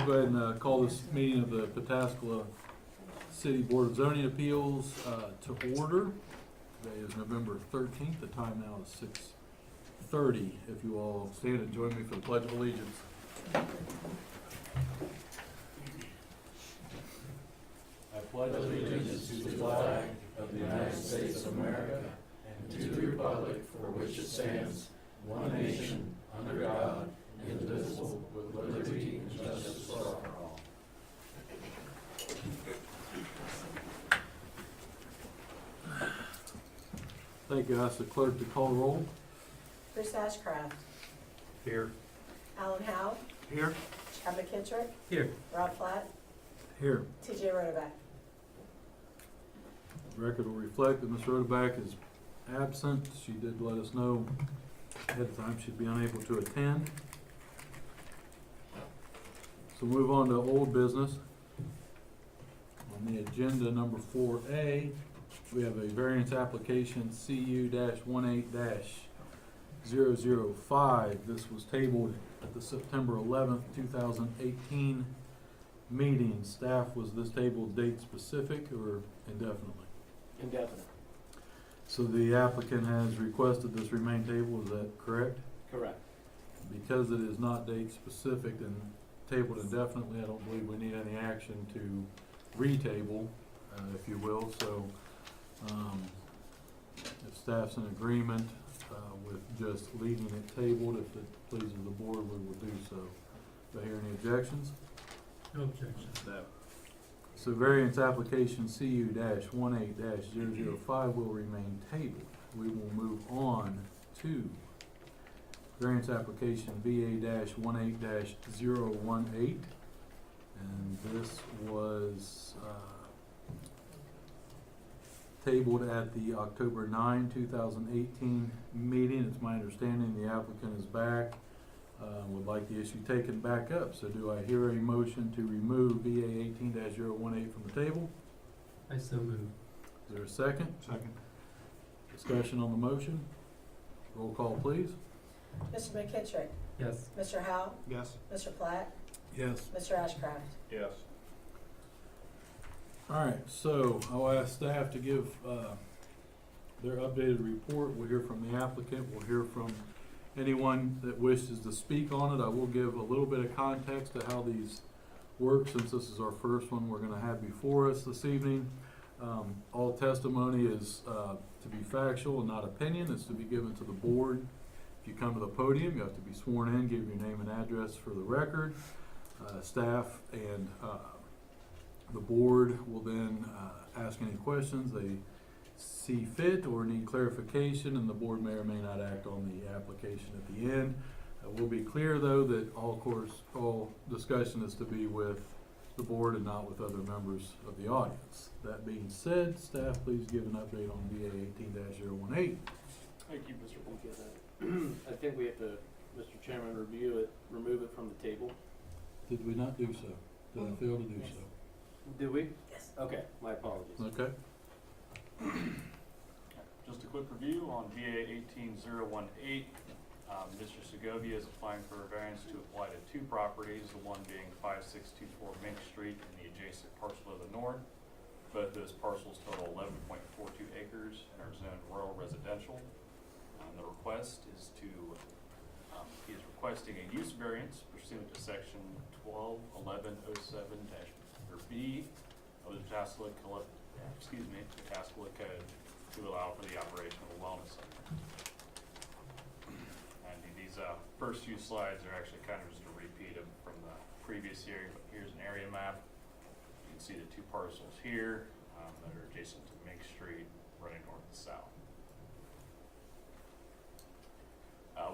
go ahead and call this meeting of the Pataskala City Board of Zoning Appeals to order. Today is November 13th. The time now is 6:30. If you all stand and join me for the Pledge of Allegiance. I pledge allegiance to the flag of the United States of America and to the republic for which it stands, one nation, under God, indivisible, with liberty and justice for all. Thank you. I ask the clerk to call the roll. Bruce Ashcraft. Here. Alan Howe. Here. Chad McKittrick. Here. Rob Platt. Here. TJ Rotoback. The record will reflect that Ms. Rotoback is absent. She did let us know ahead of time she'd be unable to attend. So move on to old business. On the agenda, number 4A, we have a variance application CU-18-005. This was tabled at the September 11th, 2018 meeting. Staff, was this tabled date specific or indefinitely? Indefinite. So the applicant has requested this remain tabled, is that correct? Correct. Because it is not date specific and tabled indefinitely, I don't believe we need any action to retable, if you will. So if staff's in agreement with just leaving it tabled, if it pleases the board, we will do so. Do I hear any objections? No objection to that. So variance application CU-18-005 will remain tabled. We will move on to variance application VA-18-018. And this was tabled at the October 9, 2018 meeting. It's my understanding the applicant is back. Would like the issue taken back up. So do I hear a motion to remove VA 18-018 from the table? I so move. Is there a second? Second. Discussion on the motion? Roll call, please. Mr. McKittrick. Yes. Mr. Howe. Yes. Mr. Platt. Yes. Mr. Ashcraft. Yes. All right, so I'll ask staff to give their updated report. We'll hear from the applicant. We'll hear from anyone that wishes to speak on it. I will give a little bit of context to how these work, since this is our first one we're going to have before us this evening. All testimony is to be factual and not opinion. It's to be given to the board. If you come to the podium, you have to be sworn in, give your name and address for the record. Staff and the board will then ask any questions they see fit or need clarification, and the board may or may not act on the application at the end. We'll be clear though that all discussion is to be with the board and not with other members of the audience. That being said, staff, please give an update on VA 18-018. Thank you, Mr. Blunkett. I think we have to, Mr. Chairman, review it, remove it from the table. Did we not do so? Did I fail to do so? Did we? Yes. Okay, my apologies. Okay. Just a quick review on VA 18-018. Mr. Segovia is applying for a variance to apply to two properties, the one being 5624 Mink Street and the adjacent parcel to the north. Both those parcels total 11.42 acres and are zoned rural residential. The request is to, he is requesting a use variance pursuant to section 121107-B of the Pataskala Code to allow for the operation of a wellness center. And these first few slides are actually kind of just a repeat of from the previous hearing, but here's an area map. You can see the two parcels here that are adjacent to Mink Street, running north and south.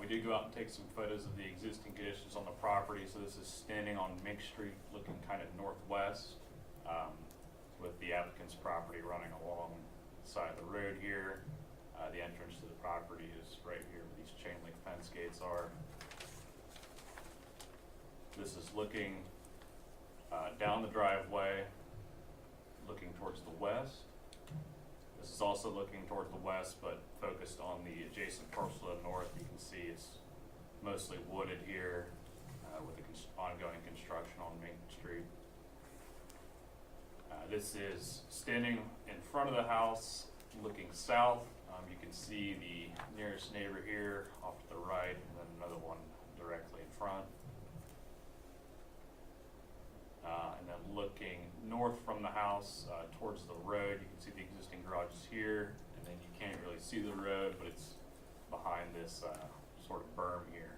We did go out and take some photos of the existing conditions on the property. So this is standing on Mink Street looking kind of northwest, with the applicant's property running along the side of the road here. The entrance to the property is right here where these chain link fence gates are. This is looking down the driveway, looking towards the west. This is also looking toward the west, but focused on the adjacent parcel to the north. You can see it's mostly wooded here with the ongoing construction on Main Street. This is standing in front of the house, looking south. You can see the nearest neighbor here off to the right, and then another one directly in front. And then looking north from the house towards the road, you can see the existing garage is here, and then you can't really see the road, but it's behind this sort of berm here.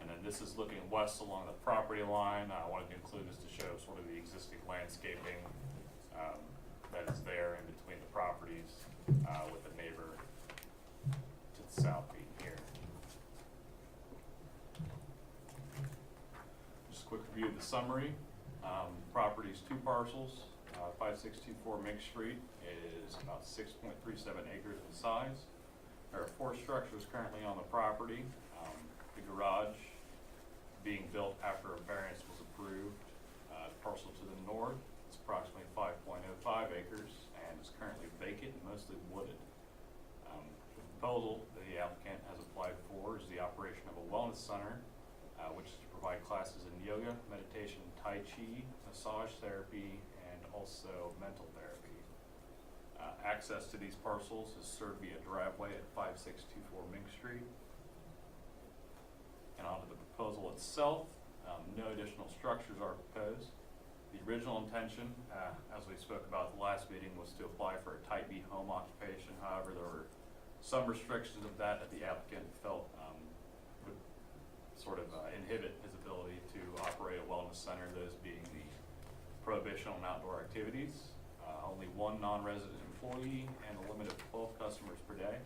And then this is looking west along the property line. I wanted to include this to show sort of the existing landscaping that is there in between the properties with the neighbor to the south being here. Just a quick review of the summary. Property's 2 parcels. 5624 Mink Street is about 6.37 acres in size. There are 4 structures currently on the property. The garage being built after a variance was approved. Parcel to the north is approximately 5.05 acres and is currently vacant, mostly wooded. The proposal that the applicant has applied for is the operation of a wellness center, which is to provide classes in yoga, meditation, tai chi, massage therapy, and also mental therapy. Access to these parcels is served via driveway at 5624 Mink Street. And onto the proposal itself, no additional structures are proposed. The original intention, as we spoke about at the last meeting, was to apply for a Type B home occupation. However, there were some restrictions of that the applicant felt would sort of inhibit his ability to operate a wellness center, those being the prohibition on outdoor activities, only 1 non-resident employee, and a limit of 12 customers per day.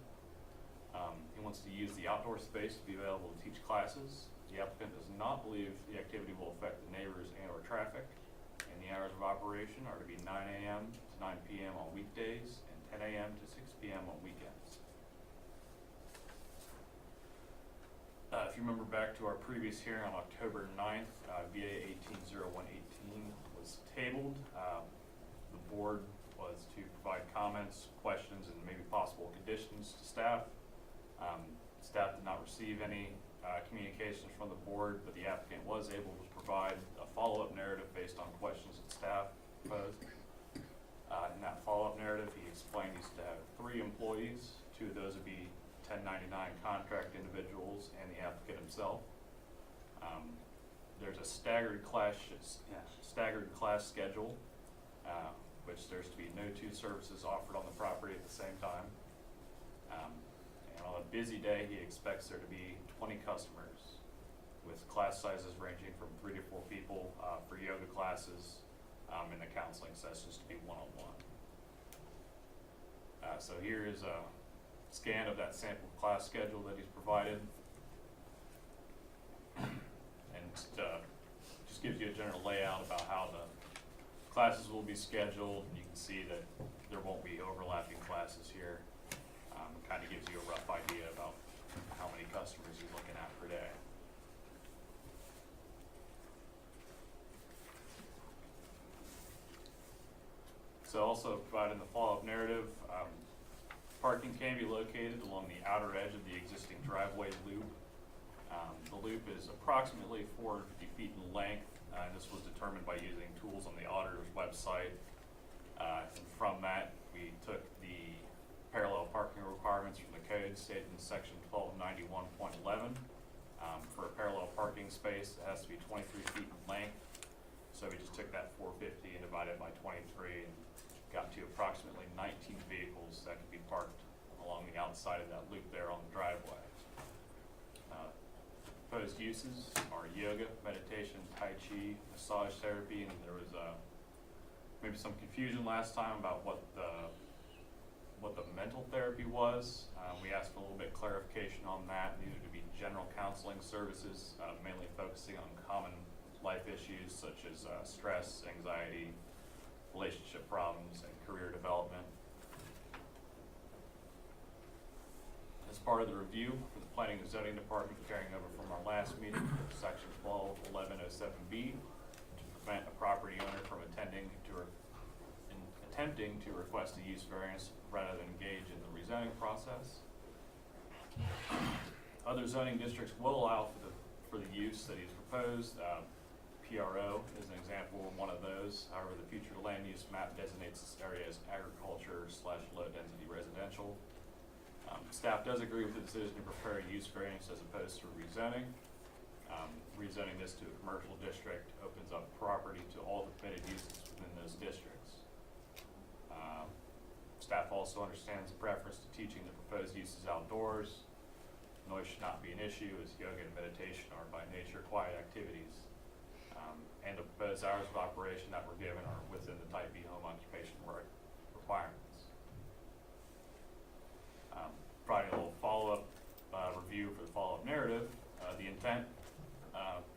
He wants to use the outdoor space to be available to teach classes. The applicant does not believe the activity will affect the neighbors and or traffic. And the hours of operation are to be 9 a.m. to 9 p.m. on weekdays and 10 a.m. to 6 p.m. on weekends. If you remember back to our previous hearing on October 9th, BZA 180118 was tabled. The board was to provide comments, questions, and maybe possible conditions to staff. Staff did not receive any communications from the board, but the applicant was able to provide a follow-up narrative based on questions that staff posed. In that follow-up narrative, he explained he's to have 3 employees. 2 of those would be 1099 contract individuals and the applicant himself. There's a staggered class schedule, which there's to be no 2 services offered on the property at the same time. And on a busy day, he expects there to be 20 customers, with class sizes ranging from 3 to 4 people for yoga classes, and the counseling sessions to be one-on-one. So here is a scan of that sample class schedule that he's provided. And just gives you a general layout about how the classes will be scheduled. You can see that there won't be overlapping classes here. Kind of gives you a rough idea about how many customers you're looking at per day. So also provided in the follow-up narrative, parking can be located along the outer edge of the existing driveway loop. The loop is approximately 450 feet in length, and this was determined by using tools on the auditor's website. And from that, we took the parallel parking requirements from the code stated in section 1291.11. For a parallel parking space, it has to be 23 feet in length. So we just took that 450 and divided it by 23 and got to approximately 19 vehicles that could be parked along the outside of that loop there on the driveway. Proposed uses are yoga, meditation, tai chi, massage therapy, and there was maybe some confusion last time about what the mental therapy was. We asked for a little bit clarification on that. These are to be general counseling services, mainly focusing on common life issues such as stress, anxiety, relationship problems, and career development. As part of the review for the Planning and Zoning Department, carrying over from our last meeting, section 121107B, to prevent a property owner from attempting to request a use variance rather than engage in the rezoning process. Other zoning districts will allow for the use that he's proposed. PRO is an example of one of those. However, the future land use map designates this area as agriculture/low-density residential. Staff does agree with the decision to prepare a use variance as opposed to rezoning. Rezoning this to a commercial district opens up property to all the permitted uses within those districts. Staff also understands the preference to teaching the proposed uses outdoors. Noise should not be an issue, as yoga and meditation are by nature quiet activities. And the proposed hours of operation that were given are within the Type B home occupation requirements. Providing a little follow-up review for the follow-up narrative. The intent,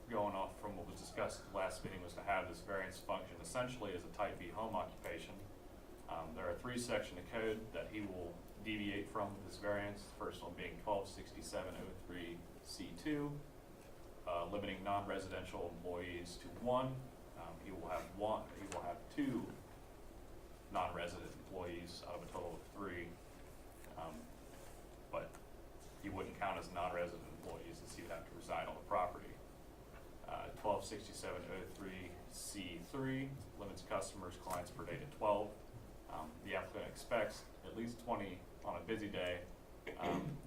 going off from what was discussed at the last meeting, was to have this variance function essentially as a Type B home occupation. There are 3 sections of code that he will deviate from this variance. The first one being 126703C2, limiting non-residential employees to 1. He will have 2 non-resident employees out of a total of 3. But he wouldn't count as non-resident employees, as he would have to reside on the property. 126703C3 limits customers, clients per day to 12. The applicant expects at least 20 on a busy day.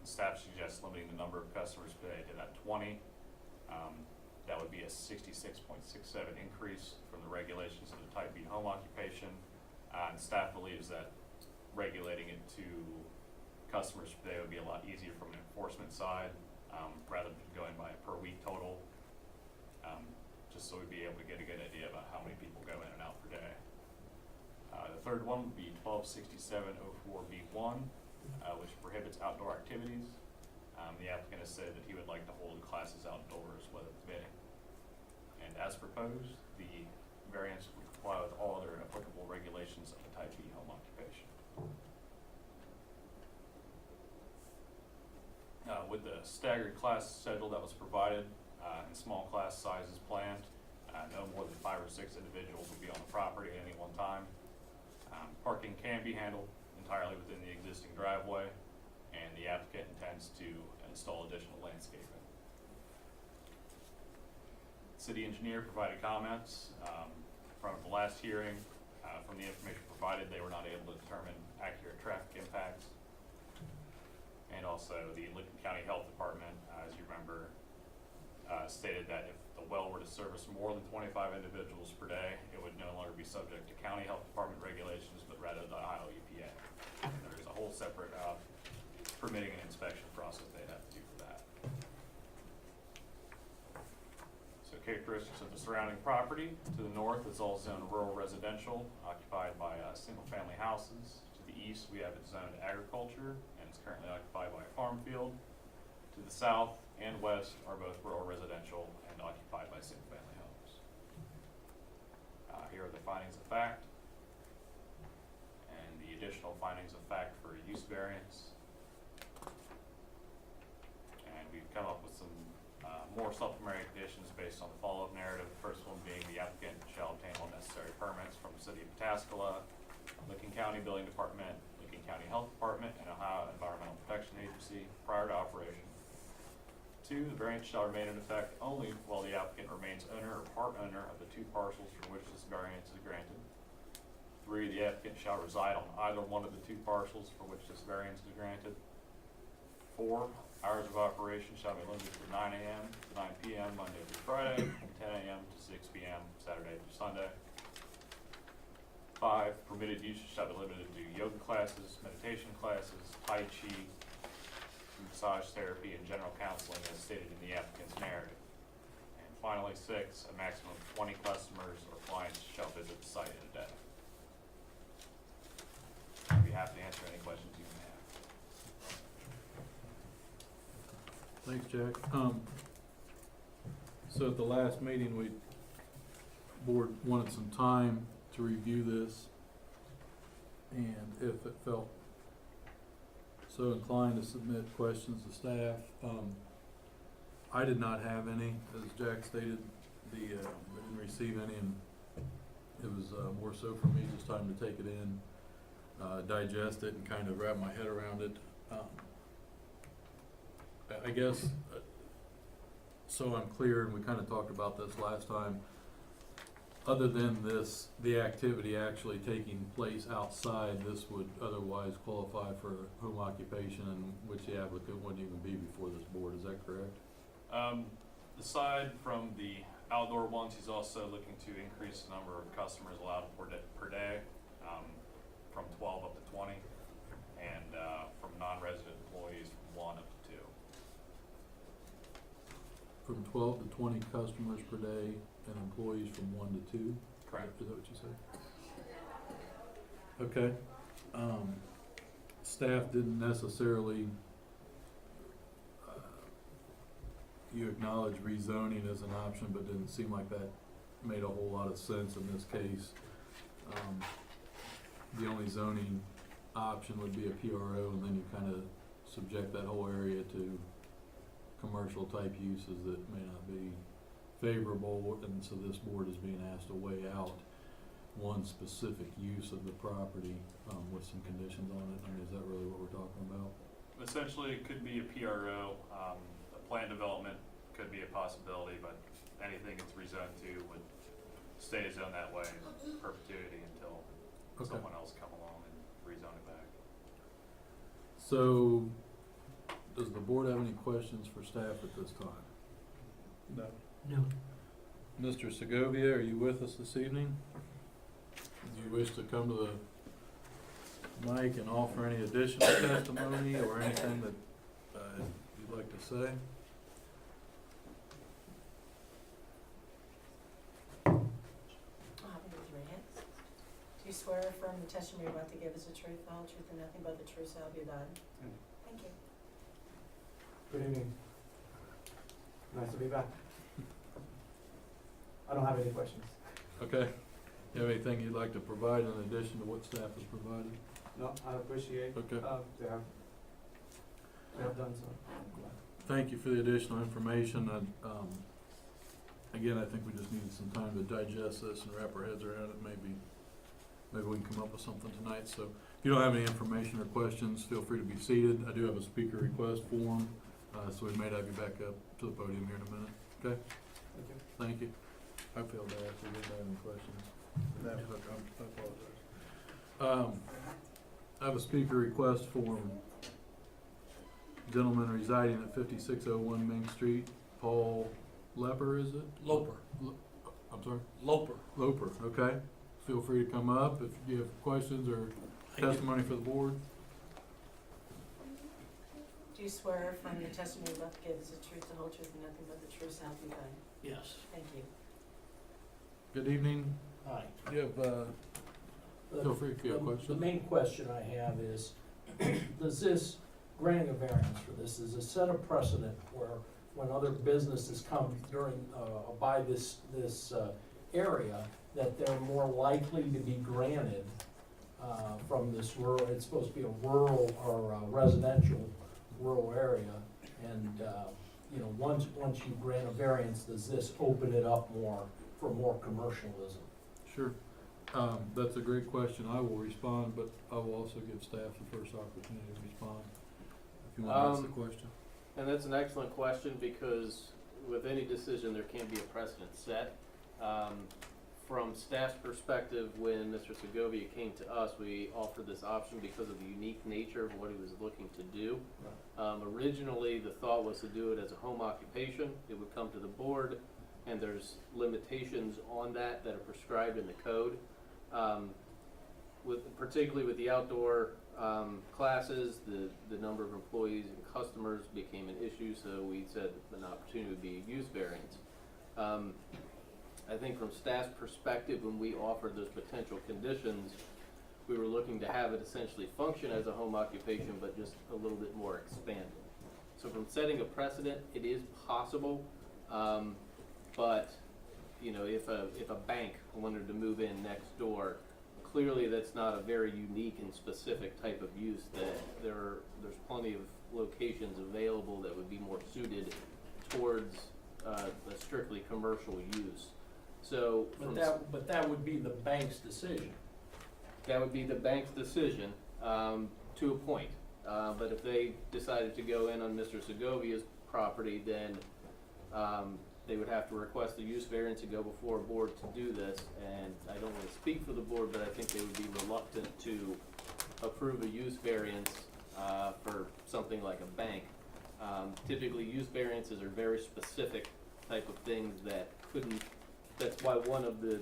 Staff suggests limiting the number of customers per day to that 20. That would be a 66.67 increase from the regulations of the Type B home occupation. And staff believes that regulating it to customers per day would be a lot easier from an enforcement side, rather than going by a per week total. Just so we'd be able to get a good idea about how many people go in and out per day. The third one would be 126704B1, which prohibits outdoor activities. The applicant has said that he would like to hold classes outdoors, weather permitting. And as proposed, the variance would comply with all other applicable regulations of the Type B home occupation. With the staggered class schedule that was provided and small class sizes planned, no more than 5 or 6 individuals will be on the property at any one time. Parking can be handled entirely within the existing driveway, and the applicant intends to install additional landscaping. City engineer provided comments from the last hearing. From the information provided, they were not able to determine accurate traffic impacts. And also the Lincoln County Health Department, as you remember, stated that if the well were to service more than 25 individuals per day, it would no longer be subject to county health department regulations, but rather the Ohio EPA. And there's a whole separate permitting and inspection process they'd have to do for that. So characteristics of the surrounding property: to the north, it's all zoned rural residential, occupied by single-family houses. To the east, we have it zoned agriculture, and it's currently occupied by a farm field. To the south and west are both rural residential and occupied by single-family homes. Here are the findings of fact and the additional findings of fact for a use variance. And we've come up with some more supplementary conditions based on the follow-up narrative. The first one being the applicant shall obtain all necessary permits from the City of Pataskala, Lincoln County Building Department, Lincoln County Health Department, and Ohio Environmental Protection Agency prior to operation. 2, the variance shall remain in effect only while the applicant remains owner or part owner of the 2 parcels for which this variance is granted. 3, the applicant shall reside on either one of the 2 parcels for which this variance is granted. 4, hours of operation shall be limited to 9 a.m. to 9 p.m. Monday through Friday, and 10 a.m. to 6 p.m. Saturday through Sunday. 5, permitted uses shall be limited to yoga classes, meditation classes, Tai Chi, massage therapy, and general counseling as stated in the applicant's narrative. And finally, 6, a maximum of 20 customers or clients shall visit the site in a day. I'd be happy to answer any questions you may have. Thanks, Jack. So at the last meeting, board wanted some time to review this, and if it felt so inclined to submit questions to staff. I did not have any, as Jack stated. I didn't receive any, and it was more so for me just time to take it in, digest it, and kind of wrap my head around it. I guess, so I'm clear, and we kinda talked about this last time, other than this, the activity actually taking place outside, this would otherwise qualify for home occupation, and which the applicant wouldn't even be before this board, is that correct? Aside from the outdoor ones, he's also looking to increase the number of customers allowed per day, from 12 up to 20, and from non-resident employees from 1 up to 2. From 12 to 20 customers per day and employees from 1 to 2? Correct. Is that what you said? Okay. Staff didn't necessarily, you acknowledge rezoning as an option, but didn't seem like that made a whole lot of sense in this case. The only zoning option would be a PRO, and then you kinda subject that whole area to commercial type uses that may not be favorable, and so this board is being asked to weigh out one specific use of the property, with some conditions on it. I mean, is that really what we're talking about? Essentially, it could be a PRO, a plan development could be a possibility, but anything it's rezoned to would stay zoned that way in perpetuity until Okay. someone else come along and rezone it back. So, does the board have any questions for staff at this time? No. No. Mr. Segovia, are you with us this evening? Do you wish to come to the mic and offer any additional testimony or anything that you'd like to say? Raise your hands. Do you swear or affirm the testimony you're about to give is the truth, the whole truth, and nothing but the truth, so help you God? Thank you. Good evening. Nice to be back. I don't have any questions. Okay. You have anything you'd like to provide in addition to what staff has provided? No, I appreciate Okay. they have done so. Thank you for the additional information. And, again, I think we just needed some time to digest this and wrap our heads around it. Maybe we can come up with something tonight. So if you don't have any information or questions, feel free to be seated. I do have a speaker request form, so we may have you back up to the podium here in a minute. Okay? Thank you. Thank you. I feel bad if we didn't have any questions. No. I apologize. I have a speaker request form. Gentleman residing at 5601 Main Street, Paul Lepper, is it? Loper. I'm sorry? Loper. Loper, okay. Feel free to come up if you have questions or testimony for the board. Do you swear or affirm the testimony you're about to give is the truth, the whole truth, and nothing but the truth, so help you God? Yes. Thank you. Good evening. Hi. You have, feel free if you have The questions. main question I have is, does this, granting a variance for this, is a set of precedent where when other businesses come during, by this area, that they're more likely to be granted, from this rural, it's supposed to be a rural or a residential rural area, and, once you grant a variance, does this open it up more for more commercialism? Sure. That's a great question. I will respond, but I will also give staff the first opportunity to respond. If you want to ask the question. And that's an excellent question, because with any decision, there can be a precedent set. From staff's perspective, when Mr. Segovia came to us, we offered this option because of the unique nature of what he was looking to do. Originally, the thought was to do it as a home occupation. It would come to the board, and there's limitations on that that are prescribed in the code. Particularly with the outdoor classes, the number of employees and customers became an issue, so we said an opportunity would be a use variance. I think from staff's perspective, when we offered those potential conditions, we were looking to have it essentially function as a home occupation, but just a little bit more expanded. So from setting a precedent, it is possible, but if a bank wanted to move in next door, clearly that's not a very unique and specific type of use. That there's plenty of locations available that would be more suited towards a strictly commercial use. So, But that would be the bank's decision. that would be the bank's decision to a point. but if they decided to go in on Mr. Segovia's property, then, they would have to request a use variance to go before a board to do this, and I don't wanna speak for the board, but I think they would be reluctant to approve a use variance, for something like a bank. Typically, use variances are very specific type of things that couldn't, that's why one of the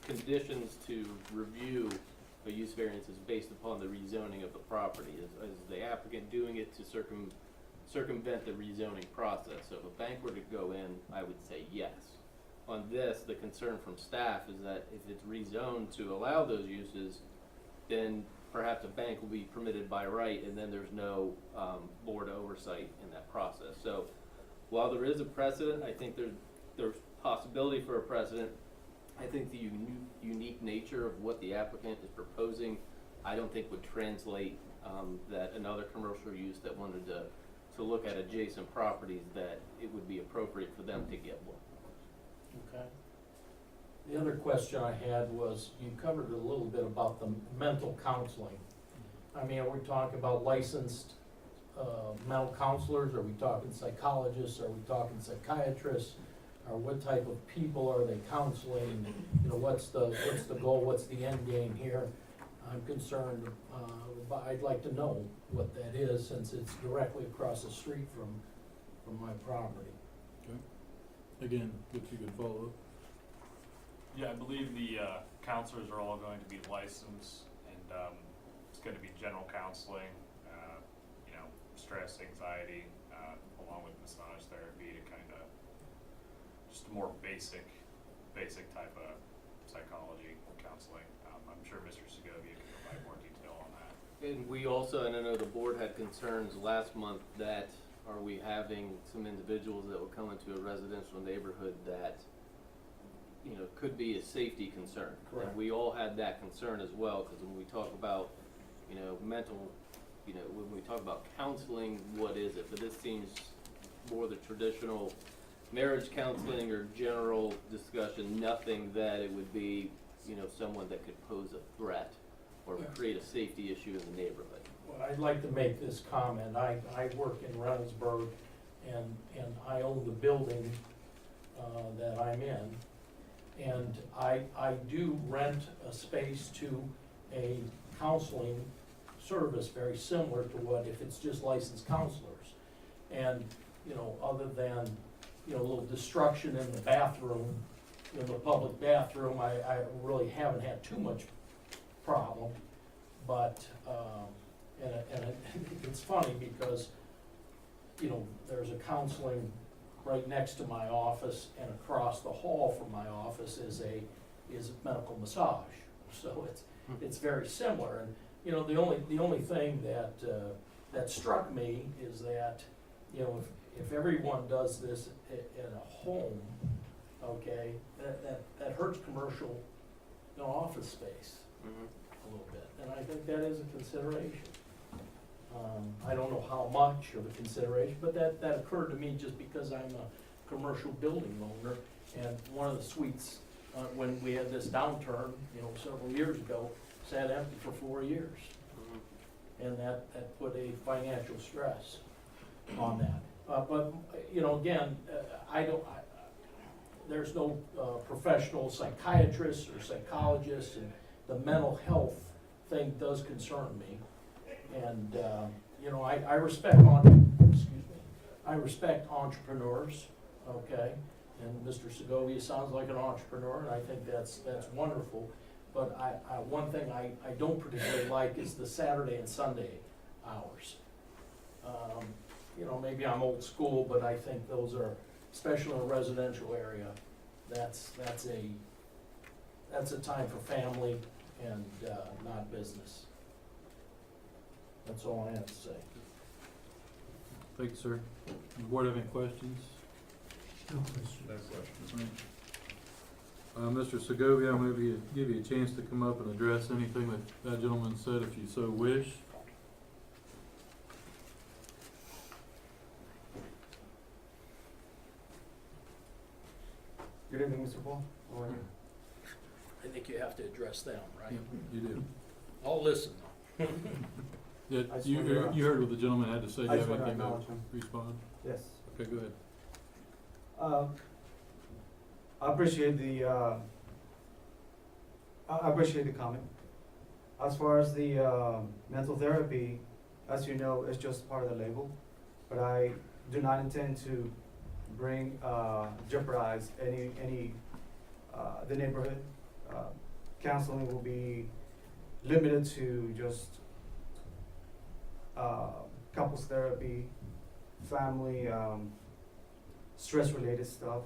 conditions to review a use variance is based upon the rezoning of the property. Is the applicant doing it to circumvent the rezoning process? So if a bank were to go in, I would say yes. On this, the concern from staff is that if it's rezoned to allow those uses, then perhaps a bank will be permitted by right, and then there's no board oversight in that process. So while there is a precedent, I think there's possibility for a precedent. I think the unique nature of what the applicant is proposing, I don't think would translate that another commercial use that wanted to look at adjacent properties, that it would be appropriate for them to get one. Okay. The other question I had was, you covered a little bit about the mental counseling. I mean, are we talking about licensed mental counselors? Are we talking psychologists? Are we talking psychiatrists? Or what type of people are they counseling? You know, what's the goal? What's the end game here? I'm concerned, but I'd like to know what that is, since it's directly across the street from my property. Again, if you could follow up. Yeah, I believe the counselors are all going to be licensed, and it's going to be general counseling, you know, stress, anxiety, along with massage therapy to kind of just a more basic type of psychology counseling. I'm sure Mr. Segovia can provide more detail on that. And we also, and I know the board had concerns last month that are we having some individuals that will come into a residential neighborhood that, you know, could be a safety concern. Correct. And we all had that concern as well, because when we talk about, you know, mental, you know, when we talk about counseling, what is it? But this seems more the traditional marriage counseling or general discussion, nothing that it would be, you know, someone that could pose a threat or create a safety issue in the neighborhood. Well, I'd like to make this comment. I work in Reynoldsburg, and I own the building that I'm in. And I do rent a space to a counseling service very similar to what, if it's just licensed counselors. And, you know, other than, you know, a little destruction in the bathroom, in the public bathroom, I really haven't had too much problem. But, it's funny because, you know, there's a counseling right next to my office, and across the hall from my office is medical massage. So it's very similar. And, you know, the only thing that struck me is that, you know, if everyone does this in a home, okay, that hurts commercial, you know, office space a little bit, and I think that is a consideration. I don't know how much of a consideration, but that occurred to me just because I'm a commercial building owner, and one of the suites, when we had this downturn, you know, several years ago, sat empty for 4 years. And that put a financial stress on that. But, you know, again, there's no professional psychiatrist or psychologist, and the mental health thing does concern me. And, you know, I respect I respect entrepreneurs, okay? And Mr. Segovia sounds like an entrepreneur, and I think that's wonderful. But one thing I don't particularly like is the Saturday and Sunday hours. You know, maybe I'm old school, but I think those are, especially in a residential area, that's a time for family and not business. That's all I have to say. Thank you, sir. Does the board have any questions? No question. No questions. Mr. Segovia, I'm gonna give you a chance to come up and address anything that gentleman said, if you so wish. Good evening, Mr. Paul. How are you? I think you have to address them, right? You do. I'll listen though. Yeah, I just you, wanted to- you heard what the gentleman had to say, do I you just have want to anything to acknowledge him. respond? Yes. Okay, go ahead. I appreciate I appreciate the comment. As far as the mental therapy, as you know, it's just part of the label, but I do not intend to bring jeopardize any the neighborhood. Counseling will be limited to just couples therapy, family, stress-related stuff,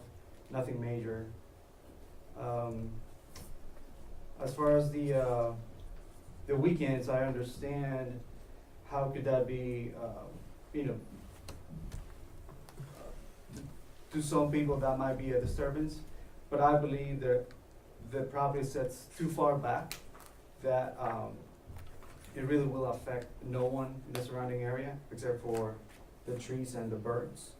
nothing major. As far as the weekends, I understand how could that be, you know, to some people that might be a disturbance, but I believe that the property sits too far back that it really will affect no one in the surrounding area except for the trees and the birds.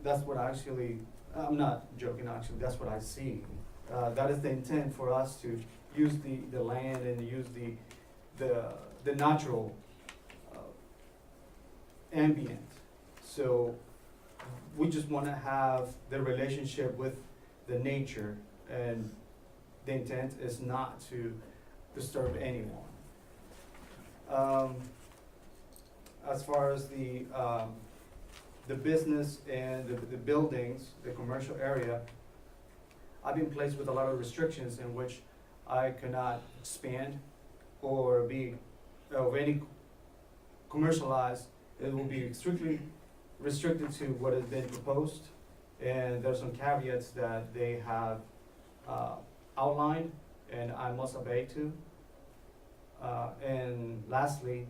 That's what actually, I'm not joking, actually, that's what I see. That is the intent for us to use the land and use the natural ambient. So we just wanna have the relationship with the nature, and the intent is not to disturb anyone. As far as the business and the buildings, the commercial area, I've been placed with a lot of restrictions in which I cannot expand or be of any commercialized. It will be strictly restricted to what has been proposed, and there's some caveats that they have outlined, and I must obey to. And lastly,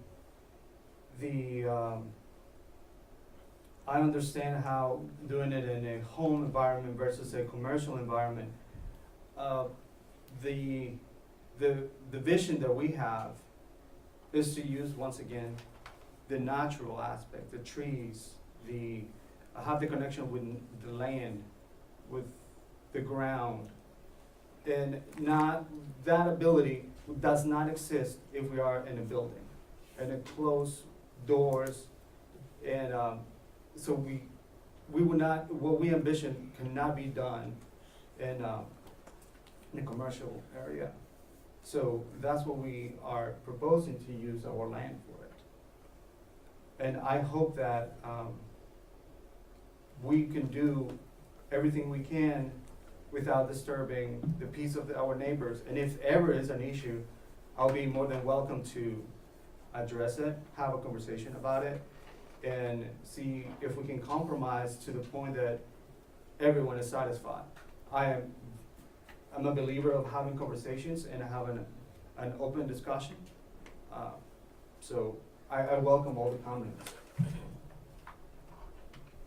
I understand how doing it in a home environment versus a commercial environment. The vision that we have is to use, once again, the natural aspect, the trees, have the connection with the land, with the ground. And not, that ability does not exist if we are in a building, and it closed doors, and so we would not, what we envision cannot be done in a commercial area. So that's what we are proposing, to use our land for it. And I hope that we can do everything we can without disturbing the peace of our neighbors. And if ever is an issue, I'll be more than welcome to address it, have a conversation about it, and see if we can compromise to the point that everyone is satisfied. I'm a believer of having conversations and having an open discussion. So I welcome all the comments.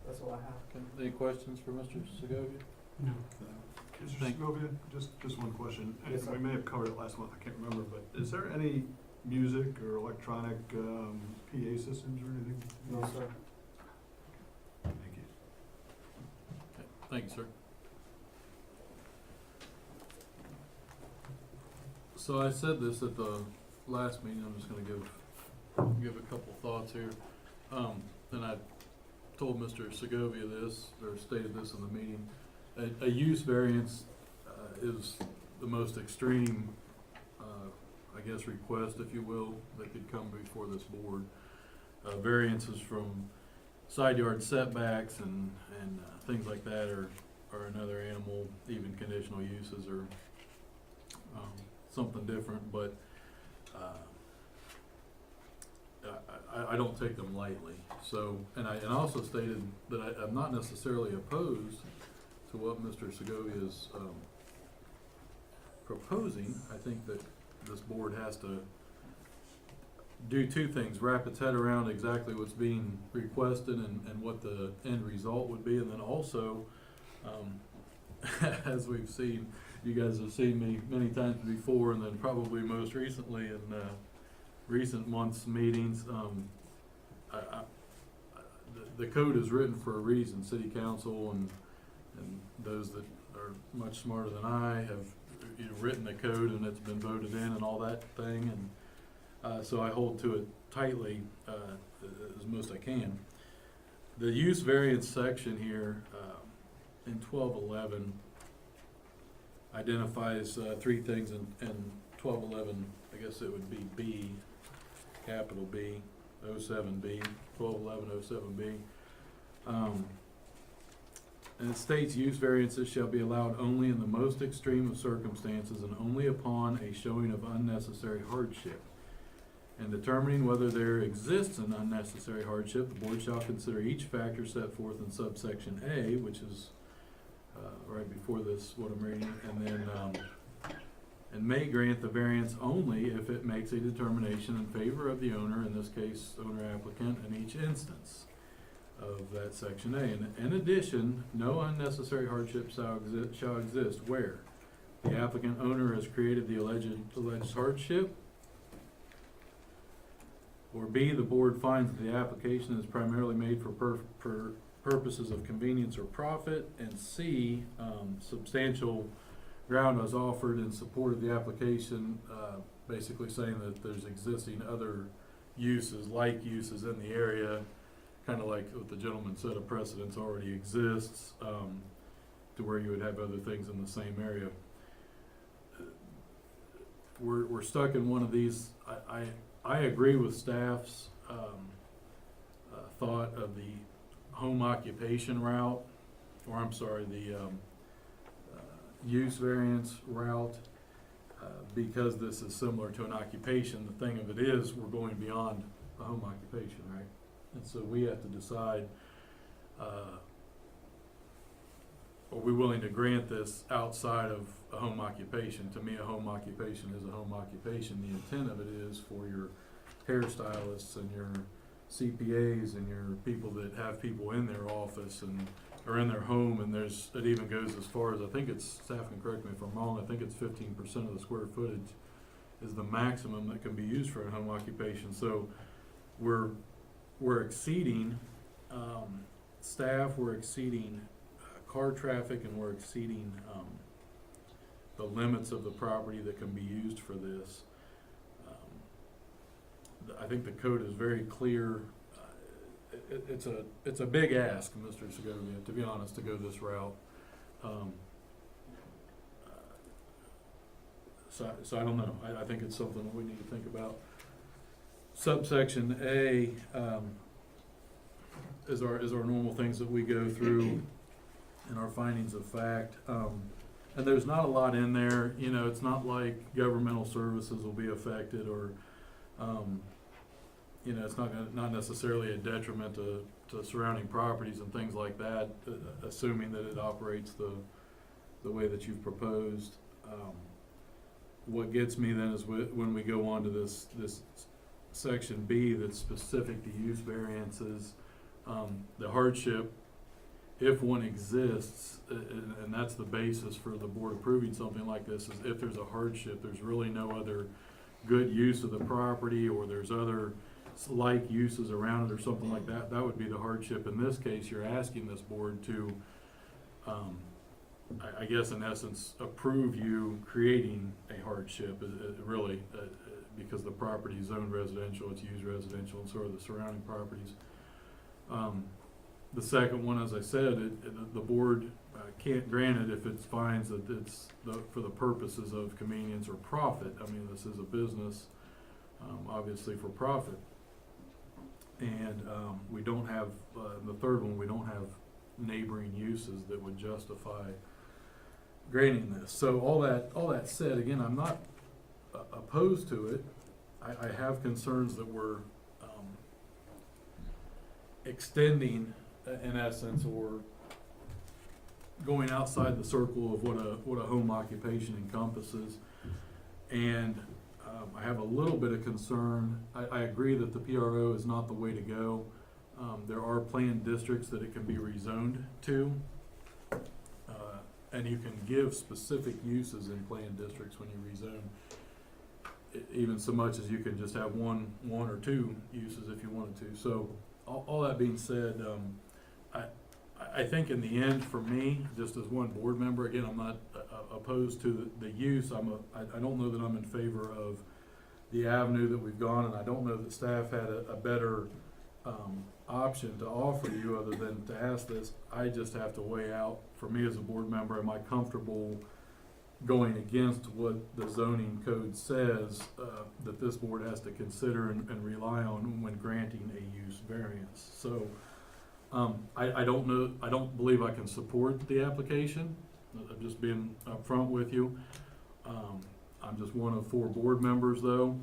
That's all I have. Okay, any questions for Mr. Segovia? No. Mr. Thank- Segovia, just one question. Yes, sir. We may have covered it last month, I can't remember, but is there any music or electronic PA systems or anything? No, sir. Thank you. Okay, thank you, sir. So I said this at the last meeting, I'm just gonna give a couple thoughts here. And I told Mr. Segovia this, or stated this in the meeting. A use variance is the most extreme, I guess, request, if you will, that could come before this board. Variances from side yard setbacks and things like that are another animal. Even conditional uses are something different, but I don't take them lightly. So, and I also stated that I'm not necessarily opposed to what Mr. Segovia is proposing. I think that this board has to do two things: wrap its head around exactly what's being requested and what the end result would be, and then also, as we've seen, you guys have seen me many times before, and then probably most recently in recent months' meetings, the code is written for a reason. City council and those that are much smarter than I have written the code, and it's been voted in and all that thing, and so I hold to it tightly, as most I can. The use variance section here, in 1211 identifies, three things in 1211, I guess it would be B, capital B, 07B, 1211 07B. And it states use variances shall be allowed only in the most extreme of circumstances and only upon a showing of unnecessary hardship. In determining whether there exists an unnecessary hardship, the board shall consider each factor set forth in subsection A, which is right before this, what I'm reading, and then and may grant the variance only if it makes a determination in favor of the owner, in this case, owner applicant, in each instance of that section A. And in addition, no unnecessary hardship shall exist where the applicant owner has created the alleged hardship, or B, the board finds that the application is primarily made for purposes of convenience or profit, and C, substantial ground was offered in support of the application, basically saying that there's existing other uses, like uses in the area, kind of like what the gentleman said, a precedence already exists, to where you would have other things in the same area. We're stuck in one of these. I agree with staff's thought of the home occupation route, or I'm sorry, the use variance route, because this is similar to an occupation. The thing of it is, we're going beyond a home occupation, right? And so we have to decide, are we willing to grant this outside of a home occupation? To me, a home occupation is a home occupation. The intent of it is for your hairstylists and your CPAs and your people that have people in their office and or in their home, and it even goes as far as, I think it's, staff can correct me if I'm wrong, I think it's 15% of the square footage is the maximum that can be used for a home occupation. So we're exceeding staff, we're exceeding car traffic, and we're exceeding the limits of the property that can be used for this. I think the code is very clear. It's a big ask, Mr. Segovia, to be honest, to go this route. So I don't know. I think it's something that we need to think about. Subsection A is our normal things that we go through in our findings of fact. And there's not a lot in there. You know, it's not like governmental services will be affected, or you know, it's not necessarily a detriment to surrounding properties and things like that, assuming that it operates the way that you've proposed. What gets me then is when we go on to this section B that's specific to use variances, the hardship, if one exists, and that's the basis for the board approving something like this, is if there's a hardship, there's really no other good use of the property, or there's other like uses around it or something like that, that would be the hardship. In this case, you're asking this board to, I guess in essence, approve you creating a hardship, really, because the property is zoned residential, it's used residential, and so are the surrounding properties. The second one, as I said, the board can't grant it if it finds that it's for the purposes of convenience or profit. I mean, this is a business, obviously for profit. And we don't have, the third one, we don't have neighboring uses that would justify granting this. So all that said, again, I'm not opposed to it. I have concerns that we're extending, in essence, or going outside the circle of what a home occupation encompasses. And I have a little bit of concern. I agree that the PRO is not the way to go. There are planned districts that it can be rezoned to. And you can give specific uses in planned districts when you rezone, even so much as you can just have one or two uses if you wanted to. So all that being said, I think in the end, for me, just as one board member, again, I'm not opposed to the use. I don't know that I'm in favor of the avenue that we've gone, and I don't know that staff had a better, option to offer you other than to ask this. I just have to weigh out, for me as a board member, am I comfortable going against what the zoning code says, that this board has to consider and rely on when granting a use variance? So, I don't know, I don't believe I can support the application. I'm just being upfront with you. I'm just one of 4 board members though.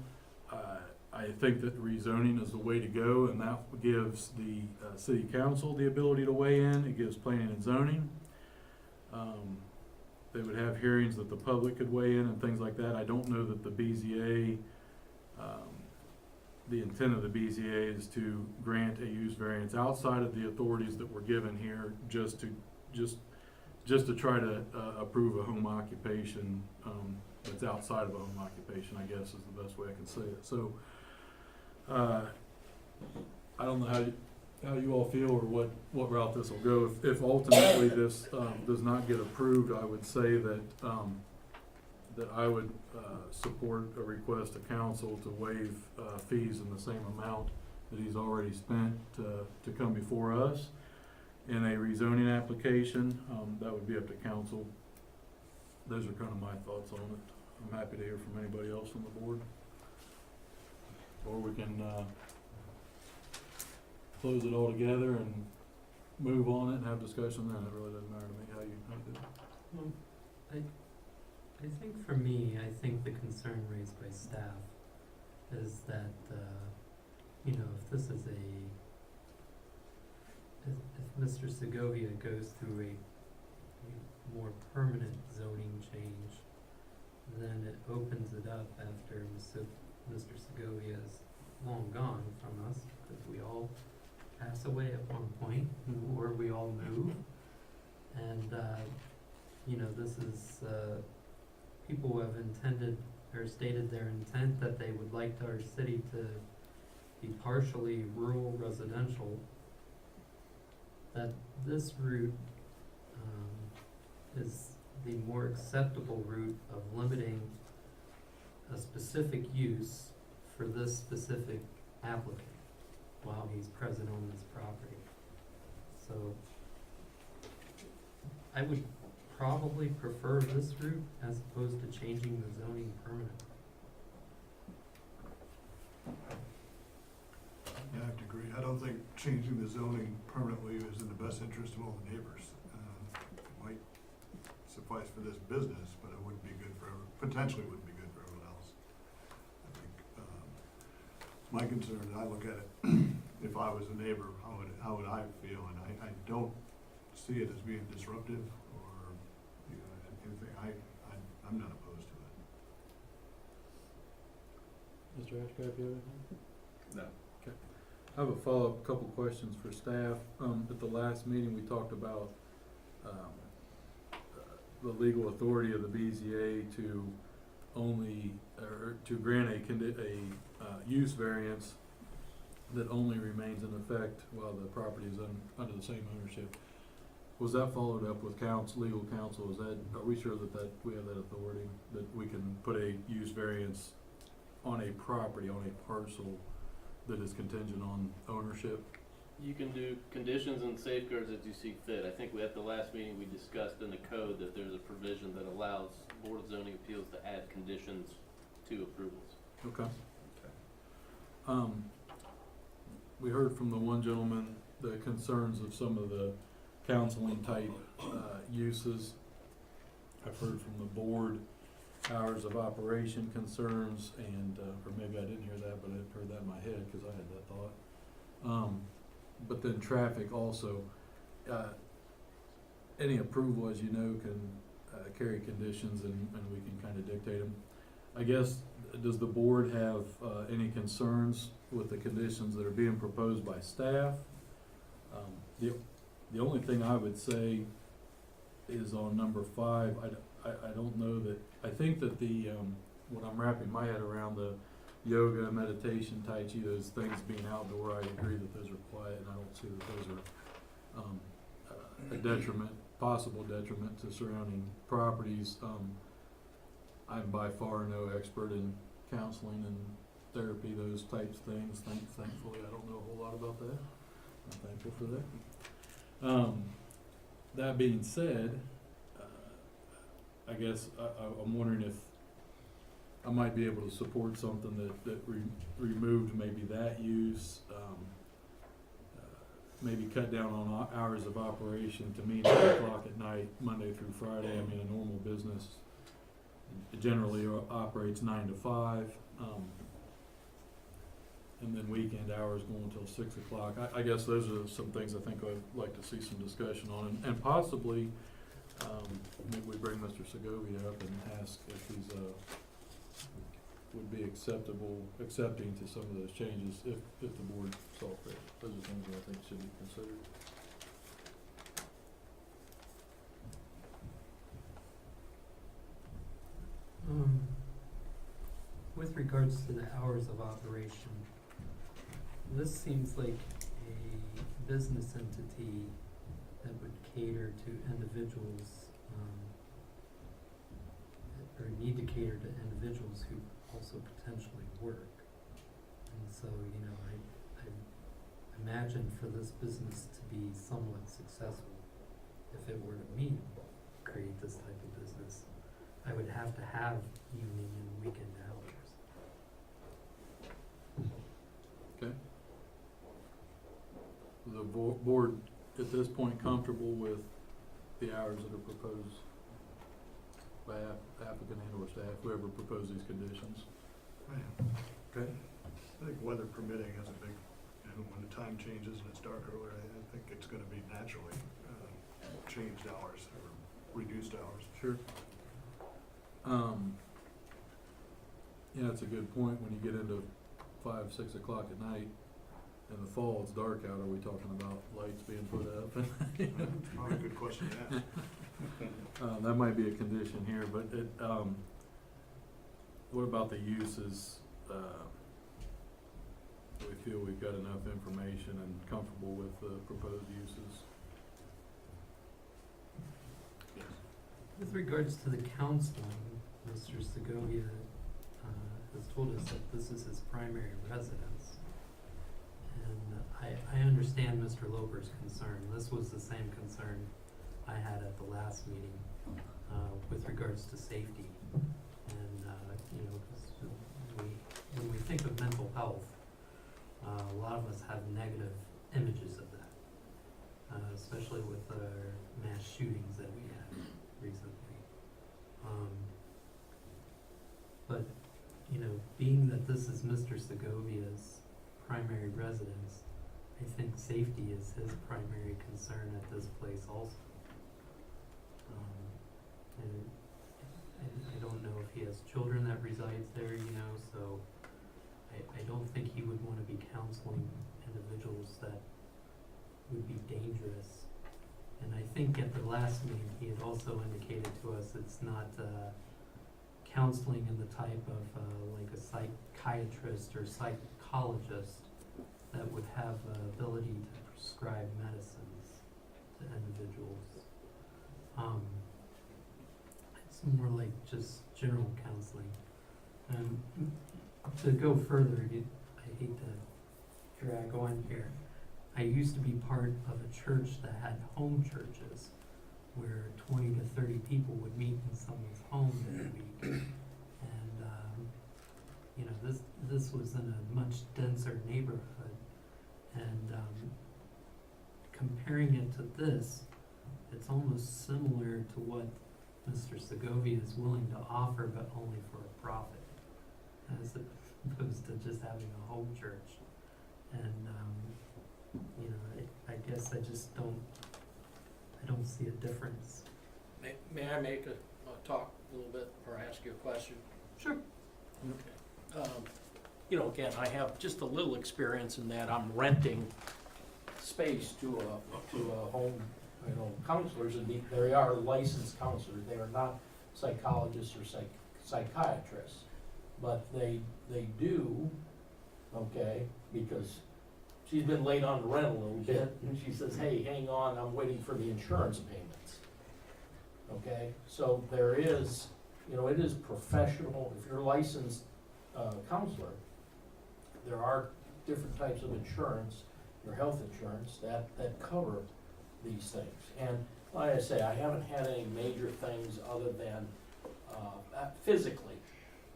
I think that rezoning is the way to go, and that gives the city council the ability to weigh in. It gives planning and zoning. They would have hearings that the public could weigh in and things like that. I don't know that the BZA, the intent of the BZA is to grant a use variance outside of the authorities that were given here just to try to approve a home occupation that's outside of a home occupation, I guess is the best way I can say it. So, I don't know how you all feel or what route this will go. If ultimately this does not get approved, I would say that that I would support a request to council to waive fees in the same amount that he's already spent to come before us in a rezoning application. That would be up to council. Those are kind of my thoughts on it. I'm happy to hear from anybody else on the board. Or we can close it all together and move on it and have discussion then. It really doesn't matter to me how you do it. Well, I think for me, I think the concern raised by staff is that, you know, if this is if Mr. Segovia goes through a more permanent zoning change, then it opens it up after Mr. Segovia is long gone from us, because we all pass away at one point, or we all move. And, you know, this is, people who have intended or stated their intent that they would like our city to be partially rural residential, that this route is the more acceptable route of limiting a specific use for this specific applicant while he's present on this property. So I would probably prefer this route as opposed to changing the zoning permanent. Yeah, I have to agree. I don't think changing the zoning permanently is in the best interest of all the neighbors. It might suffice for this business, but it wouldn't be good for, potentially wouldn't be good for everyone else. I think, my concern, I look at it, if I was a neighbor, how would I feel? And I don't see it as being disruptive or, you know, anything. I'm not opposed to it. Mr. Ashcraft, you have anything? No. I have a follow-up, couple questions for staff. At the last meeting, we talked about the legal authority of the BZA to only, or to grant a use variance that only remains in effect while the property is under the same ownership. Was that followed up with legal counsel? Are we sure that we have that authority, that we can put a use variance on a property, on a parcel that is contingent on ownership? You can do conditions and safeguards as you see fit. I think at the last meeting we discussed in the code that there's a provision that allows Board of Zoning Appeals to add conditions to approvals. Okay. We heard from the one gentleman the concerns of some of the counseling type uses. I've heard from the board hours of operation concerns, and or maybe I didn't hear that, but I heard that in my head because I had that thought. But then traffic also. Any approval, as you know, can carry conditions, and we can kind of dictate them. I guess, does the board have any concerns with the conditions that are being proposed by staff? The only thing I would say is on number 5, I don't know that, I think that what I'm wrapping my head around, the yoga, meditation, tai chi, those things being outdoor, I agree that those are quiet, and I don't see that those are a detriment, possible detriment to surrounding properties. I'm by far no expert in counseling and therapy, those types of things. Thankfully, I don't know a whole lot about that. I'm thankful for that. That being said, I guess I'm wondering if I might be able to support something that removed maybe that use, maybe cut down on hours of operation to mean 8 o'clock at night, Monday through Friday. I mean, a normal business generally operates 9 to 5, and then weekend hours go until 6 o'clock. I guess those are some things I think I'd like to see some discussion on, and possibly, maybe we bring Mr. Segovia up and ask if he's, would be accepting to some of those changes if the board saw fit. Those are things that I think should be considered. With regards to the hours of operation, this seems like a business entity that would cater to individuals, or need to cater to individuals who also potentially work. And so, you know, I imagine for this business to be somewhat successful, if it were to create this type of business, I would have to have evening and weekend hours. Okay. Is the board at this point comfortable with the hours that are proposed by applicant and or staff, whoever proposed these conditions? I am. Okay. I think weather permitting has a big, when the time changes and it's dark earlier, I think it's gonna be naturally, changed hours or reduced hours. Sure. Yeah, that's a good point. When you get into 5, 6 o'clock at night, in the fall, it's dark out. Are we talking about lights being put up? Probably a good question to ask. That might be a condition here, but it, what about the uses? Do we feel we've got enough information and comfortable with the proposed uses? With regards to the counseling, Mr. Segovia has told us that this is his primary residence. And I understand Mr. Loper's concern. This was the same concern I had at the last meeting with regards to safety. And, you know, 'cause when we think of mental health, a lot of us have negative images of that, especially with our mass shootings that we had recently. But, you know, being that this is Mr. Segovia's primary residence, I think safety is his primary concern at this place also. And I don't know if he has children that resides there, you know, so I don't think he would wanna be counseling individuals that would be dangerous. And I think at the last meeting, he had also indicated to us it's not, counseling in the type of, like a psychiatrist or psychologist that would have ability to prescribe medicines to individuals. It's more like just general counseling. And to go further, I hate to drag on here. I used to be part of a church that had home churches where 20 to 30 people would meet in someone's home every week. And, you know, this was in a much denser neighborhood. And comparing it to this, it's almost similar to what Mr. Segovia is willing to offer, but only for a profit, as opposed to just having a home church. And, you know, I guess I just don't see a difference. May I make talk a little bit or ask you a question? Sure. You know, again, I have just a little experience in that I'm renting space to a home, you know, counselors, and they are licensed counselors. They are not psychologists or psychiatrists, but they do, okay, because she's been late on the rent a little bit, and she says, hey, hang on, I'm waiting for the insurance payments. Okay, so there is, you know, it is professional. If you're licensed counselor, there are different types of insurance, your health insurance, that cover these things. And like I say, I haven't had any major things other than, physically,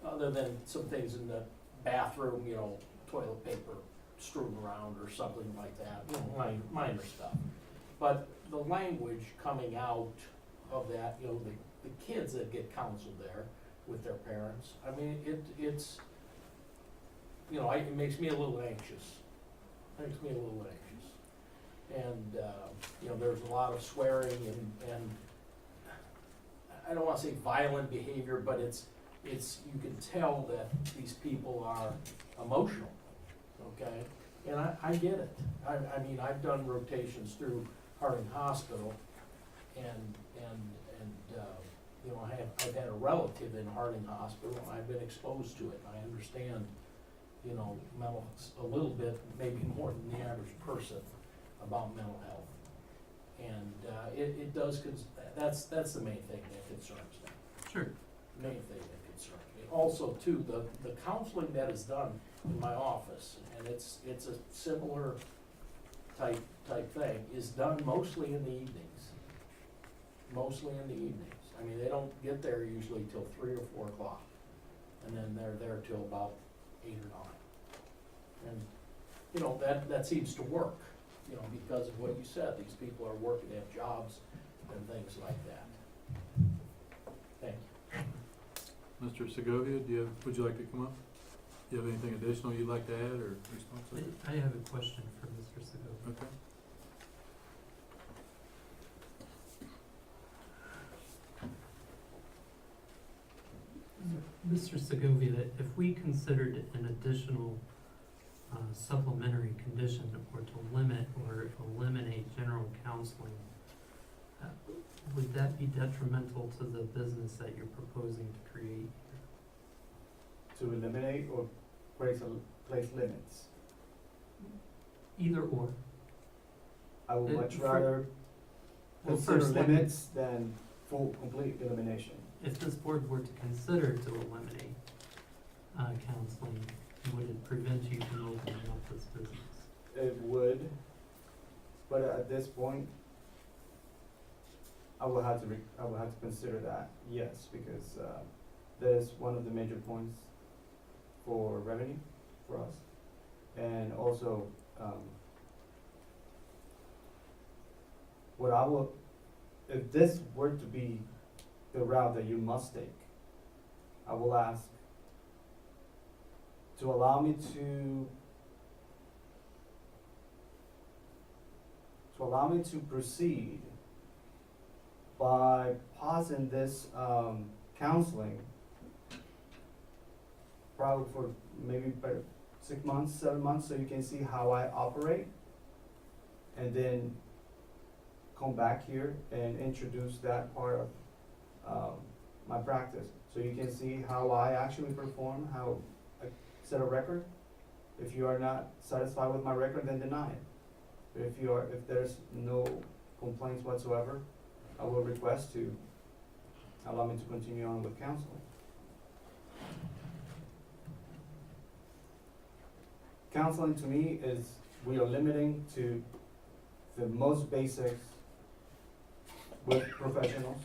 other than some things in the bathroom, you know, toilet paper strewn around or something like that, you know, minor stuff. But the language coming out of that, you know, the kids that get counseled there with their parents, I mean, it's, you know, it makes me a little anxious. Makes me a little anxious. And, you know, there's a lot of swearing and I don't wanna say violent behavior, but it's, you can tell that these people are emotional, okay? And I get it. I mean, I've done rotations through Harding Hospital and, you know, I've had a relative in Harding Hospital, and I've been exposed to it. I understand, you know, a little bit, maybe more than the average person about mental health. And, it does, that's the main thing that concerns me. Sure. Main thing that concerns me. Also, too, the counseling that is done in my office, and it's a similar type thing, is done mostly in the evenings. Mostly in the evenings. I mean, they don't get there usually till 3 or 4 o'clock, and then they're there till about 8 or 9. And, you know, that seems to work, you know, because of what you said, these people are working at jobs and things like that. Thank you. Mr. Segovia, would you like to come up? Do you have anything additional you'd like to add or respond to? I have a question for Mr. Segovia. Okay. Mr. Segovia, if we considered an additional supplementary condition or to limit or eliminate general counseling, would that be detrimental to the business that you're proposing to create? To eliminate or place limits. Either or. I would much For- rather Well, consider first, let me- limits than full, complete elimination. If this board were to consider to eliminate counseling, would it prevent you from opening up this business? It would, but at this point, I will have to consider that, yes, because, that is one of the major points for revenue for us. And also, if this were to be the route that you must take, I will ask to allow me to proceed by pausing this counseling probably for maybe about 6 months, 7 months, so you can see how I operate, and then come back here and introduce that part of my practice, so you can see how I actually perform, how I set a record. If you are not satisfied with my record, then deny it. But if there's no complaints whatsoever, I will request to allow me to continue on with counseling. Counseling to me is, we are limiting to the most basics with professionals,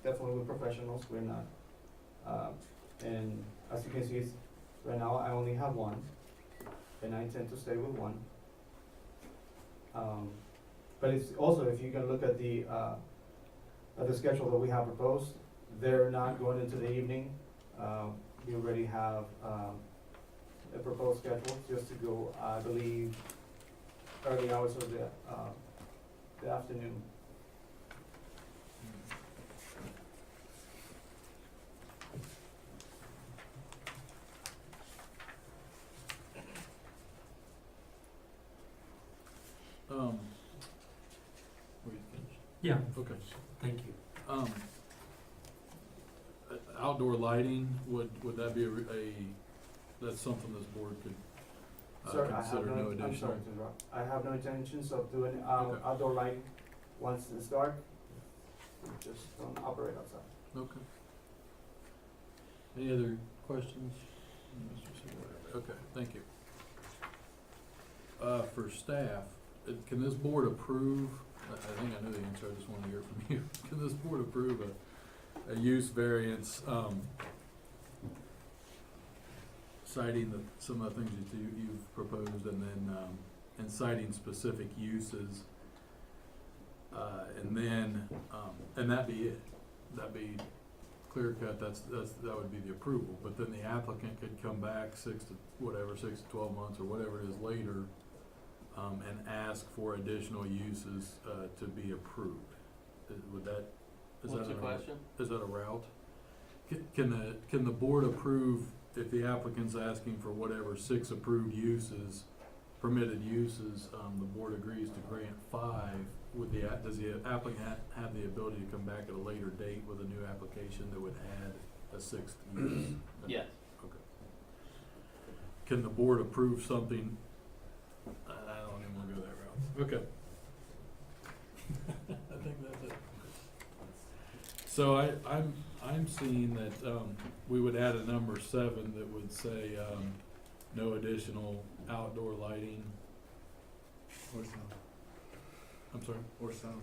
definitely with professionals, we're not, and as you can see, right now I only have one, and I intend to stay with one. But it's also, if you can look at the schedule that we have proposed, they're not going into the evening. We already have, a proposed schedule just to go, I believe, early hours of the afternoon. Were you finished? Yeah, Okay. thank you. Outdoor lighting, would that be that's something this board could Sir, I have consider no I'm additional? sorry to interrupt. I have no intentions of doing, Okay. outdoor lighting. Once it's dark, we just don't operate outside. Okay. Any other questions, Okay, thank you. For staff, can this board approve, I think I know the answer, I just wanna hear from you. Can this board approve a use variance, citing some of the things that you've proposed and then, and citing specific uses? And then, and that'd be it. That'd be clear cut, that would be the approval. But then the applicant could come back 6 to 12 months or whatever it is later, and ask for additional uses, to be approved. Would that, is What's that the a, question? is that a route? Can the board approve if the applicant's asking for whatever 6 approved uses, permitted uses, the board agrees to grant 5, does the applicant have the ability to come back at a later date with a new application that would add a 6th use? Yes. Okay. Can the board approve something? I don't even wanna go that route. Okay. I think that's it. So I'm seeing that, we would add a number 7 that would say, no additional outdoor lighting. Or sound. I'm sorry? Or sound.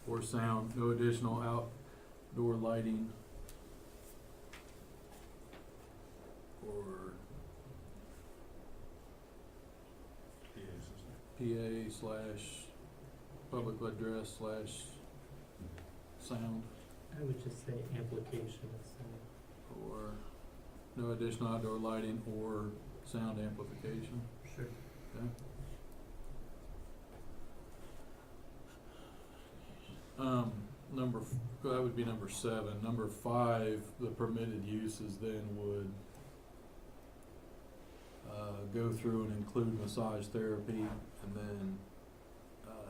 Or sound, no additional outdoor lighting. Or PA/public address / sound, I would just say amplification of sound. or no additional outdoor lighting or sound amplification. Sure. Okay. That would be number 7. Number 5, the permitted uses then would go through and include massage therapy, and then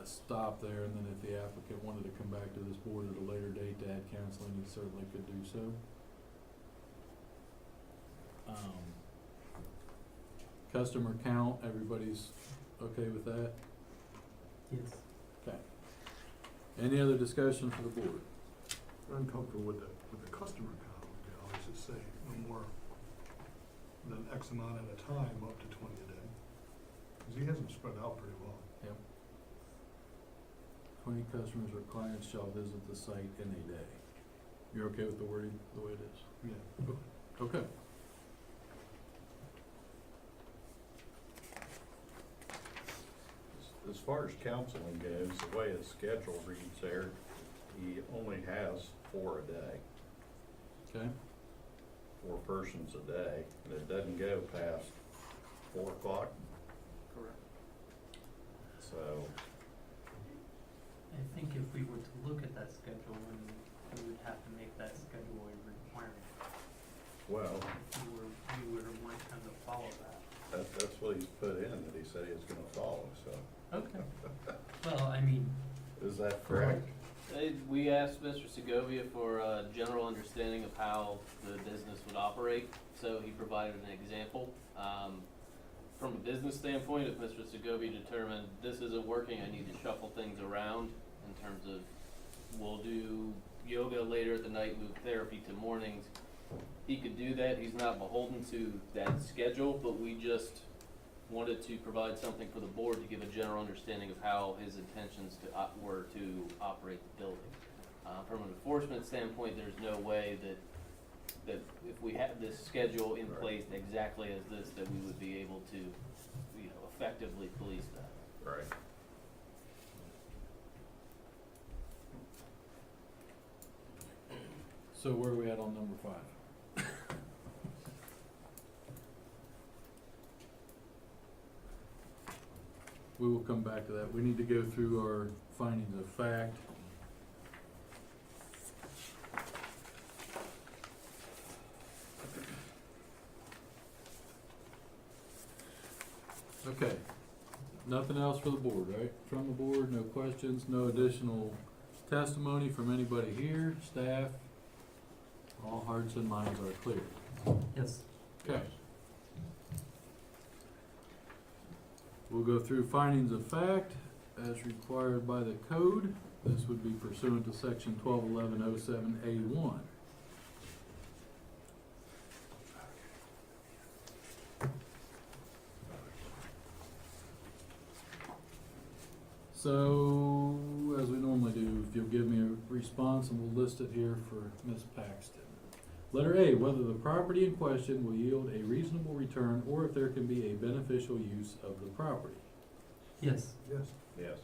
stop there, and then if the applicant wanted to come back to this board at a later date to add counseling, he certainly could do so. Customer count, everybody's okay with that? Yes. Okay. Any other discussion for the board? I'm uncomfortable with the customer count, we could always just say no more than X amount at a time, up to 20 a day. Cause he has them spread out pretty well. Yep. 20 customers or clients shall visit the site in a day. You're okay with the wording, the way it is? Yeah. Okay. As far as counseling goes, the way his schedule reads there, he only has 4 a day, Okay. 4 persons a day, and it doesn't go past 4 o'clock, Correct. so, I think if we were to look at that schedule, then we would have to make that schedule a requirement. well, If you were to want him to follow that. that's what he's put in, that he said he was gonna follow, so, Okay. Well, I mean, is that correct? We asked Mr. Segovia for a general understanding of how the business would operate, so he provided an example. From a business standpoint, if Mr. Segovia determined this isn't working, I need to shuffle things around in terms of, we'll do yoga later at the night, move therapy to mornings, he could do that. He's not beholden to that schedule, but we just wanted to provide something for the board to give a general understanding of how his intentions were to operate the building. From an enforcement standpoint, there's no way that if we had this schedule in place exactly as this, that we would be able to, effectively police that. Right. So where are we at on number 5? We will come back to that. We need to go through our findings of fact. Okay, nothing else for the board, right? From the board, no questions, no additional testimony from anybody here, staff? All hearts and minds are clear. yes. Okay. We'll go through findings of fact as required by the code. This would be pursuant to section 121107A1. So, as we normally do, if you'll give me a response and we'll list it here for Ms. Paxton. Letter A, whether the property in question will yield a reasonable return or if there can be a beneficial use of the property. Yes. Yes. Yes.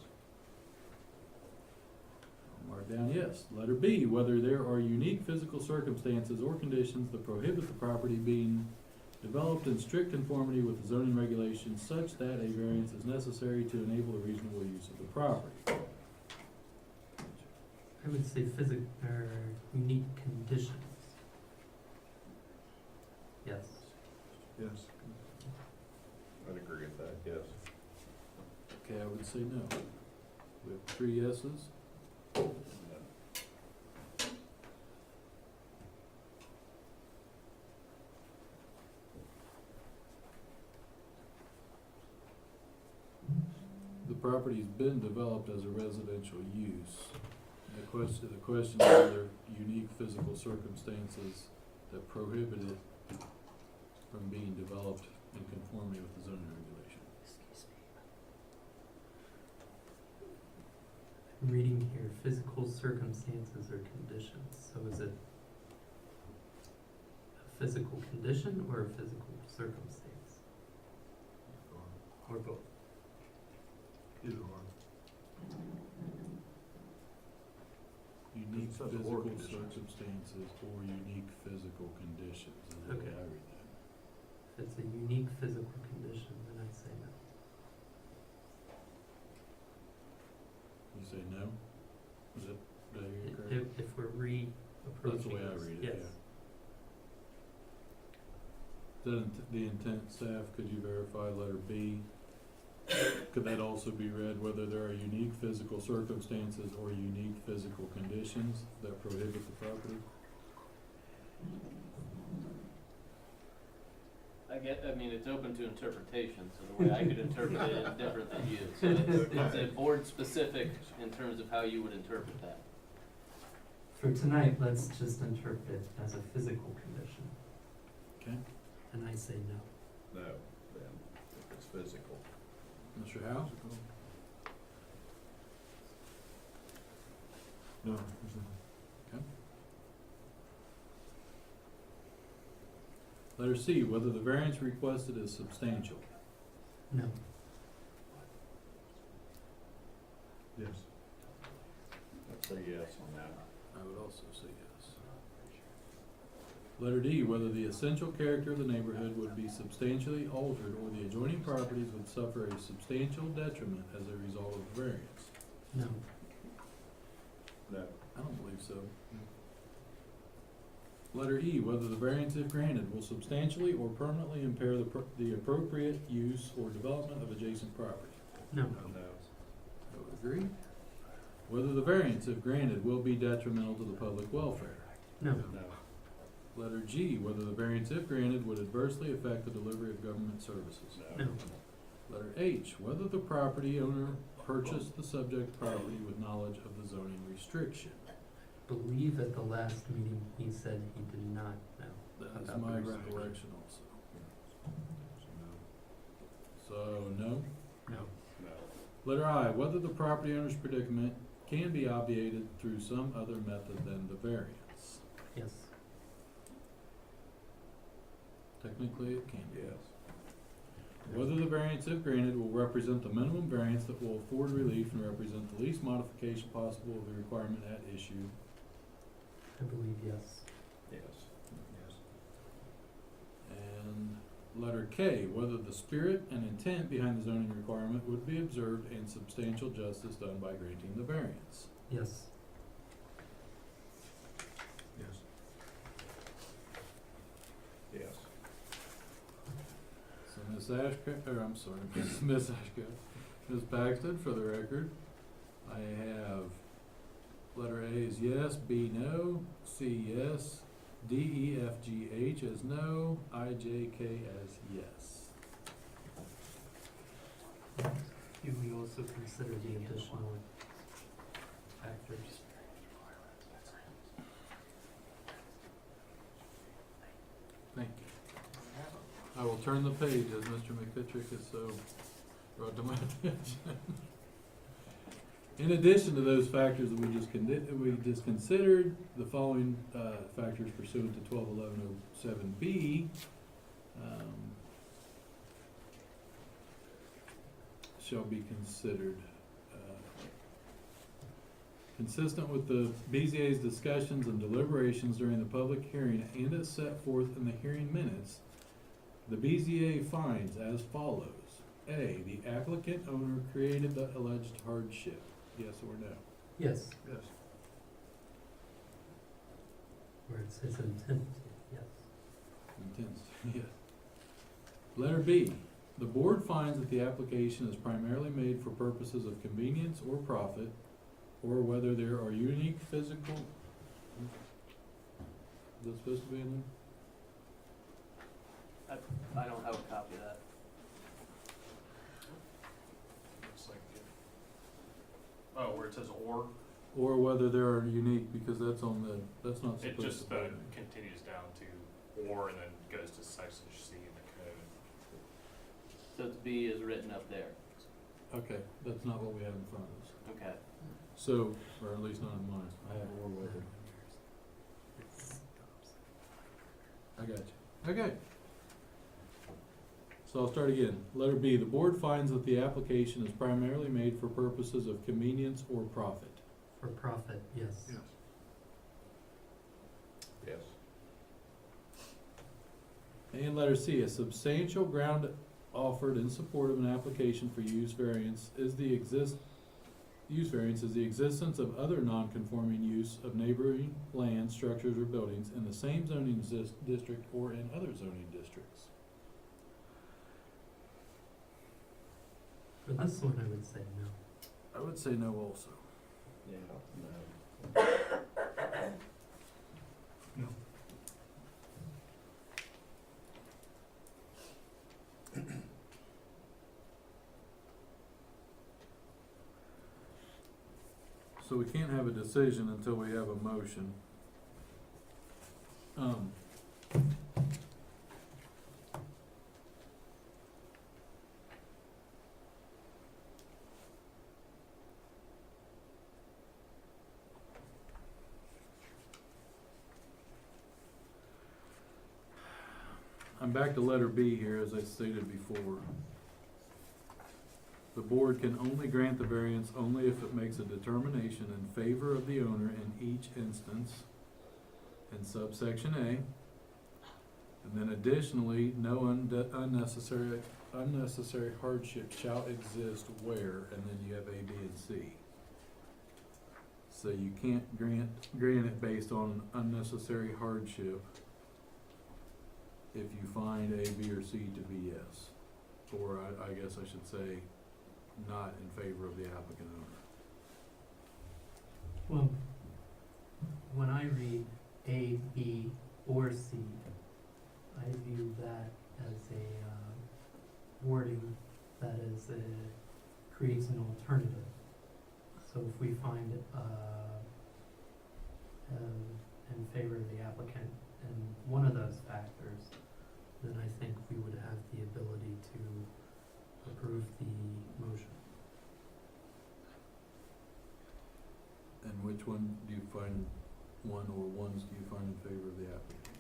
I'll mark down yes. Letter B, whether there are unique physical circumstances or conditions that prohibit the property being developed in strict conformity with the zoning regulations such that a variance is necessary to enable the reasonable use of the property. I would say unique conditions. Yes. Yes. I'd agree with that, yes. Okay, I would say no. We have 3 yeses. No. The property's been developed as a residential use. The question is whether unique physical circumstances that prohibit it from being developed in conformity with the zoning regulation. I'm reading here, physical circumstances or conditions. So is it a physical condition or a physical circumstance? Or both? Either or. Unique It says or physical conditions. circumstances or unique physical conditions, is the way Okay. I read that. If it's a unique physical condition, then I'd say no. You say no? Is it, did I hear you correct? If we're re-approaching That's the way I this, read it, yes. Is that the intent, staff? Could you verify letter B? Could that also be read whether there are unique physical circumstances or unique physical conditions that prohibit the property? I mean, it's open to interpretation, so the way I could interpret it is different than you. So it's a board specific in terms of how you would interpret that. For tonight, let's just interpret it as a physical condition, Okay, and I say no. No, then, if it's physical. Mr. Howe? No, there's not. Letter C, whether the variance requested is substantial. No. Yes. I'd say yes on that. I would also say yes. Letter D, whether the essential character of the neighborhood would be substantially altered or the adjoining properties would suffer a substantial detriment as a result of the variance. No. No. I don't believe so. Letter E, whether the variance if granted will substantially or permanently impair the appropriate use or development of adjacent property. No. No. I would agree. Whether the variance if granted will be detrimental to the public welfare. No. No. Letter G, whether the variance if granted would adversely affect the delivery of government services. No. No. Letter H, whether the property owner purchased the subject property with knowledge of the zoning restriction. Believe at the last meeting, he said he did not know. That is about my the restriction. recollection also. So, no? No. No. Letter I, whether the property owner's predicament can be obviated through some other method than the variance. Yes. Technically, it can be. Yes. Whether the variance, if granted, will represent the minimum variance that will afford relief and represent the least modification possible of the requirement at issue. I believe yes. Yes. Yes. And letter K, whether the spirit and intent behind the zoning requirement would be observed and substantial justice done by granting the variance. Yes. Yes. Yes. So Ms. Ms. Ashcraft, Ms. Paxton, for the record, I have letter A is yes, B no, C yes, D, E, F, G, H as no, I, J, K as yes. Do we also consider the additional factors? Thank you. I will turn the page as Mr. McFittrick has so brought to my attention. In addition to those factors that we just considered, the following, factors pursuant to 121107B, shall be considered. Consistent with the BZA's discussions and deliberations during the public hearing and as set forth in the hearing minutes, the BZA finds as follows. A, the applicant owner created the alleged hardship, yes or no? Yes, Yes. where it says intent, yes. Intense, yes. Letter B, the board finds that the application is primarily made for purposes of convenience or profit, or whether there are unique physical, is that supposed to be in there? I don't have a copy of that. Looks like it. Oh, where it says or, Or whether there are unique, because that's on the, that's not it supposed to just be in there. continues down to or and then goes to section C in the code. So it's B is written up there. Okay, that's not what we have in front of us. Okay. So, or at least not in mine, I have or whether. I got you. Okay. So I'll start again. Letter B, the board finds that the application is primarily made for purposes of convenience or profit. For profit, yes. Yes. Yes. And letter C, a substantial ground offered in support of an application for use variance is the existence of other non-conforming use of neighboring land, structures, or buildings in the same zoning district or in other zoning districts. For this one, I would say no. I would say no also. Yeah, no. No. So we can't have a decision until we have a motion. I'm back to letter B here, as I stated before. The board can only grant the variance only if it makes a determination in favor of the owner in each instance, in subsection A. And then additionally, no unnecessary hardship shall exist where, and then you have A, B, and C. So you can't grant it based on unnecessary hardship if you find A, B, or C to be yes. Or I guess I should say, not in favor of the applicant owner. Well, when I read A, B, or C, I view that as a wording that is creates an alternative. So if we find in favor of the applicant in one of those factors, then I think we would have the ability to approve the motion. And which one do you find, one or ones do you find in favor of the applicant?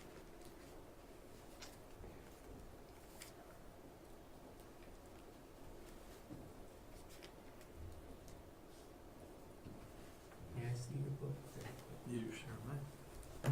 May I see your book? You sure may.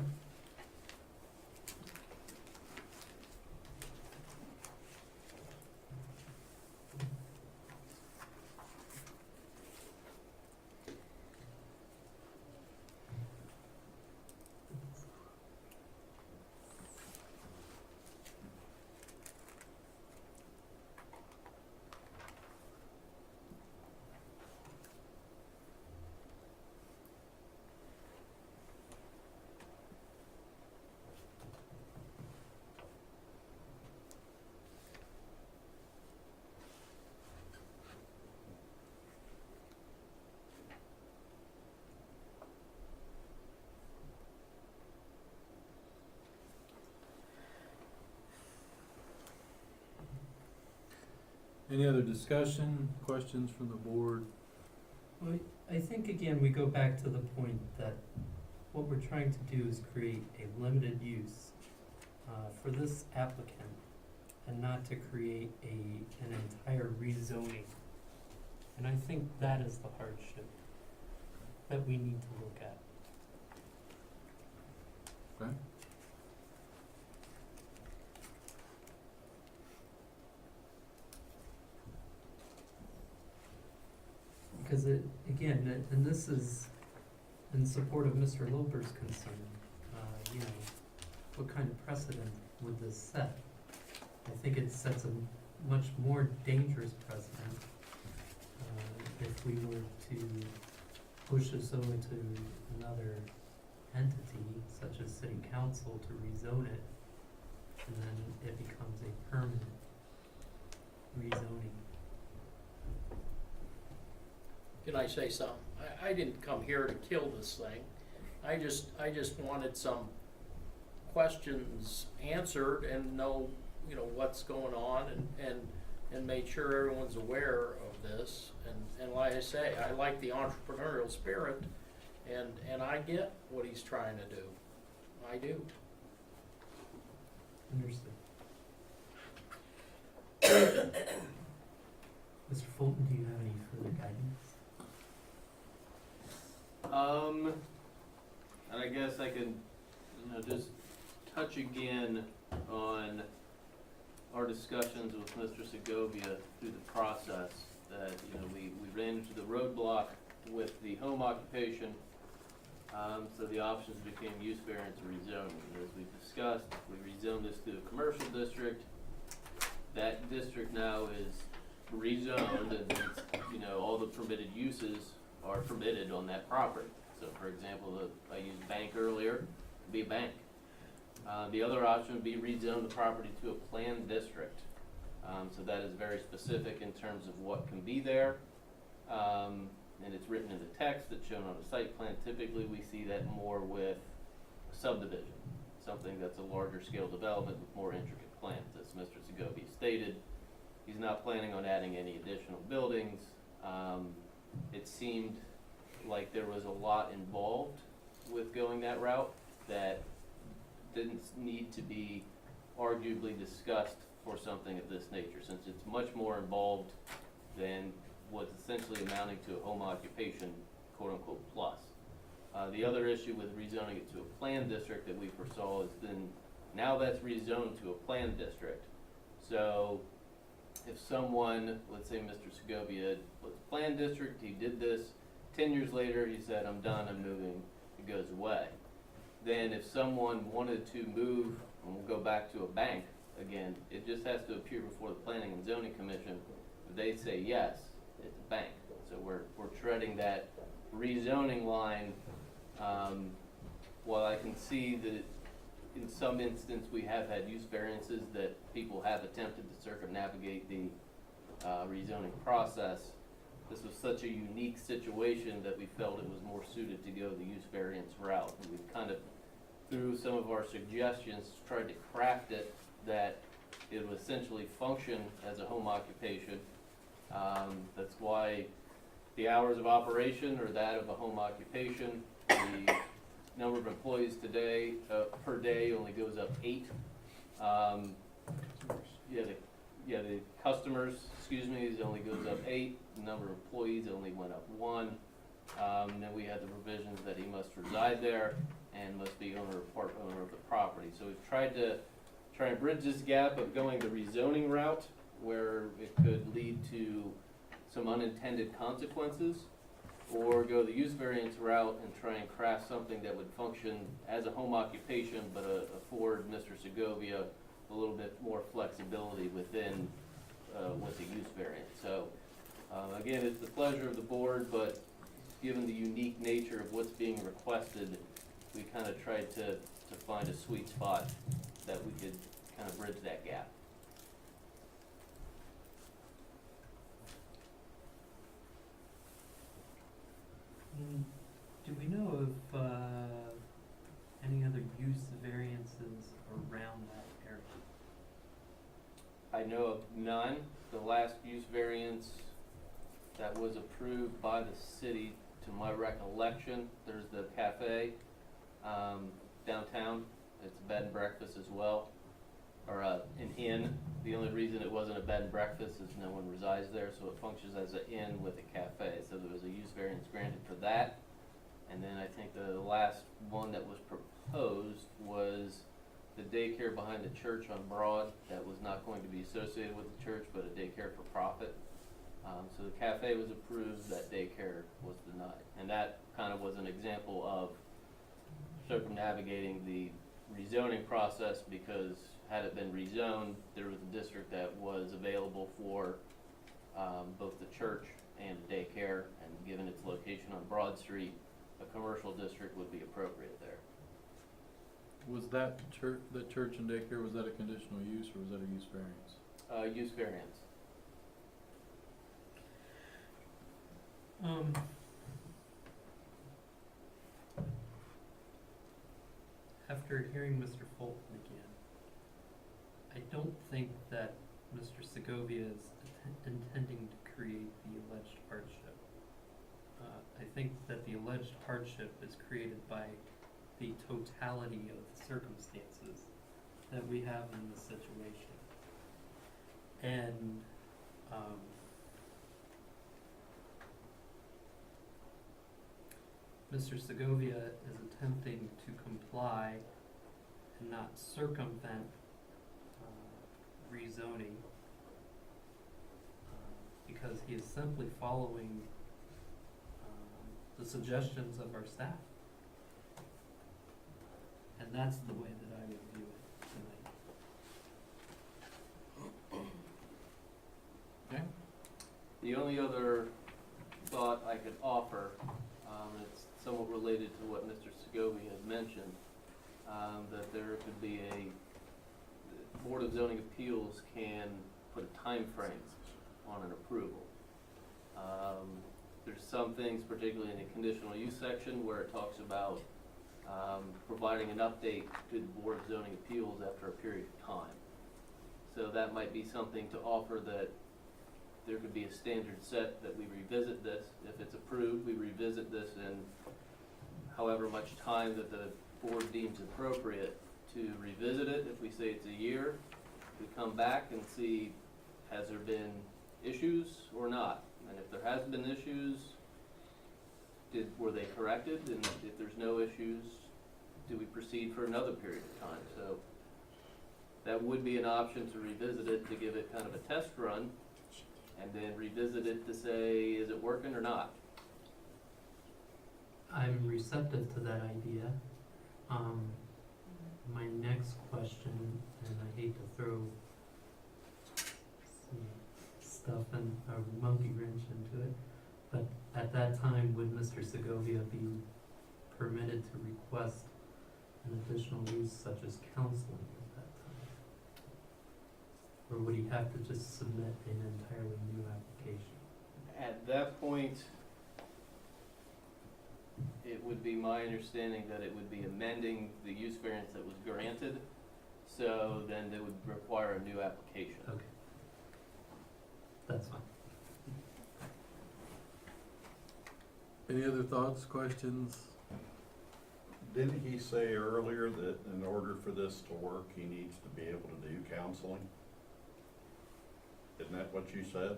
Any other discussion, questions from the board? I think again, we go back to the point that what we're trying to do is create a limited use for this applicant and not to create an entire rezoning. And I think that is the hardship that we need to look at. Okay. Because and this is in support of Mr. Loper's concern, you know, what kind of precedent would this set? I think it sets a much more dangerous precedent, if we were to push this over to another entity, such as city council, to rezone it, and then it becomes a permanent rezoning. Can I say something? I didn't come here to kill this thing. I just wanted some questions answered and know, you know, what's going on and made sure everyone's aware of this. And like I say, I like the entrepreneurial spirit and I get what he's trying to do. I do. Understood. Mr. Fulton, do you have any further guidance? And I guess I can, you know, just touch again on our discussions with Mr. Segovia through the process, that, you know, we ran into the roadblock with the home occupation, so the options became use variance or rezoning. And as we've discussed, we rezoned this to a commercial district. That district now is rezoned, and it's, you know, all the permitted uses are permitted on that property. So for example, I used bank earlier, it'd be a bank. The other option would be rezone the property to a planned district. So that is very specific in terms of what can be there. And it's written in the text, it's shown on a site plan. Typically we see that more with subdivision, something that's a larger scale development with more intricate plans. As Mr. Segovia stated, he's not planning on adding any additional buildings. It seemed like there was a lot involved with going that route that didn't need to be arguably discussed for something of this nature, since it's much more involved than what's essentially amounting to a home occupation, quote unquote, plus. The other issue with rezoning it to a planned district that we foresaw is then, now that's rezoned to a planned district. So if someone, let's say Mr. Segovia was a planned district, he did this, 10 years later he said, I'm done, I'm moving, it goes away. Then if someone wanted to move, and we'll go back to a bank again, it just has to appear before the Planning and Zoning Commission. If they say yes, it's a bank. So we're treading that rezoning line. While I can see that in some instance we have had use variances that people have attempted to circumnavigate the rezoning process, this was such a unique situation that we felt it was more suited to go the use variance route. And we've kind of, through some of our suggestions, tried to craft it that it would essentially function as a home occupation. That's why the hours of operation are that of a home occupation. The number of employees today, per day only goes up 8. The customers, only goes up 8. The number of employees only went up 1. Then we had the provisions that he must reside there and must be owner of the property. So we've tried and bridge this gap of going the rezoning route, where it could lead to some unintended consequences, or go the use variance route and try and craft something that would function as a home occupation, but afford Mr. Segovia a little bit more flexibility within with the use variance. So again, it's the pleasure of the board, but given the unique nature of what's being requested, we kind of tried to find a sweet spot that we could kind of bridge that gap. Do we know of any other use variances around that area? I know of none. The last use variance that was approved by the city to my recollection, there's the cafe, downtown. It's a bed and breakfast as well, or an inn. The only reason it wasn't a bed and breakfast is no one resides there, so it functions as an inn with a cafe. So there was a use variance granted for that. And then I think the last one that was proposed was the daycare behind the church on Broad that was not going to be associated with the church, but a daycare for profit. So the cafe was approved, that daycare was denied. And that kind of was an example of circumnavigating the rezoning process, because had it been rezoned, there was a district that was available for both the church and daycare, and given its location on Broad Street, a commercial district would be appropriate there. Was that the church and daycare, was that a conditional use or was that a use variance? Use variance. After hearing Mr. Fulton again, I don't think that Mr. Segovia is intending to create the alleged hardship. I think that the alleged hardship is created by the totality of the circumstances that we have in this situation. And Mr. Segovia is attempting to comply and not circumvent rezoning because he is simply following the suggestions of our staff. And that's the way that I would view it tonight. Okay. The only other thought I could offer, it's somewhat related to what Mr. Segovia had mentioned, that there could be the Board of Zoning Appeals can put a time frame on an approval. There's some things, particularly in the conditional use section, where it talks about providing an update to the Board of Zoning Appeals after a period of time. So that might be something to offer, that there could be a standard set that we revisit this. If it's approved, we revisit this in however much time that the board deems appropriate to revisit it. If we say it's a year, we come back and see, has there been issues or not? And if there has been issues, were they corrected? And if there's no issues, do we proceed for another period of time? So that would be an option, to revisit it, to give it kind of a test run, and then revisit it to say, is it working or not? I'm receptive to that idea. My next question, and I hate to throw some stuff and a monkey wrench into it, but at that time, would Mr. Segovia be permitted to request an additional use such as counseling at that time? Or would he have to just submit an entirely new application? At that point, it would be my understanding that it would be amending the use variance that was granted, so then they would require a new application. Okay. That's fine. Any other thoughts, questions? Didn't he say earlier that in order for this to work, he needs to be able to do counseling? Isn't that what you said?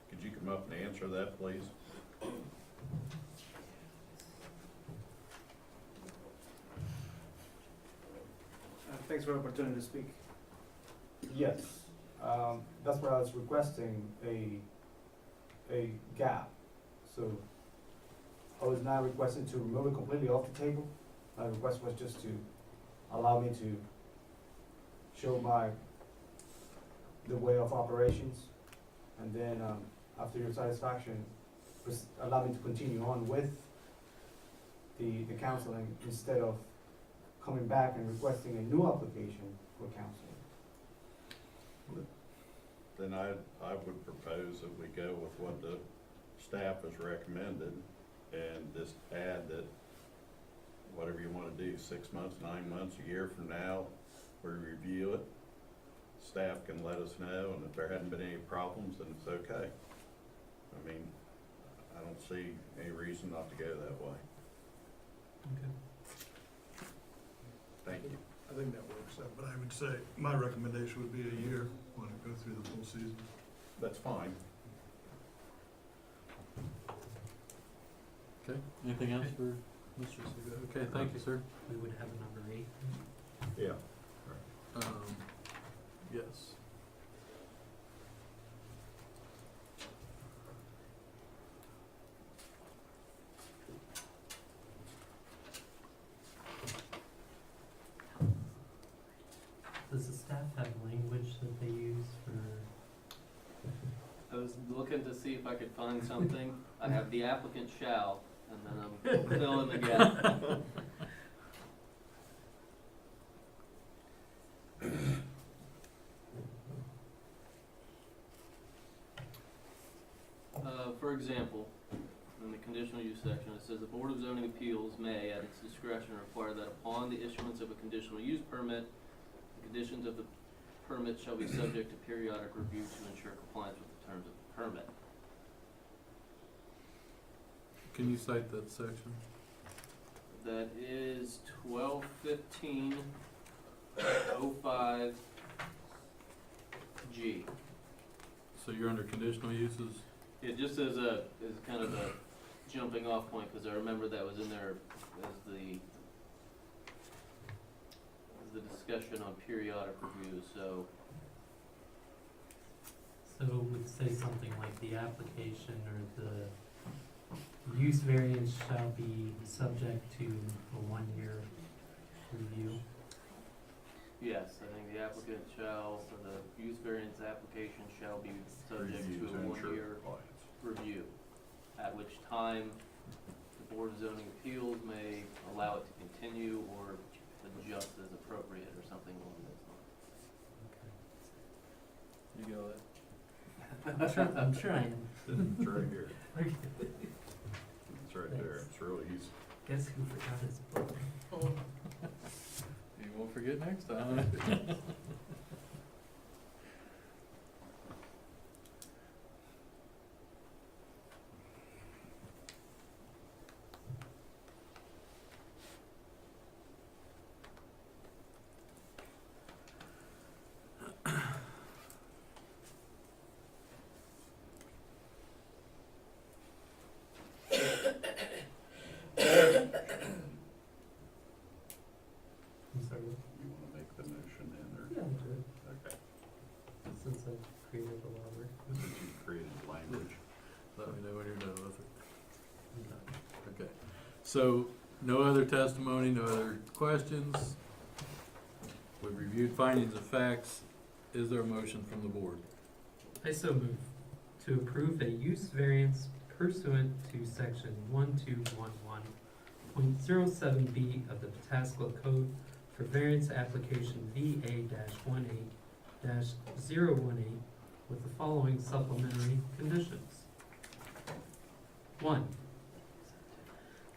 Could you come up and answer that, please? Thanks for the opportunity to speak. Yes, that's why I was requesting a gap. So I was not requesting to remove it completely off the table. My request was just to allow me to show the way of operations, and then after your satisfaction, allow me to continue on with the counseling instead of coming back and requesting a new application for counseling. Then I would propose that we go with what the staff has recommended, and just add that whatever you wanna do, 6 months, 9 months, a year from now, we review it. Staff can let us know, and if there hadn't been any problems, then it's okay. I mean, I don't see any reason not to go that way. Okay. Thank you. I think that works out, but I would say, my recommendation would be a year, want to go through the full season. That's fine. Okay, anything else for Mr. Segovia? Okay, thank you, sir. We would have a number 8. Yeah. Yes. Does the staff have language that they use for, I was looking to see if I could find something. I have the applicant shall, and then I'm filling the gap. For example, in the conditional use section, it says the Board of Zoning Appeals may, at its discretion, require that upon the issuance of a conditional use permit, the conditions of the permit shall be subject to periodic review to ensure compliance with the terms of the permit. Can you cite that section? That is 1215.05G. So you're under conditional uses? It just as kind of a jumping off point, because I remember that was in there as the discussion on periodic reviews, so. so it would say something like the application or the use variance shall be subject to a 1-year review? Yes, I think the applicant shall, or the use variance application shall be subject Review to a ensure 1-year compliance. review, at which time the Board of Zoning Appeals may allow it to continue or adjust as appropriate or something along those lines. You got it? I'm trying. It's right here. It's right there. It's really easy. Guess who forgot his book? You won't forget next time. I'm sorry. You wanna make the motion in or? Yeah, I'm good. Okay. Since I created a lot of work. Since you created language. Let me know when you're done with it. I'm done. Okay. So, no other testimony, no other questions? We've reviewed findings of facts. Is there a motion from the board? I so move to approve a use variance pursuant to section 1211.07B of the Pataskla Code for variance application VA-18-018 with the following supplementary conditions. 1.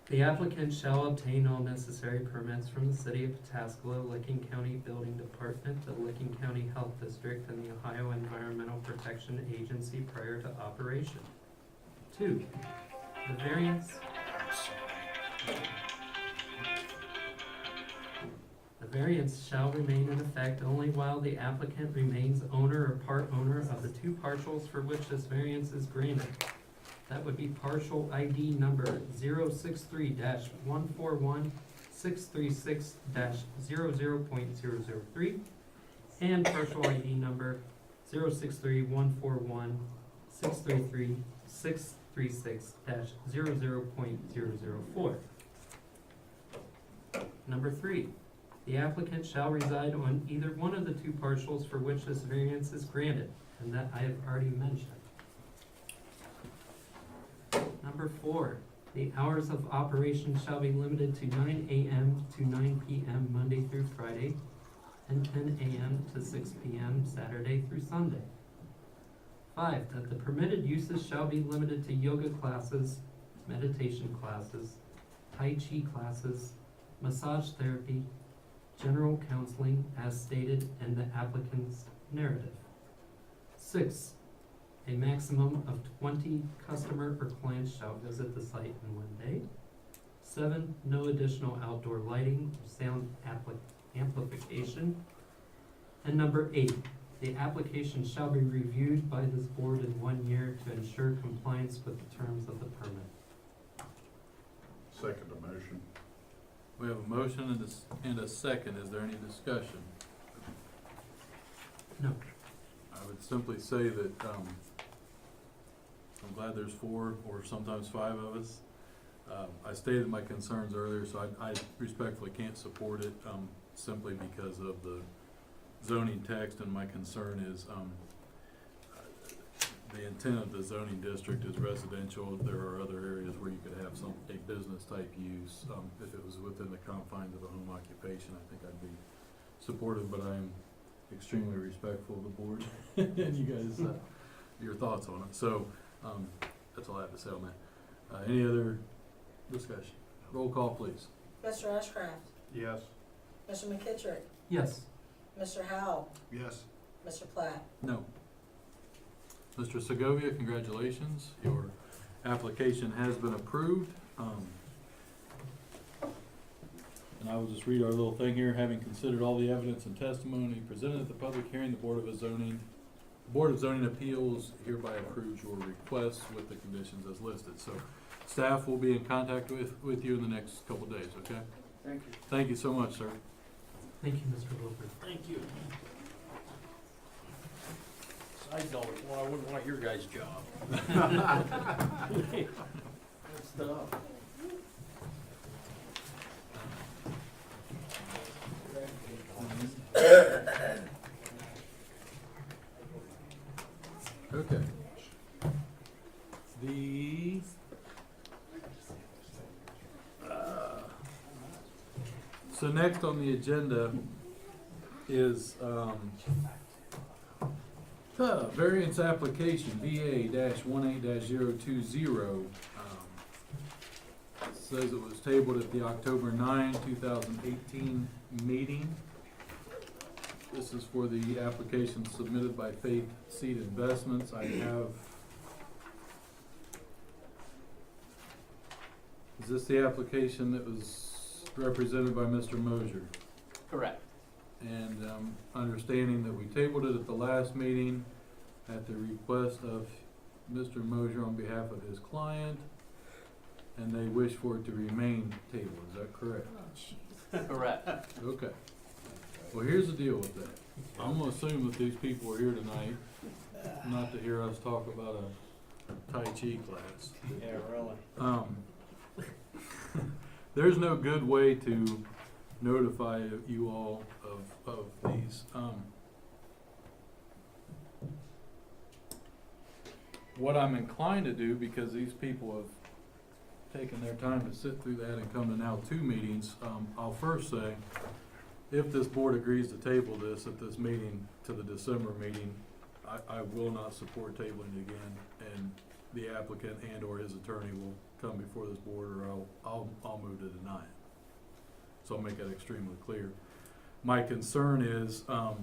The applicant shall obtain all necessary permits from the City of Pataskla, Licking County Building Department, the Licking County Health District, and the Ohio Environmental Protection Agency prior to operation. 2. The variance shall remain in effect only while the applicant remains owner or part owner of the 2 parcels for which this variance is granted. That would be partial ID number 063-141-636-00.003 and partial ID number 063-141-633-636-00.004. Number 3, the applicant shall reside on either one of the 2 parcels for which this variance is granted, and that I have already mentioned. Number 4, the hours of operation shall be limited to 9 a.m. to 9 p.m. Monday through Friday, and 10 a.m. to 6 p.m. Saturday through Sunday. 5, that the permitted uses shall be limited to yoga classes, meditation classes, tai chi classes, massage therapy, general counseling as stated in the applicant's narrative. 6, A maximum of 20 customer or clients shall visit the site in one day. 7, no additional outdoor lighting or sound amplification. And number 8, the application shall be reviewed by this board in 1 year to ensure compliance with the terms of the permit. Second the motion. We have a motion and a second. Is there any discussion? No. I would simply say that, I'm glad there's 4 or sometimes 5 of us. I stated my concerns earlier, so I respectfully can't support it, simply because of the zoning text, and my concern is, the intent of the zoning district is residential. There are other areas where you could have a business type use. If it was within the confines of a home occupation, I think I'd be supportive, but I am extremely respectful of the board and you guys, your thoughts on it. So, that's all I have to say on that. Any other discussion? Roll call, please. Mr. Ashcraft? Yes. Mr. McKittrick? Yes. Mr. Howell? Yes. Mr. Platt? No. Mr. Segovia, congratulations. Your application has been approved. And I will just read our little thing here. Having considered all the evidence and testimony presented at the public hearing, the Board of Zoning Appeals hereby approves your request with the conditions as listed. So staff will be in contact with you in the next couple of days, okay? Thank you. Thank you so much, sir. Thank you, Mr. Wilford. Thank you. Side note, well, I wouldn't want your guys' job. Good stuff. Okay. So next on the agenda is, variance application, VA-18-020. Says it was tabled at the October 9, 2018 meeting. This is for the application submitted by Faith Seed Investments. I have, is this the application that was represented by Mr. Mosier? Correct. And understanding that we tabled it at the last meeting at the request of Mr. Mosier on behalf of his client, and they wish for it to remain tabled. Is that correct? Correct. Okay. Well, here's the deal with that. I'm gonna assume that these people are here tonight not to hear us talk about a Tai Chi class. Yeah, really. There's no good way to notify you all of these. What I'm inclined to do, because these people have taken their time to sit through that and come to now 2 meetings, I'll first say, if this board agrees to table this at this meeting to the December meeting, I will not support tabling it again, and the applicant and or his attorney will come before this board, or I'll move to deny it. So I'll make that extremely clear. My concern is, I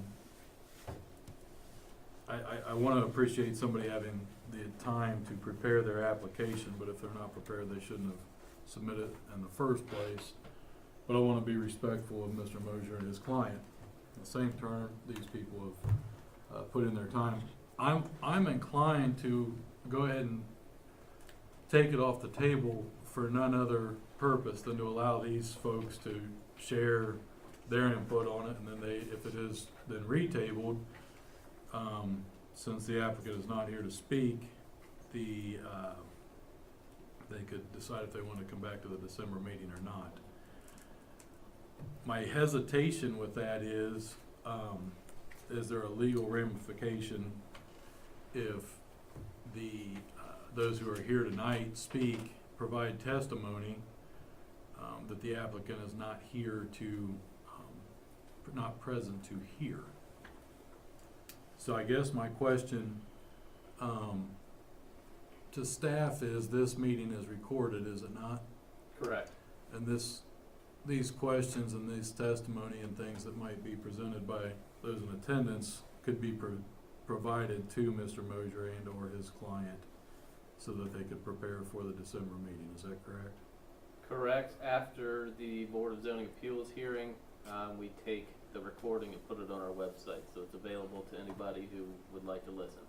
wanna appreciate somebody having the time to prepare their application, but if they're not prepared, they shouldn't have submitted it in the first place. But I wanna be respectful of Mr. Mosier and his client. At the same turn, these people have, put in their time. I'm inclined to go ahead and take it off the table for none other purpose than to allow these folks to share their input on it, and then if it is then retabled, since the applicant is not here to speak, they could decide if they want to come back to the December meeting or not. My hesitation with that is there a legal ramification if those who are here tonight provide testimony that the applicant is not here to, not present to hear? So I guess my question to staff is, this meeting is recorded, is it not? Correct. And these questions and this testimony and things that might be presented by those in attendance could be provided to Mr. Mosier and or his client so that they could prepare for the December meeting, is that correct? Correct. After the Board of Zoning Appeals hearing, we take the recording and put it on our website, so it's available to anybody who would like to listen.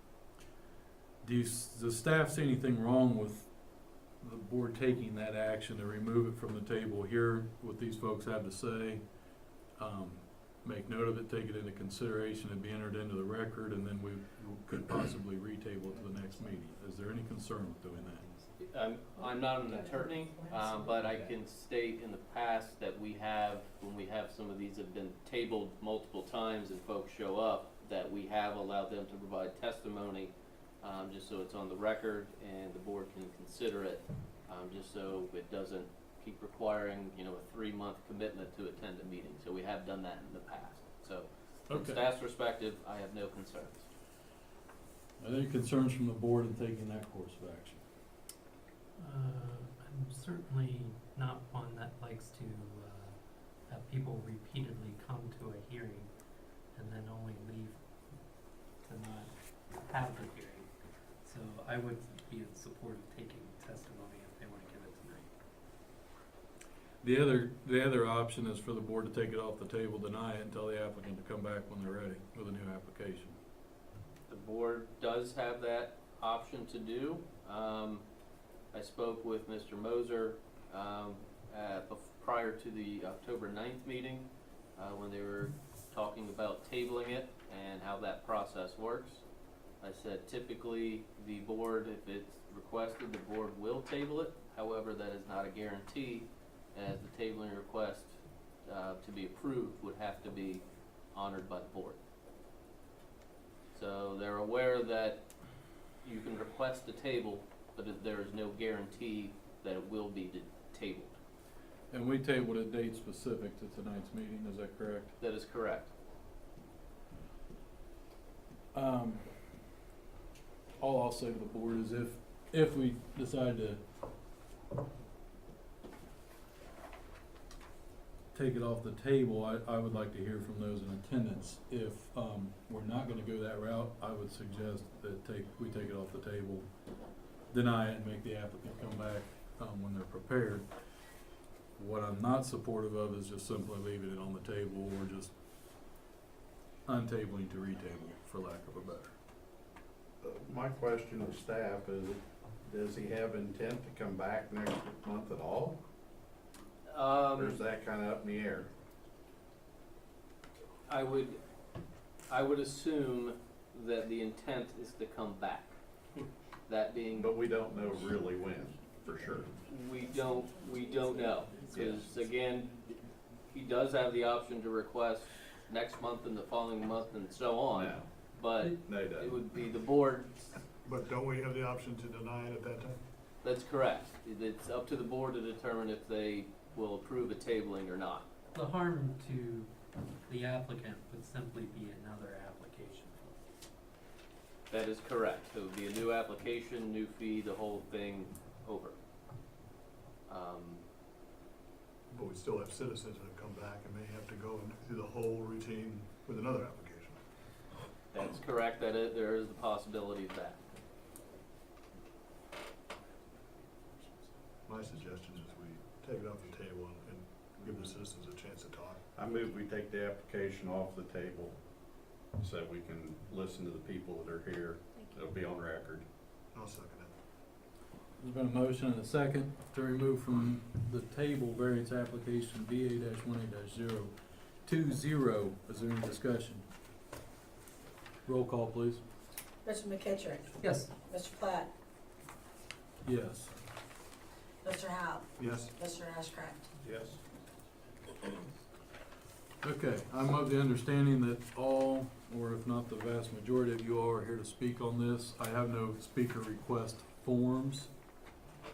Does staff see anything wrong with the board taking that action to remove it from the table, hear what these folks have to say, make note of it, take it into consideration, and be entered into the record, and then we could possibly retable it to the next meeting? Is there any concern with doing that? I'm not an attorney, but I can state in the past that we have, when we have some of these have been tabled multiple times and folks show up, that we have allowed them to provide testimony, just so it's on the record and the board can consider it, just so it doesn't keep requiring, a 3-month commitment to attend a meeting. So we have done that in the past. So from Okay. staff's perspective, I have no concerns. Are there any concerns from the board in taking that course of action? I'm certainly not one that likes to have people repeatedly come to a hearing and then only leave to not have the hearing. So I would be in support of taking testimony if they want to give it tonight. The other option is for the board to take it off the table, deny it, and tell the applicant to come back when they're ready with a new application. The board does have that option to do. I spoke with Mr. Moser prior to the October 9th meeting when they were talking about tabling it and how that process works. I said typically the board, if it's requested, the board will table it. However, that is not a guarantee, as the tabling request to be approved would have to be honored by the board. So they're aware that you can request a table, but there is no guarantee that it will be tabled. And we tabled a date specific to tonight's meeting, is that correct? That is correct. All I'll say to the board is if we decide to take it off the table, I would like to hear from those in attendance. If we're not gonna go that route, I would suggest that we take it off the table, deny it, and make the applicant come back when they're prepared. What I'm not supportive of is just simply leaving it on the table or just untabling to retable, for lack of a better. My question of staff is, does he have intent to come back next month at all? Or is that kinda up in the air? I would assume that the intent is to come back. That being, But we don't know really when, for sure. we don't know. Because again, he does have the option to request next month and the following month and so on. No, But no, he it doesn't. would be the board. But don't we have the option to deny it at that time? That's correct. It's up to the board to determine if they will approve a tabling or not. The harm to the applicant would simply be another application. That is correct. It would be a new application, new fee, the whole thing over. But we still have citizens that have come back and may have to go through the whole routine with another application. That's correct. There is the possibility of that. My suggestion is we take it off the table and give the citizens a chance to talk. I move we take the application off the table so we can listen to the people that are here. It'll be on record. I'll second it. There's been a motion and a second to remove from the table variance application BA-18-020. Is there any discussion? Roll call, please. Mr. McKittrick, Yes. Mr. Platt, Yes. Mr. Howe, Yes? Mr. Ashcraft. Yes. Okay, I'm of the understanding that all, or if not the vast majority of you all are here to speak on this. I have no speaker request forms,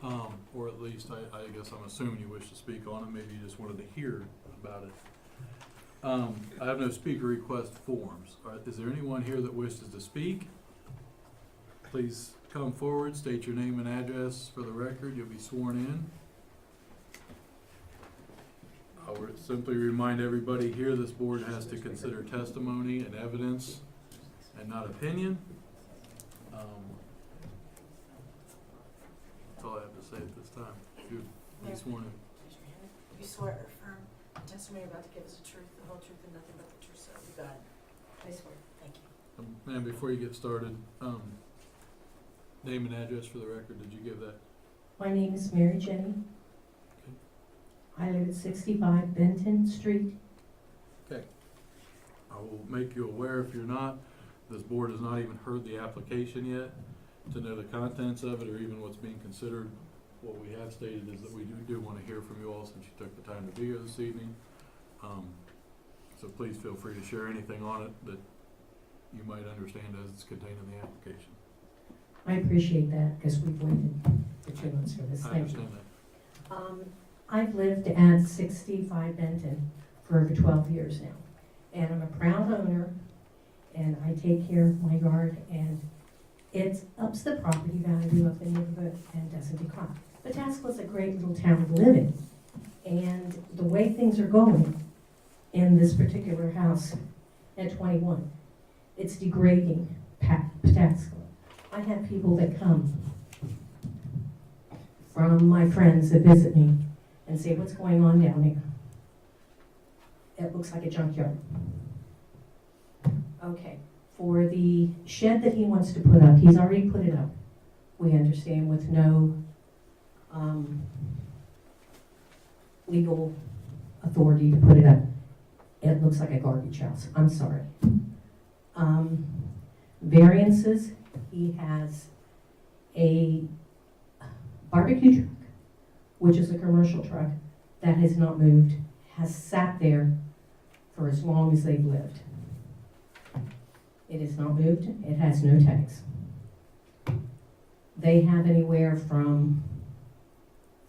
or at least I guess I'm assuming you wish to speak on it, maybe you just wanted to hear about it. I have no speaker request forms. All right, is there anyone here that wishes to speak? Please come forward, state your name and address for the record, you'll be sworn in. I would simply remind everybody here, this board has to consider testimony and evidence and not opinion. That's all I have to say at this time. You, be sworn in. Raise your hand. You swear or affirm the testimony you're about to give is the truth, the whole truth, and nothing but the truth, so help you God. I swear. Thank you. Ma'am, before you get started, name and address for the record, did you give that? My name is Mary Jenny. I live at 65 Benton Street. I will make you aware, if you're not, this board has not even heard the application yet to know the contents of it or even what's being considered. What we have stated is that we do want to hear from you all since you took the time to be here this evening. So please feel free to share anything on it that you might understand as it's contained in the application. I appreciate that because we've waited for 2 months for this. I Thank you. understand that. I've lived at 65 Benton for over 12 years now. And I'm a proud owner and I take care of my yard and it ups the property value of the neighborhood and doesn't decline. Pataskala's a great little town to live in. And the way things are going in this particular house at 21, it's degrading Pataskala. I have people that come from my friends that visit me and say, what's going on down here? It looks like a junkyard. Okay, for the shed that he wants to put up, he's already put it up. We understand with no legal authority to put it up. It looks like a garbage house, I'm sorry. Variances, he has a barbecue truck, which is a commercial truck, that has not moved, has sat there for as long as they've lived. It has not moved, it has no tags. They have anywhere from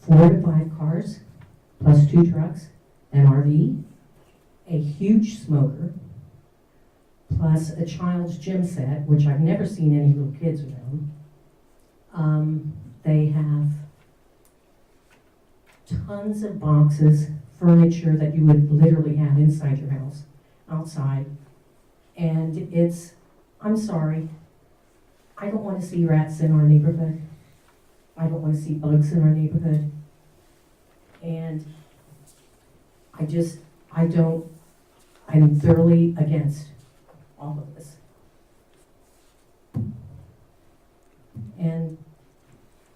4 to 5 cars, plus 2 trucks, an RV, a huge smoker, plus a child's gym set, which I've never seen any little kids around. They have tons of boxes, furniture that you would literally have inside your house, outside. And it's, I'm sorry, I don't want to see rats in our neighborhood. I don't want to see bugs in our neighborhood. And I'm thoroughly against all of this. And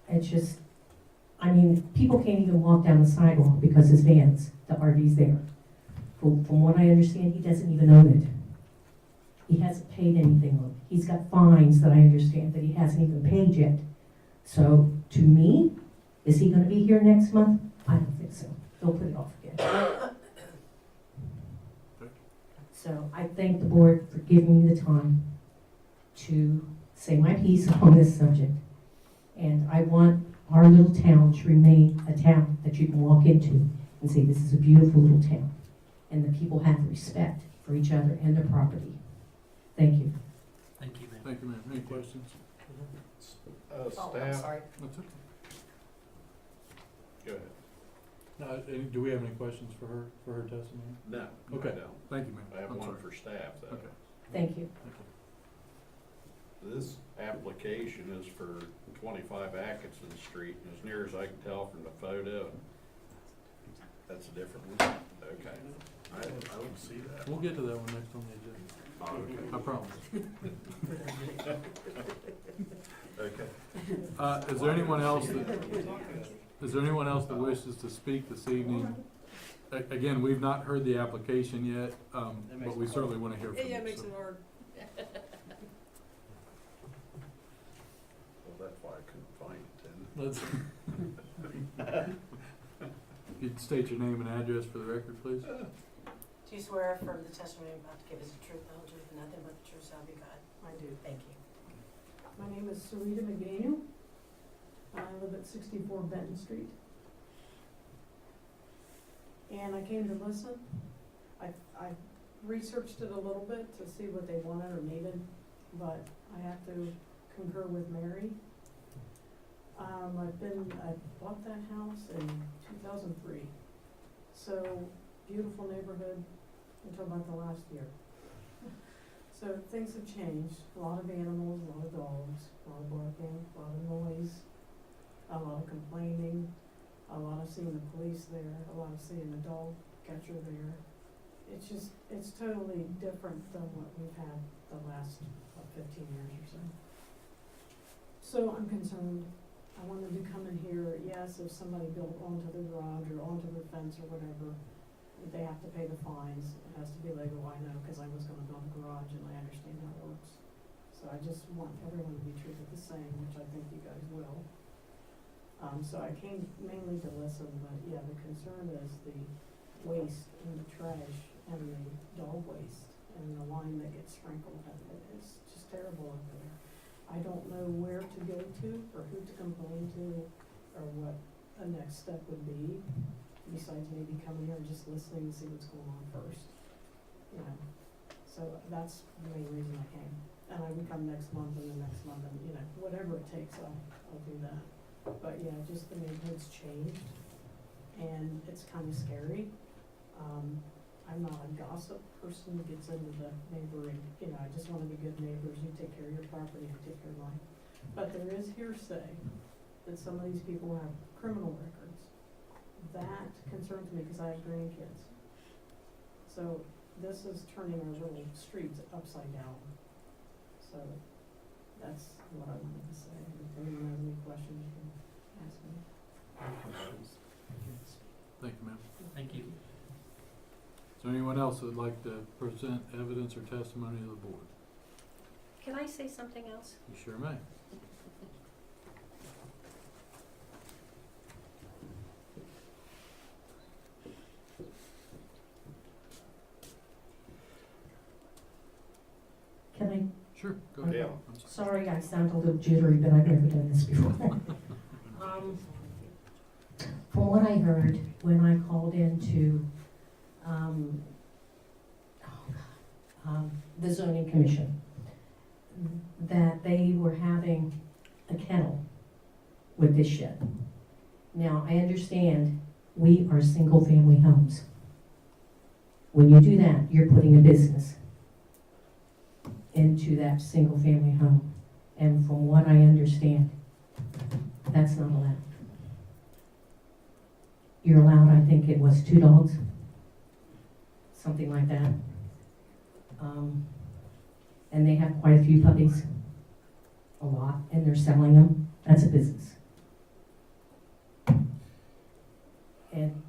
it's just, I mean, people can't even walk down the sidewalk because his van's, the RV's there. From what I understand, he doesn't even own it. He hasn't paid anything on it. He's got fines that I understand that he hasn't even paid yet. So, to me, is he gonna be here next month? I don't think so. They'll put it off again. So, I thank the board for giving me the time to say my piece on this subject. And I want our little town to remain a town that you can walk into and say, this is a beautiful little town. And the people have respect for each other and their property. Thank you. Thank you, ma'am. Thank you, ma'am. Any questions? Oh, I'm Staff, sorry. That's okay. go ahead. Do we have any questions for her testimony? No, Okay. I don't. Thank you, ma'am. I have I'm one sorry. for staff though. Okay. Thank you. Thank you. This application is for 25 Atkinson Street, and as near as I can tell from the photo, that's a different one? Okay. I don't see that. We'll get to that one next on the agenda. Okay. I promise. Okay. Is there anyone else that wishes to speak this evening? Again, we've not heard the application yet, but we certainly want to hear from you. Yeah, it makes so. it hard. Well, that's why I couldn't find it then. You'd state your name and address for the record, please. Do you swear affirm the testimony you're about to give is the truth, the whole truth, and nothing but the truth, so help you God? I do. Thank you. My name is Sarita McDaniel. I live at 64 Benton Street. And I came to listen. I researched it a little bit to see what they wanted or needed, but I have to concur with Mary. I bought that house in 2003. So, beautiful neighborhood until about the last year. So things have changed, a lot of animals, a lot of dogs, a lot of barking, a lot of noise, a lot of complaining, a lot of seeing the police there, a lot of seeing the dog catcher there. It's totally different than what we've had the last 15 years or so. So I'm concerned. I wanted to come in here, yes, if somebody built onto the garage or onto the fence or whatever, they have to pay the fines. It has to be legal, I know, because I was gonna build a garage and I understand how it works. So I just want everyone to be treated the same, which I think you guys will. So I came mainly to listen, but yeah, the concern is the waste and the trash and the dog waste and the line that gets sprinkled. It's just terrible over there. I don't know where to go to or who to complain to or what a next step would be, besides maybe coming here and just listening to see what's going on first. You know, so that's the main reason I came. And I would come next month and the next month and, you know, whatever it takes, I'll do that. But yeah, just the neighborhood's changed and it's kind of scary. I'm not a gossip person who gets into the neighboring, you know, I just want to be good neighbors. You take care of your property, I take care of mine. But there is hearsay that some of these people have criminal records. That concerns me because I have grandkids. So this is turning our little streets upside down. So that's what I wanted to say. If anyone has any questions, you can ask me. Thank you, ma'am. Thank you. Is there anyone else that would like to present evidence or testimony to the board? Can I say something else? You sure may. Can I, Sure, go ahead. Yeah. I'm sorry. sorry, I sound a little jittery, but I've never done this before. From what I heard when I called into, the zoning commission, that they were having a kennel with this shed. Now, I understand we are single-family homes. When you do that, you're putting a business into that single-family home. And from what I understand, that's not allowed. You're allowed, I think it was 2 dogs, something like that. And they have quite a few puppies, a lot, and they're selling them. That's a business. And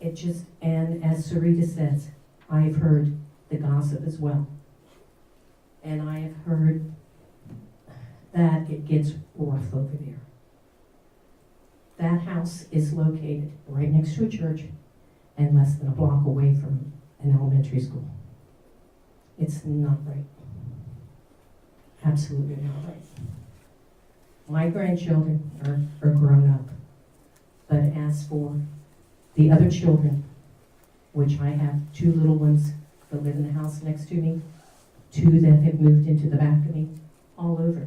it just, and as Sarita says, I've heard the gossip as well. And I have heard that it gets rough over there. That house is located right next to a church and less than a block away from an elementary school. It's not right. Absolutely not right. My grandchildren are grown up. But as for the other children, which I have 2 little ones that live in the house next to me, 2 that have moved into the back of me, all over.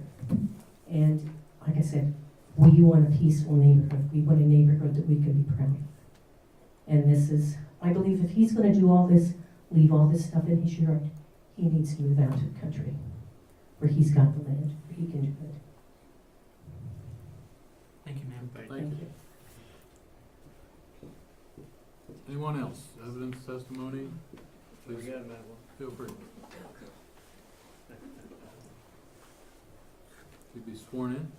And like I said, we want a peaceful neighborhood. We want a neighborhood that we can be proud of. And this is, I believe if he's going to do all this, leave all this stuff in his yard, he needs to move out to the country where he's got the land, where he can do it. Thank you, ma'am. Thank you. Anyone else? Evidence, testimony? Please feel free. You'd be sworn in.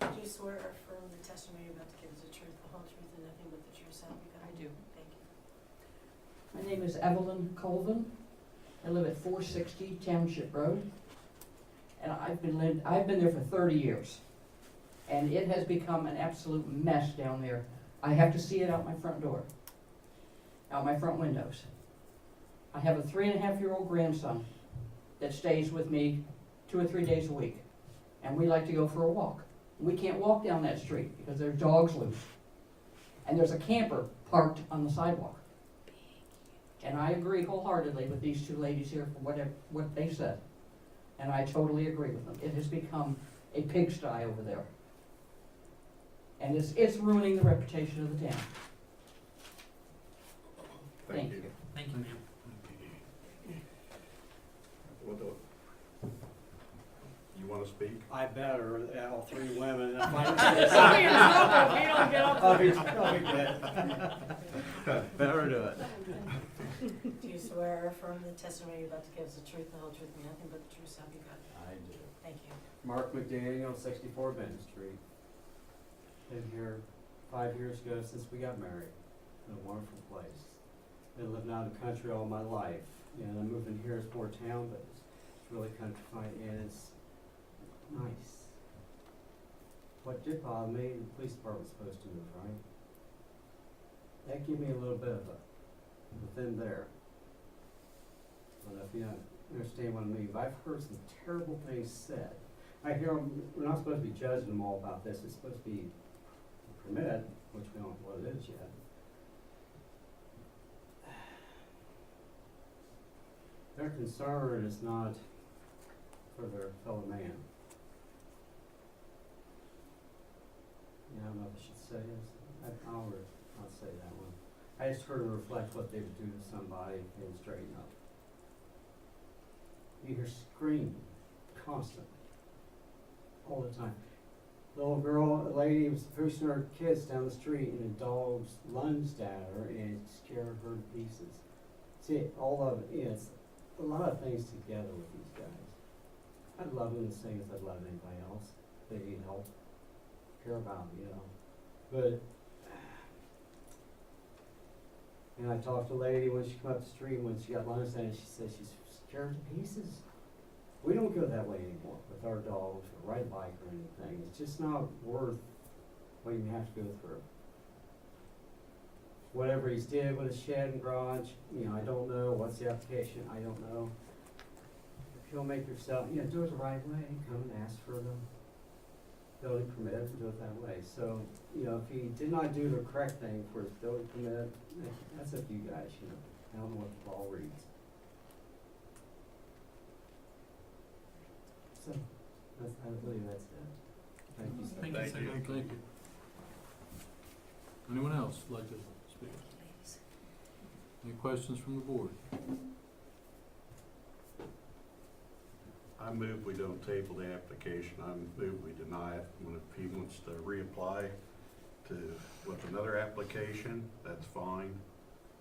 Do you swear or affirm the testimony you're about to give is the truth, the whole truth, and nothing but the truth, so help you God? I do. Thank you. My name is Evelyn Colvin. I live at 460 Township Road. And I've been there for 30 years. And it has become an absolute mess down there. I have to see it out my front door, out my front windows. I have a 3.5-year-old grandson that stays with me 2 or 3 days a week. And we like to go for a walk. We can't walk down that street because there's dogs loose. And there's a camper parked on the sidewalk. And I agree wholeheartedly with these 2 ladies here for what they said. And I totally agree with them. It has become a pigsty over there. And it's ruining the reputation of the town. Thank you. Thank you, ma'am. wanna speak? I better, all three women. If I'll be in trouble if you don't get up I'll there. be good. Better do it. Do you swear or affirm the testimony you're about to give is the truth, the whole truth, and nothing but the truth, so help you God? I do. Thank you. Mark McDaniel, 64 Benton Street. Been here 5 years ago since we got married. Been a wonderful place. Been living out in the country all my life. And I'm moving here, it's more town, but it's really countrified and it's nice. What did bother me, the police department's supposed to move, right? That gave me a little bit of a within there. I don't know if you understand what I mean, but I've heard some terrible things said. I hear them, we're not supposed to be judging them all about this, it's supposed to be a permit, which we don't know what it is yet. Their concern is not for their fellow man. Yeah, I don't know if I should say this, I'll not say that one. I just heard them reflect what they would do to somebody if they would straighten up. You hear screaming constantly, all the time. Little girl, a lady was pushing her kids down the street and the dogs lunged at her and it scared her to pieces. See, all of it, it's a lot of things together with these guys. I'd love them the same as I'd love anybody else. They need help, care about me, you know. But, and I talked to a lady when she came up the street, when she got lunged at, and she said she's scared to pieces. We don't go that way anymore with our dogs or ride a bike or anything. It's just not worth what you have to go through. Whatever he's did with his shed and garage, you know, I don't know. What's the application? I don't know. If you'll make yourself, you know, do it the right way, come and ask for the building permit and do it that way. So, you know, if he did not do the correct thing for his building permit, that's up to you guys, you know. I don't know what the law reads. So, I believe that's it. Thank you, sir. Thank you, Thank sir. you. Thank you. Anyone else like to speak? Ladies. Any questions from the board? I move we don't table the application. I move we deny it. If he wants to reapply with another application, that's fine.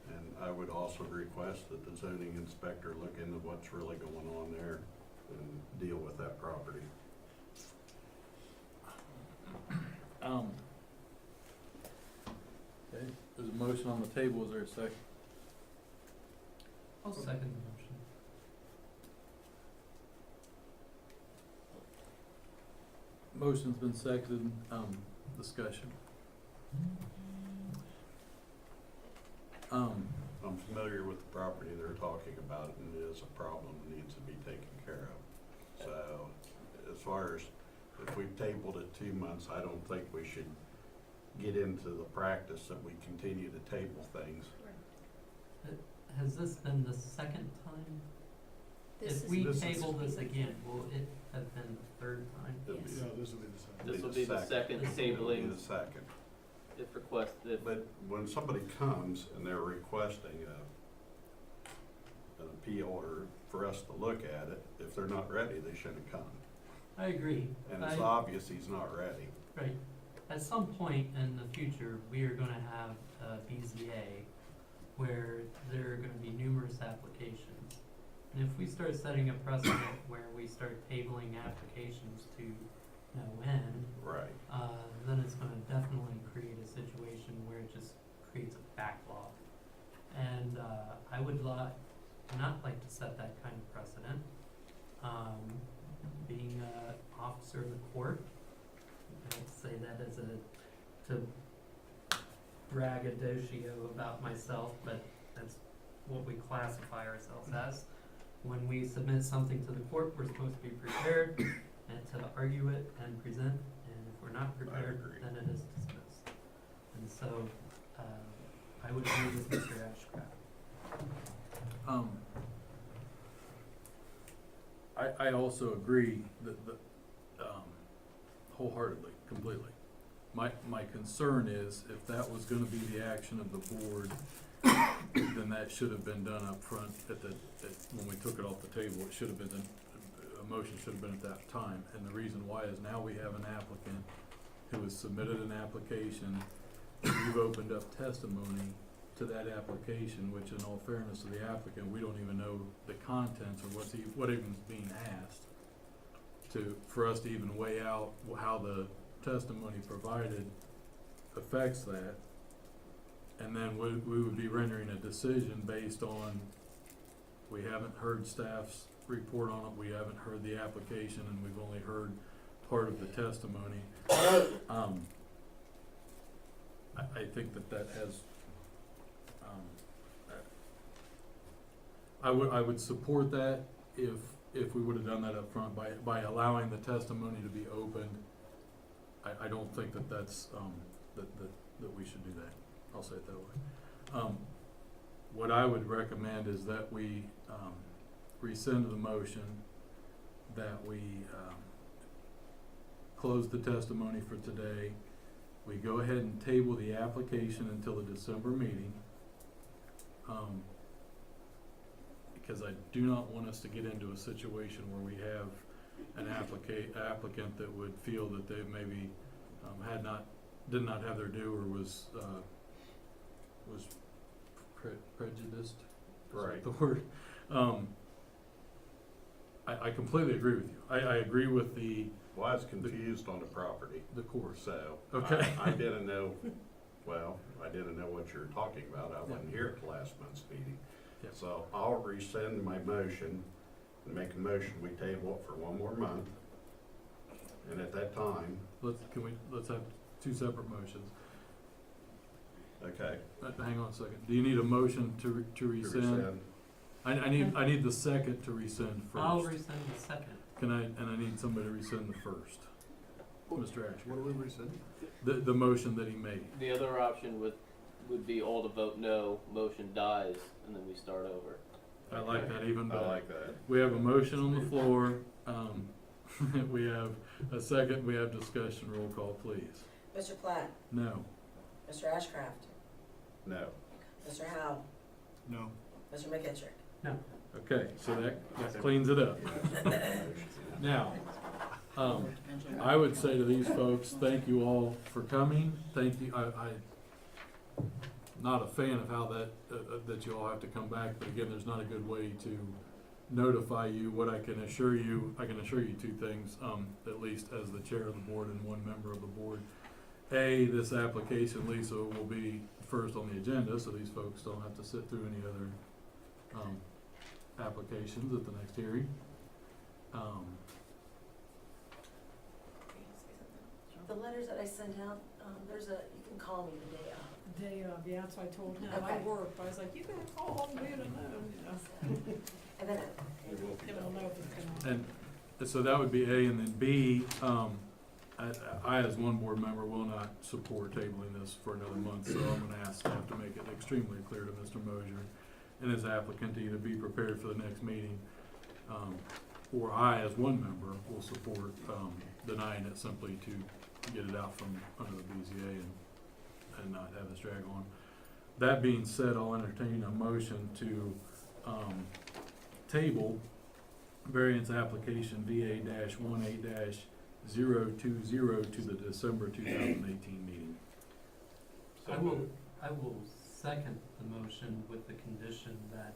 And I would also request that the zoning inspector look into what's really going on there and deal with that property. Okay, there's a motion on the table, is there a second? I'll second the motion. Motion's been seconded, discussion. I'm familiar with the property they're talking about, and it is a problem that needs to be taken care of. So, as far as if we've tabled it 2 months, I don't think we should get into the practice that we continue to table things. Has this been the second time? This If is- we This is- table this again, will it have been the third time? It'll be- Yes. Yeah, this will be the same. This will be the second This will be It'll be tabling the second. if requested. But when somebody comes and they're requesting an appeal or for us to look at it, if they're not ready, they shouldn't come. I agree. And it's I- obvious he's not ready. Right. At some point in the future, we are gonna have a BZA where there are gonna be numerous applications. And if we start setting a precedent where we start tabling applications to no end, Right. then it's gonna definitely create a situation where it just creates a backlog. And, I would not like to set that kind of precedent. Being a officer of the court, I don't say that as to braggadocio about myself, but that's what we classify ourselves as. When we submit something to the court, we're supposed to be prepared and to argue it and present, and if we're not prepared, agree. then it is dismissed. And so, I would agree with Mr. Ashcraft. I also agree that, wholeheartedly, completely. My concern is if that was gonna be the action of the board, then that should have been done up front when we took it off the table. It should have been a motion should have been at that time. And the reason why is now we have an applicant who has submitted an application. We've opened up testimony to that application, which in all fairness to the applicant, we don't even know the contents or what even is being asked for us to even weigh out how the testimony provided affects that. And then we would be rendering a decision based on, we haven't heard staff's report on it, we haven't heard the application, and we've only heard part of the testimony. I think that has, I would support that if we would have done that up front by allowing the testimony to be opened. I don't think that's, that we should do that. I'll say it that way. What I would recommend is that we, rescind the motion, that we, close the testimony for today. We go ahead and table the application until the December meeting. Because I do not want us to get into a situation where we have an applicant that would feel that they maybe, did not have their due or was prejudiced. Right. Is that the word? I completely agree with you. I agree with Well, I was confused on the property, the course. so. Okay. I didn't know, well, I didn't know what you were talking about. I wasn't here at last month's meeting. Yeah. So I'll rescind my motion and make a motion, we table it for one more month. And at that time, Let's have two separate motions. okay. Hang on a second. Do you need a motion to to rescind? I need the second to rescind first. I'll rescind the second. I need somebody to rescind the first. Mr. Asher. What do we rescind? The motion that he made. The other option would be all to vote no, motion dies, and then we start over. I like that even I better. like that. We have a motion on the floor. We have a second. We have discussion. Roll call, please. Mr. Platt, No. Mr. Ashcraft, No. Mr. Howe, No. Mr. McKittrick. Okay, so that cleans it up. Now, I would say to these folks, thank you all for coming. Thank you. I'm not a fan of how that you all have to come back, but again, there's not a good way to notify you. What I can assure you two things, at least as the chair of the board and one member of the board. This application, Lisa, will be first on the agenda, so these folks don't have to sit through any other applications at the next hearing. The letters that I sent out, you can call me the day of. Day of, yeah, that's what I told him. Okay. I worked, I was like, you gotta call me to know, you know. And then, It will be Then done. we'll know if it's gonna. And so that would be A, and then B, I as one board member will not support tabling this for another month, so I'm gonna ask staff to make it extremely clear to Mr. Mosier and his applicant to either be prepared for the next meeting, or I as one member will support, denying it simply to get it out from under the BZA and not have this drag on. That being said, I'll entertain a motion to, table variance application VA-18-020 to the December 2018 meeting. I will second the motion with the condition that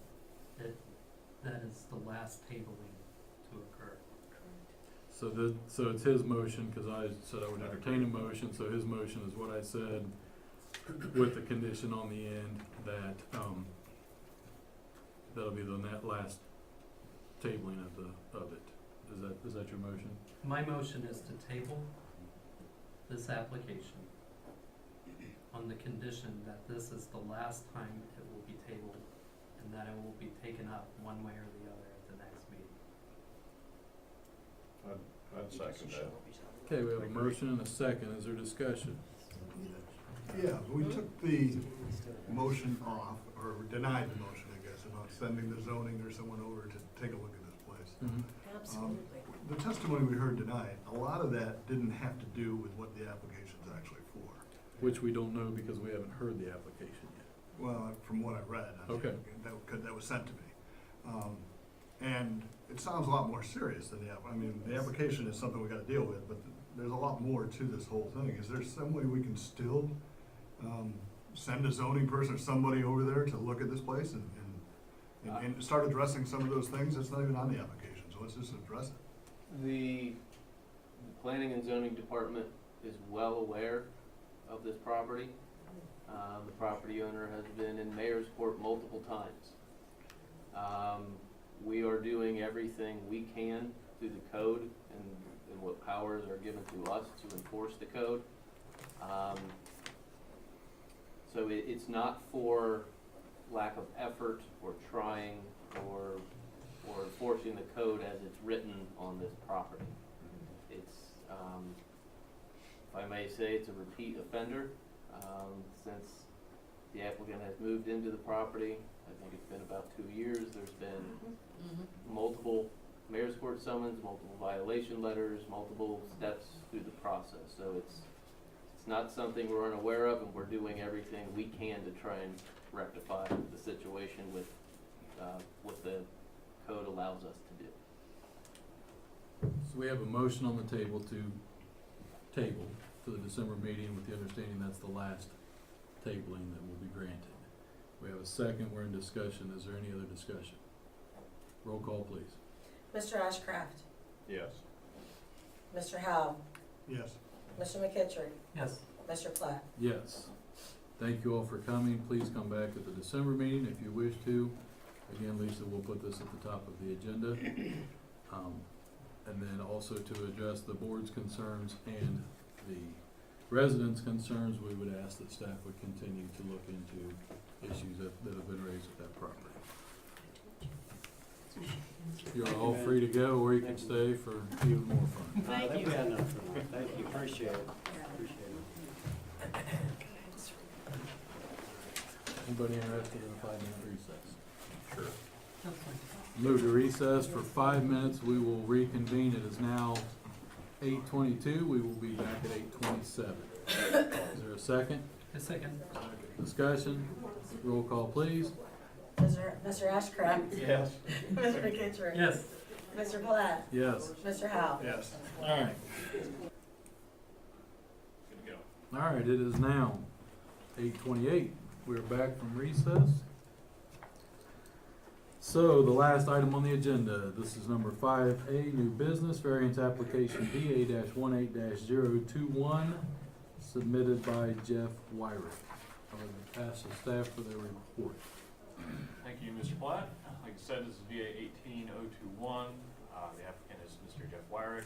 that is the last tabling to occur. So it's his motion, cause I said I would entertain a motion, so his motion is what I said, with the condition on the end that, that'll be the last tabling of it. Is that your motion? My motion is to table this application on the condition that this is the last time it will be tabled and that it will be taken up one way or the other at the next meeting. I'd second that. Okay, we have a motion and a second. Is there discussion? Yeah, we took the motion off, or denied the motion, I guess, about sending the zoning or someone over to take a look at this place. absolutely. The testimony we heard tonight, a lot of that didn't have to do with what the application's actually for. Which we don't know because we haven't heard the application yet. Well, from what I read. Okay. That was sent to me. And it sounds a lot more serious than the application is something we gotta deal with, but there's a lot more to this whole thing. Is there some way we can still, send a zoning person or somebody over there to look at this place and start addressing some of those things? That's not even on the application, so let's just address it. The planning and zoning department is well aware of this property. The property owner has been in mayor's court multiple times. We are doing everything we can through the code and what powers are given to us to enforce the code. So it's not for lack of effort or trying or enforcing the code as it's written on this property. It's, if I may say, it's a repeat offender. Since the applicant has moved into the property, I think it's been about 2 years, there's been multiple mayor's court summons, multiple violation letters, multiple steps through the process. So it's not something we're unaware of, and we're doing everything we can to try and rectify the situation with what the code allows us to do. So we have a motion on the table to table to the December meeting with the understanding that's the last tabling that will be granted. We have a second, we're in discussion. Is there any other discussion? Roll call, please. Mr. Ashcraft? Yes. Mr. Howe? Yes. Mr. McKittrick? Yes. Mr. Platt? Yes. Thank you all for coming. Please come back at the December meeting if you wish to. Again, Lisa, we'll put this at the top of the agenda. And then also to address the board's concerns and the residents' concerns, we would ask that staff would continue to look into issues that have been raised with that property. You're all free to go, or you can stay for even more fun. I think we had enough for now. Thank you, appreciate it. Anybody interested in a 5-minute recess? Sure. Move to recess for 5 minutes. We will reconvene. It is now 8:22. We will be back at 8:27. Is there a second? A second. Discussion? Roll call, please. Mr. Ashcraft? Yes. Mr. McKittrick? Yes. Mr. Platt? Yes. Mr. Howe? Yes. All right. Good to go. All right, it is now 8:28. We're back from recess. So the last item on the agenda, this is number 5A, new business, variance application BA-18-021, submitted by Jeff Wyrick. I will ask the staff for their report. Thank you, Mr. Platt. Like I said, this is VA 18021. The applicant is Mr. Jeff Wyrick.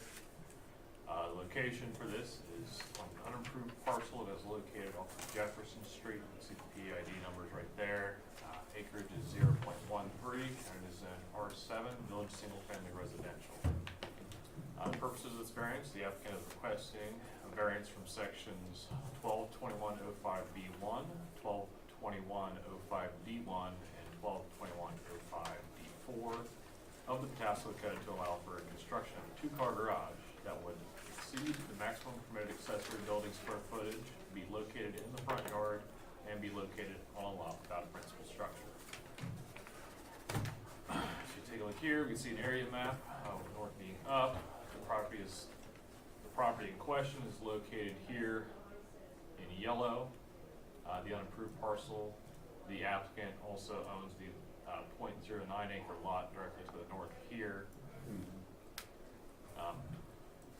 The location for this is on an unimproved parcel that is located off of Jefferson Street. You can see the PID numbers right there. Acreage is 0.13, and it is in R7, Village Single Family Residential. The purposes of this variance, the applicant is requesting a variance from sections 1221.05B1, 1221.05D1, and 1221.05D4 of the Patasko Code to allow for a construction of a 2-car garage that would exceed the maximum permitted accessory building square footage, be located in the front yard, and be located on a lot without a principal structure. If you take a look here, we can see an area map, with north being up. The property in question is located here in yellow. The unimproved parcel, the applicant also owns the 0.09 acre lot directly to the north here,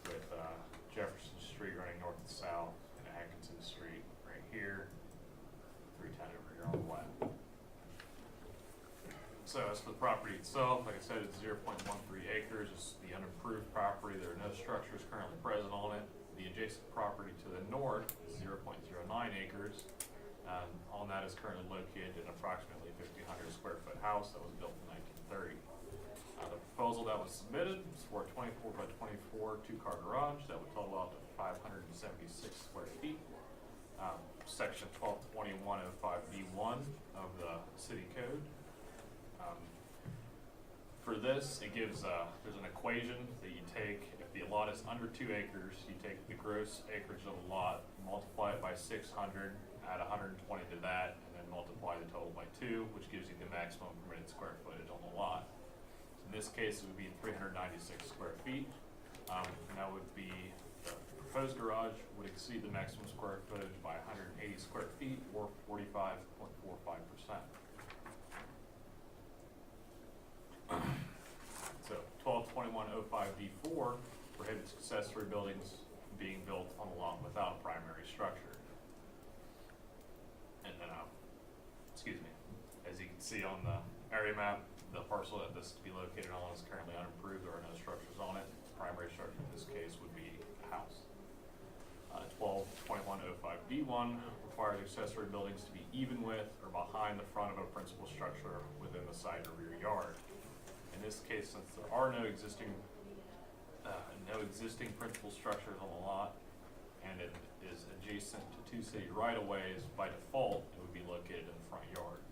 with Jefferson Street running north and south, and Atkinson Street right here, 310 over here on the left. So as for the property itself, like I said, it's 0.13 acres. It's the unimproved property. There are no structures currently present on it. The adjacent property to the north is 0.09 acres. And on that is currently located an approximately 1,500 square foot house that was built in 1930. The proposal that was submitted is for a 24 by 24 2-car garage that would total out to 576 square feet. Section 1221.05B1 of the city code. For this, it gives, there's an equation that you take. If the lot is under 2 acres, you take the gross acreage of the lot, multiply it by 600, add 120 to that, and then multiply the total by 2, which gives you the maximum permitted square footage on the lot. So In this case, it would be 396 square feet. And that would be, the proposed garage would exceed the maximum square footage by 180 square feet or 45.45%. So 122105D4 prohibits accessory buildings being built on a lot without a primary structure. And then, excuse me, as you can see on the area map, the parcel that this to be located on is currently unimproved. There are no structures on it. The primary structure in this case would be a house. 122105D1 requires accessory buildings to be even with or behind the front of a principal structure within the side or rear yard. In this case, since there are no existing principal structures on the lot, and it is adjacent to two city right-of-ways, by default, it would be located in the front yard.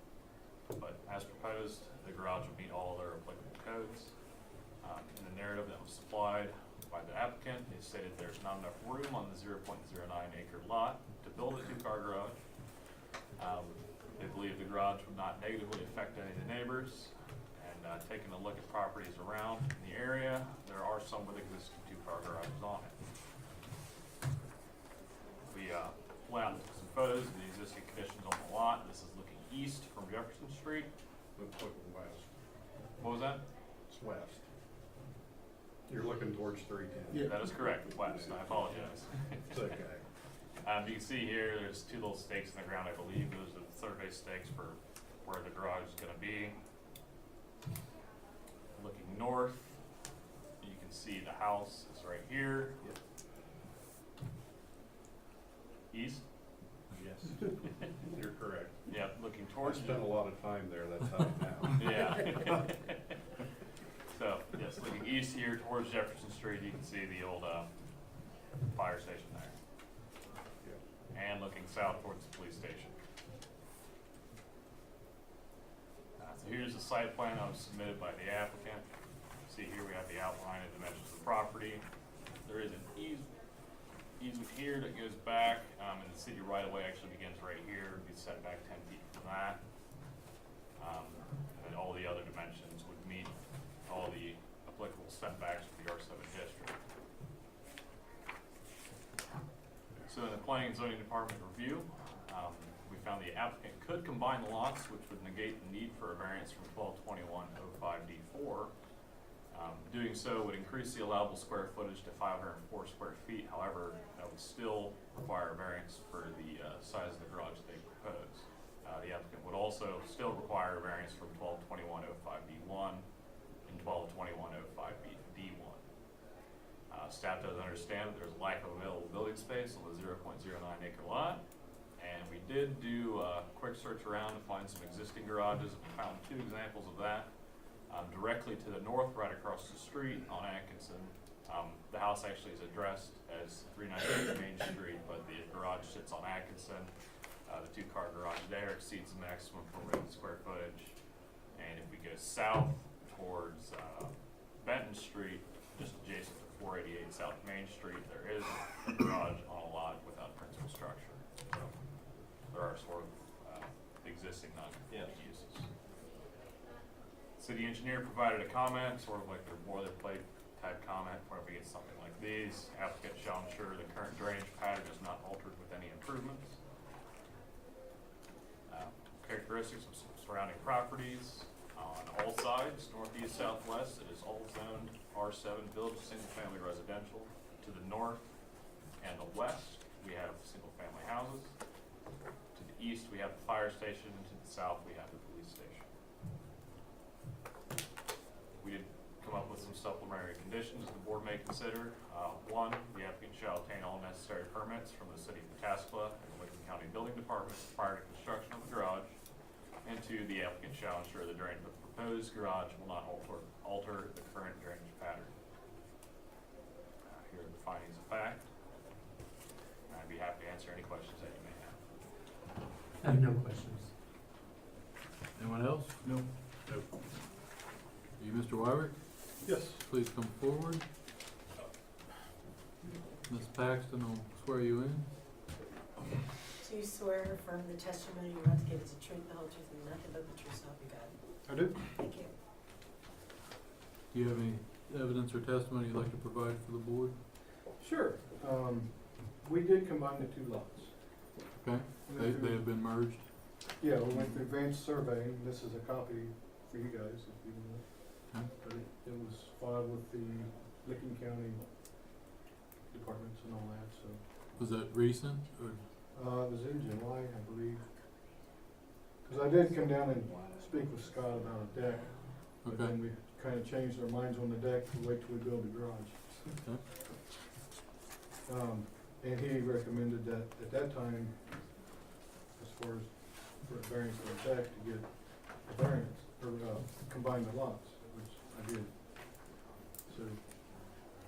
But as proposed, the garage would meet all other applicable codes. In the narrative that was supplied by the applicant, they stated there's not enough room on the 0.09 acre lot to build a two-car garage. They believe the garage would not negatively affect any of the neighbors. And taking a look at properties around in the area, there are some with existing two-car garages on it. We went out and took some photos of the existing conditions on the lot. This is looking east from Jefferson Street. Let's look west. What was that? It's west. You're looking towards 310. Yeah. That is correct, west. I apologize. It's okay. You can see here, there's two little stakes in the ground. I believe those are the survey stakes for where the garage is going to be. Looking north, you can see the house is right here. East? Yes. You're correct. Yeah, looking I towards spent a lot of time there, that's how I know. Yeah. So, yes, looking east here towards Jefferson Street, you can see the old fire station there. And looking south towards the police station. So here's the site plan that was submitted by the applicant. See here we have the outline and dimensions of the property. There is an easement here that goes back, and the city right-of-way actually begins right here. It'd be set back 10 feet from that. And then all the other dimensions would meet all the applicable setbacks for the R7 district. So in the Planning and Zoning Department review, we found the applicant could combine the lots, which would negate the need for a variance from 122105D4. Doing so would increase the allowable square footage to 504 square feet. However, that would still require a variance for the size of the garage they propose. The applicant would also still require a variance from 122105B1 and 122105B1. Staff does understand that there's a lack of available building space on the 0.09 acre lot, and we did do a quick search around to find some existing garages, and we found two examples of that. Directly to the north, right across the street on Atkinson, the house actually is addressed as 398 Main Street, but the garage sits on Atkinson. The two-car garage there exceeds the maximum permitted square footage. And if we go south towards Benton Street, just adjacent to 488 South Main Street, there is a garage on a lot without principal structure. So there are sort of existing non-conforming uses. City engineer provided a comment, sort of like their boilerplate type comment. Whenever we get something like these, applicant shall ensure the current drainage pattern is not altered with any improvements. Characteristics of some surrounding properties. On all sides, northeast, southwest, it is all zoned R7 village single-family residential. To the north and the west, we have single-family houses. To the east, we have the fire station, and to the south, we have the police station. We did come up with some supplementary conditions the board may consider. One, the applicant shall obtain all necessary permits from the city of Pataskala and the Lincoln County Building Department prior to construction of the garage. And two, the applicant shall ensure the drainage of the proposed garage will not alter the current drainage pattern. Here are the findings of fact. I'd be happy to answer any questions that you may have. I have no questions. Anyone else? No. You, Mr. Wyrick? Yes. Please come forward. Ms. Paxton will swear you in. Do you swear or affirm the testimony you're about to give is the truth, the whole truth, and nothing but the truth, so help you God? I do. Thank you. do you have any evidence or testimony you'd like to provide for the board? Sure. We did combine the two lots. Okay, they have been merged? Yeah, we went through advanced surveying. This is a copy for you guys if you want. Okay. But it was filed with the Licking County departments and all that, so. Was that recent, or? It was in July, I believe. Cause I did come down and speak with Scott about a deck. But Okay. then we kinda changed our minds on the deck to wait till we build the garage. Okay. And he recommended that at that time, as far as for a variance for the deck, to get a variance, or, combine the lots, which I did. So,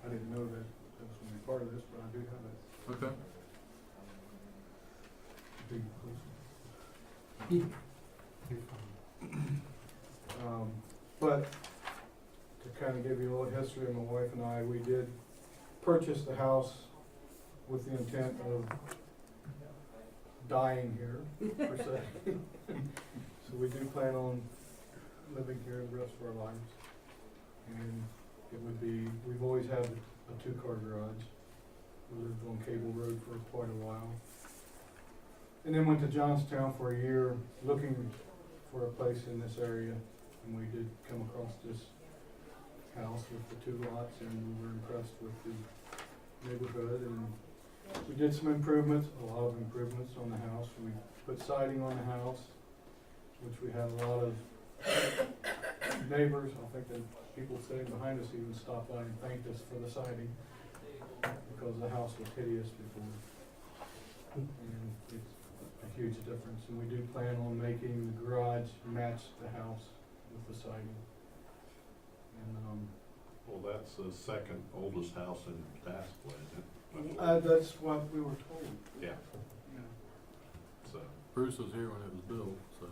I didn't know that that was gonna be part of this, but I do have it. Okay. Big You're fine. But to kind of give you a little history of my wife and I, we did purchase the house with the intent of dying here, per se. So we do plan on living here the rest of our lives. And it would be, we've always had a two-car garage. We lived on Cable Road for quite a while. And then went to Johnstown for a year looking for a place in this area. And we did come across this house with the two lots, and we were impressed with the neighborhood. And we did some improvements, a lot of improvements on the house. We put siding on the house, which we had a lot of neighbors. I think that people sitting behind us even stopped by and thanked us for the siding because the house was hideous before. And it's a huge difference. And we do plan on making the garage match the house with the siding. And, Well, that's the second oldest house in Tassau, isn't it? that's what we were told. Yeah, Yeah. so. Bruce was here when it was built, so.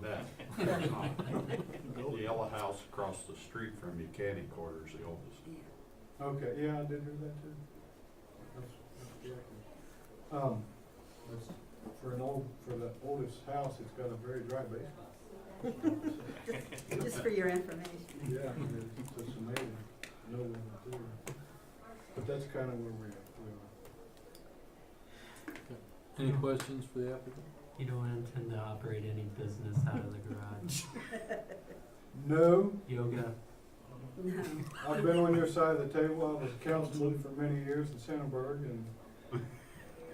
The yellow house across the street from you, Candy Quarter's the oldest. Okay, yeah, I did hear that too. That's correct. That's, for the oldest house, it's got a very dry basement. Just for your information. Yeah, it's just amazing. No one was there. But that's kind of where we are. Any questions for the applicant? You don't intend to operate any business out of the garage? No, Yoga? No. I've been on your side of the table. I was a councilman for many years in Centerburg, and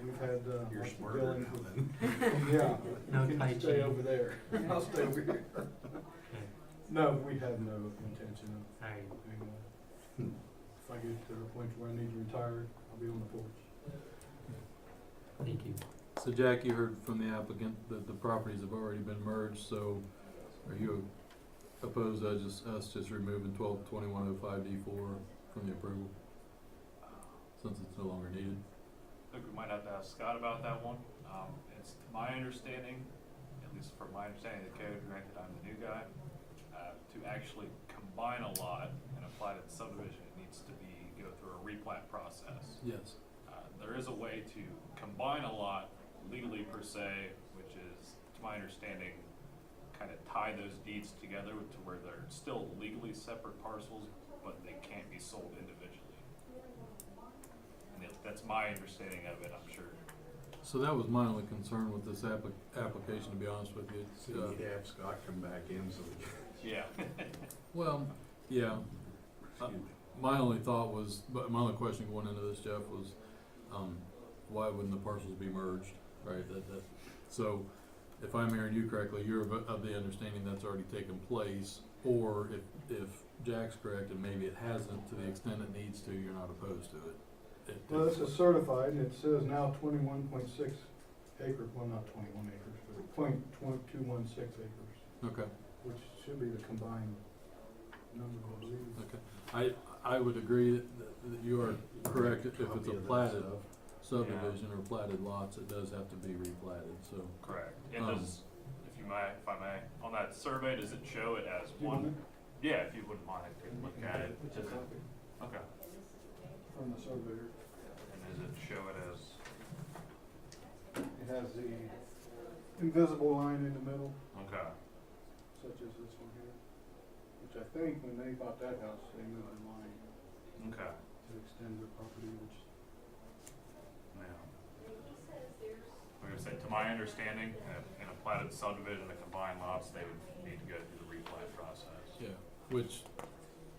we've had, You're lots of smarter dealings now with- then. Yeah, No you Tai can stay Chi. over there. I'll stay over here. Okay. No, we have no intention of Alright, doing that. If I get to the point where I need to retire, I'll be on the porch. thank you. So Jack, you heard from the applicant that the properties have already been merged, so are you opposed to us just removing 122105D4 from the approval? Since it's no longer needed? I think we might have to ask Scott about that one. It's my understanding, at least from my understanding of the code, granted I'm the new guy, to actually combine a lot and apply to the subdivision, it needs to go through a replat process. Yes. There is a way to combine a lot legally per se, which is, to my understanding, kind of tie those deeds together to where they're still legally separate parcels, but they can't be sold individually. And that's my understanding of it, I'm sure. So that was my only concern with this application, to be honest with you. So you'd have Scott come back in so we can. Yeah. Well, yeah. My only thought was, but my only question going into this, Jeff, was, why wouldn't the parcels be merged, right? So, if I'm hearing you correctly, you're of the understanding that's already taken place, or if Jack's correct and maybe it hasn't, to the extent it needs to, you're not opposed to it. Well, this is certified, and it says now 21.6 acres, well, not 21 acres, but .216 acres, Okay, which should be the combined number, I believe. okay. I would agree that you are correct. If it's a platted subdivision or platted lots, it does have to be replatted, so. Correct. It does, if I may, on that survey, does it show it as Do you want one? Yeah, if you wouldn't mind, I could look at it. It's a copy Okay. from the surveyor. And does it show it as, It has the invisible line in the middle, okay, such as this one here, which which I think when they bought that house, they moved the line Okay. to extend their property, which, Yeah. Like I said, to my understanding, in a platted subdivision, the combined lots, they would need to go through the replat process. Yeah, which,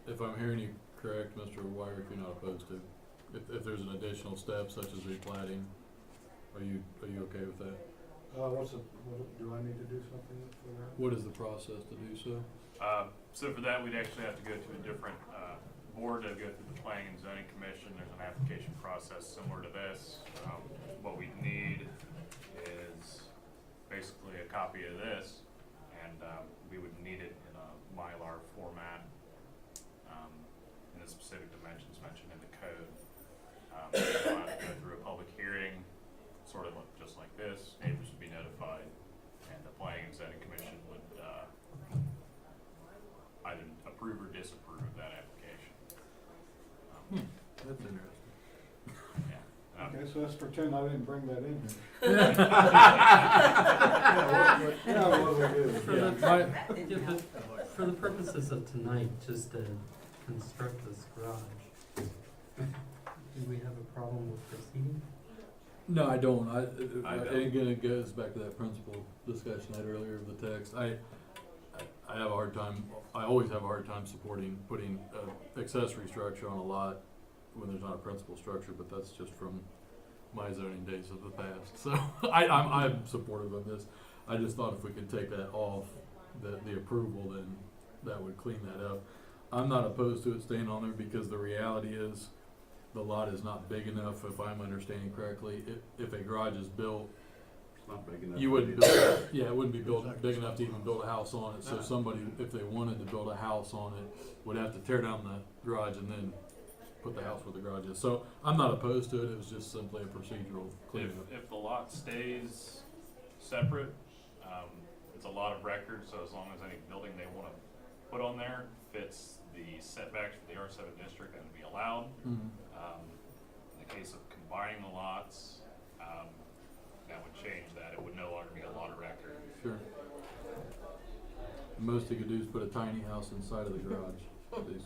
if I'm hearing you correct, Mr. Wyrick, you're not opposed to. If there's an additional step such as replatting, are you okay with that? what, do I need to do something for that? What is the process to do so? So for that, we'd actually have to go to a different, board to go through the Planning and Zoning Commission. There's an application process similar to this. What we need is basically a copy of this, and, we would need it in a Mylar format, in the specific dimensions mentioned in the code. We'll have to go through a public hearing, sort of just like this. Neighbors would be notified, and the Planning and Zoning Commission would, either approve or disapprove of that application. That's interesting. Yeah. Okay, so let's pretend I didn't bring that in here. What we do. For Yeah, the, for the purposes of tonight, just to construct this garage, do we have a problem with proceeding? No, I don't. I don't. And again, it goes back to that principal discussion I had earlier of the text. I have a hard time, I always have a hard time supporting putting accessory structure on a lot when there's not a principal structure, but that's just from my zoning days of the past. So I'm supportive of this. I just thought if we could take that off, the approval, then that would clean that up. I'm not opposed to it staying on there because the reality is the lot is not big enough, if I'm understanding correctly. If a garage is built, It's not big enough. you to wouldn't be- build, yeah, it wouldn't be built big enough to even build a house on it. So somebody, if they wanted to build a house on it, would have to tear down the garage and then put the house where the garage is. So I'm not opposed to it, it was just simply a procedural cleanup. If the lot stays separate, it's a lot of record, so as long as any building they wanna put on there fits the setbacks for the R7 district, that would be allowed. Mhm. In the case of combining the lots, that would change that. It would no longer be a lot of record. Sure. The most he could do is put a tiny house inside of the garage. Okay.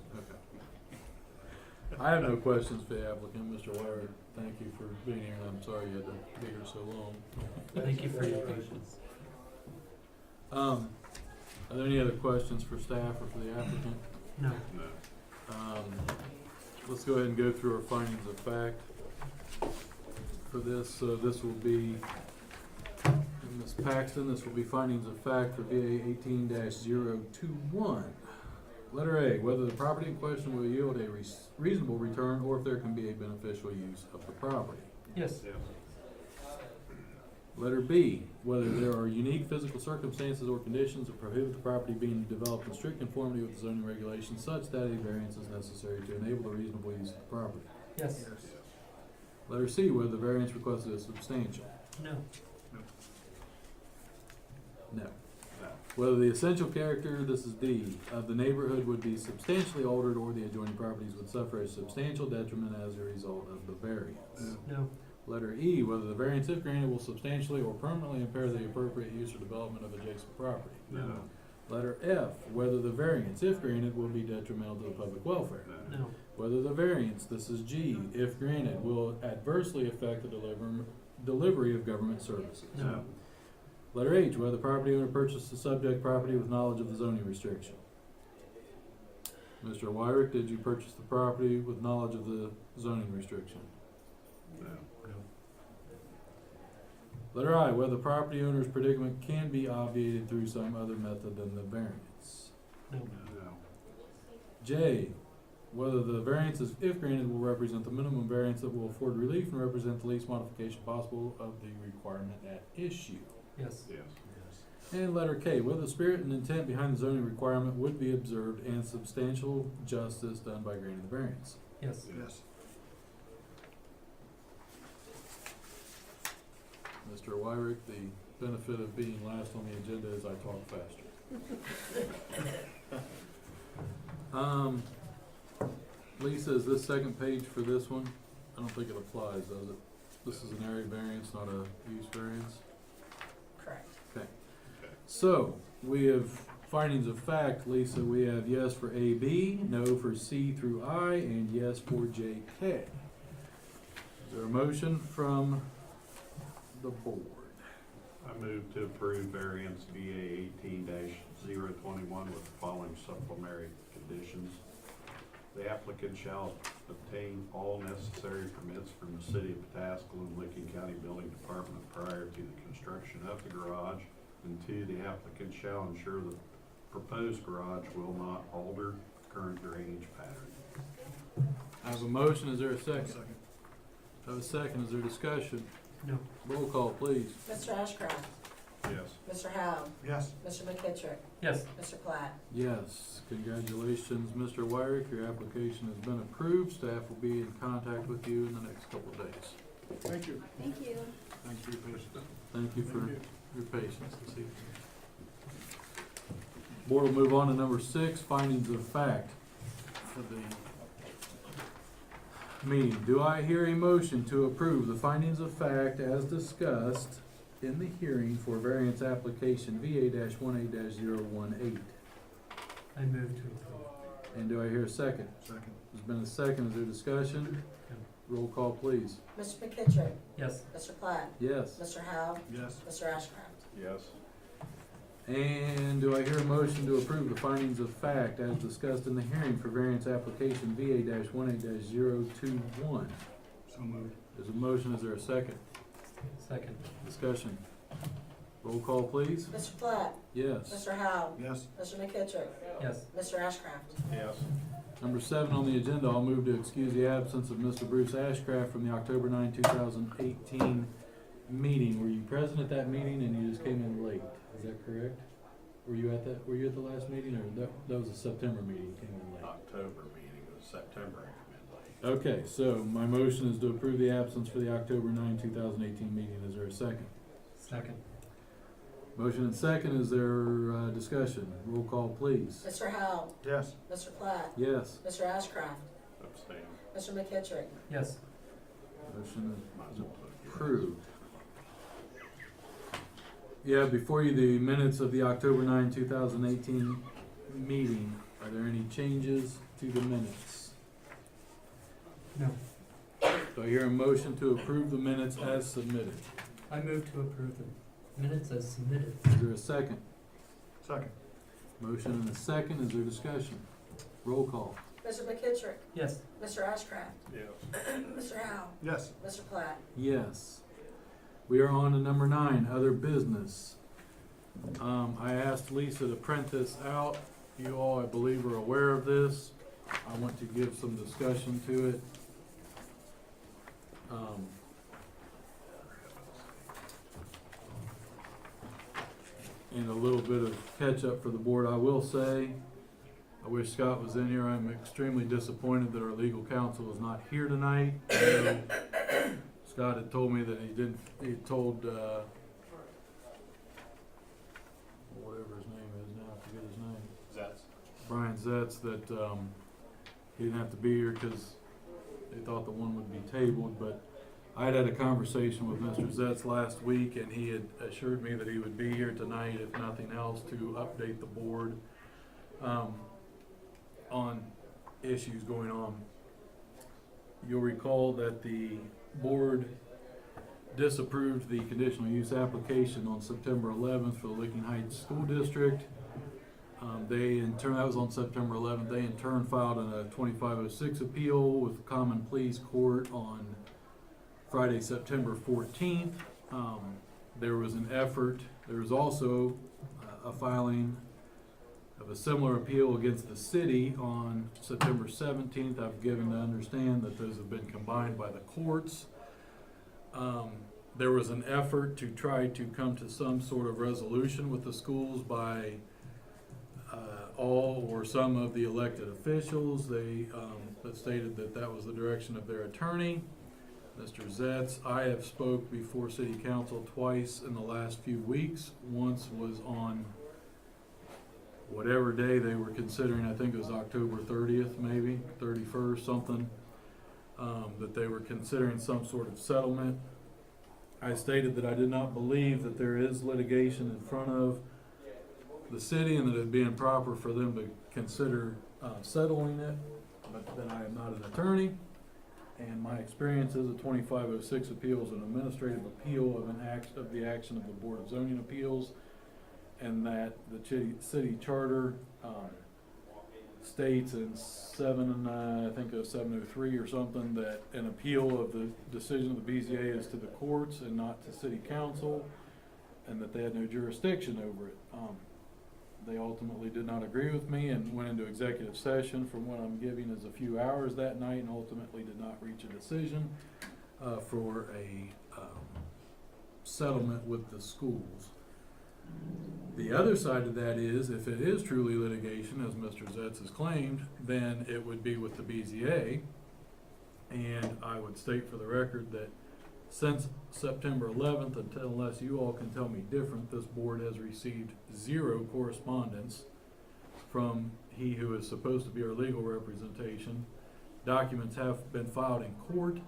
I have no questions for the applicant, Mr. Wire. Thank you for being here, and I'm sorry you had to be here so long. Thank you for your patience. Are there any other questions for staff or for the applicant? No. No. Let's go ahead and go through our findings of fact for this. So this will be, Ms. Paxton, this will be findings of fact for VA 18-021. Letter A, whether the property in question will yield a reasonable return or if there can be a beneficial use of the property. Yes. Letter B, whether there are unique physical circumstances or conditions that prohibit the property being developed in strict conformity with the zoning regulations such that a variance is necessary to enable the reasonable use of the property. Yes. Letter C, whether the variance requested is substantial. No. No. Whether the essential character, this is D, of the neighborhood would be substantially altered or the adjoining properties would suffer a substantial detriment as a result of the variance. No. Letter E, whether the variance, if granted, will substantially or permanently impair the appropriate use or development of adjacent property. No. Letter F, whether the variance, if granted, will be detrimental to the public welfare. No. Whether the variance, this is G, if granted, will adversely affect the delivery of government services. No. Letter H, whether the property owner purchased the subject property with knowledge of the zoning restriction. Mr. Wyrick, did you purchase the property with knowledge of the zoning restriction? No. Letter I, whether the property owner's predicament can be obviated through some other method than the variance. No. No. J, whether the variance, if granted, will represent the minimum variance that will afford relief and represent the least modification possible of the requirement at issue. Yes. Yes. And letter K, whether the spirit and intent behind the zoning requirement would be observed and substantial justice done by granting the variance. Yes. Yes. Mr. Wyrick, the benefit of being last on the agenda is I talk faster. Lisa, is this second page for this one? I don't think it applies, does it? This is an area variance, not a use variance? Correct. Okay. So, we have findings of fact, Lisa, we have yes for A, B, no for C through I, and yes for J, K. Is there a motion from the board? I move to approve variance VA 18-021 with the following supplementary conditions. The applicant shall obtain all necessary permits from the city of Pataskala and Licking County Building Department prior to the construction of the garage. And two, the applicant shall ensure the proposed garage will not alter current drainage pattern. I have a motion, is there a second? I have a second, is there discussion? No. Roll call, please. Mr. Ashcraft? Yes. Mr. Howe? Yes. Mr. McKittrick? Yes. Mr. Platt? Yes, congratulations, Mr. Wyrick, your application has been approved. Staff will be in contact with you in the next couple of days. Thank you. Thank you. Thanks for your patience. Thank you for your patience this evening. Board will move on to number 6, findings of fact for the meeting. Do I hear a motion to approve the findings of fact as discussed in the hearing for variance application VA-18-018? I move to approve. And do I hear a second? Second. There's been a second, is there discussion? Roll call, please. Mr. McKittrick? Yes. Mr. Platt? Yes. Mr. Howe? Yes. Mr. Ashcraft? Yes. And do I hear a motion to approve the findings of fact as discussed in the hearing for variance application VA-18-021? So moved. There's a motion, is there a second? Second. Discussion. Roll call, please. Mr. Platt? Yes. Mr. Howe? Yes. Mr. McKittrick? Yes. Mr. Ashcraft? Yes. Number 7 on the agenda, I'll move to excuse the absence of Mr. Bruce Ashcraft from the October 9, 2018 meeting. Were you present at that meeting and you just came in late? Is that correct? Were you at the last meeting, or that was a September meeting, you came in late? October meeting, it was September, I come in late. Okay, so my motion is to approve the absence for the October 9, 2018 meeting. Is there a second? Second. Motion and second, is there discussion? Roll call, please. Mr. Howe? Yes. Mr. Platt? Yes. Mr. Ashcraft? Abstain. Mr. McKittrick? Yes. Motion Might as well put it. approved. Yeah, before you, the minutes of the October 9, 2018 meeting. Are there any changes to the minutes? No. Do I hear a motion to approve the minutes as submitted? I move to approve the minutes as submitted. Is there a second? Second. Motion and a second, is there discussion? Roll call. Mr. McKittrick? Yes. Mr. Ashcraft? Yes. Mr. Howe? Yes. Mr. Platt? Yes. We are on to number 9, other business. I asked Lisa to print this out. You all, I believe, are aware of this. I want to give some discussion to it. And a little bit of catch up for the board. I will say, I wish Scott was in here. I'm extremely disappointed that our legal counsel is not here tonight. I know Scott had told me that he told, whatever his name is now, I forget his name. That's Brian Zetz, that, he didn't have to be here because they thought the one would be tabled, but I had a conversation with Mr. Zetz last week, and he had assured me that he would be here tonight, if nothing else, to update the board, on issues going on. You'll recall that the board disapproved the conditional use application on September 11th for the Licking Heights School District. They in turn, that was on September 11th, they in turn filed a 2506 appeal with Common Pleas Court on Friday, September 14th. There was an effort, there was also a filing of a similar appeal against the city on September 17th. I've given to understand that those have been combined by the courts. There was an effort to try to come to some sort of resolution with the schools by all or some of the elected officials. They stated that that was the direction of their attorney, Mr. Zetz. I have spoke before city council twice in the last few weeks. Once was on whatever day they were considering, I think it was October 30th, maybe 31st, something, that they were considering some sort of settlement. I stated that I did not believe that there is litigation in front of the city and that it'd be improper for them to consider settling it, but then I am not an attorney. And my experience is a 2506 appeal is an administrative appeal of of the action of the Board of Zoning Appeals, and that the city charter states in I think it was 703 or something, that an appeal of the decision of the BZA is to the courts and not to city council, and that they had no jurisdiction over it. They ultimately did not agree with me and went into executive session. From what I'm giving is a few hours that night, and ultimately did not reach a decision for a settlement with the schools. The other side of that is, if it is truly litigation, as Mr. Zetz has claimed, then it would be with the BZA. And I would state for the record that since September 11th, unless you all can tell me different, this board has received 0 correspondence from he who is supposed to be our legal representation. Documents have been filed in court.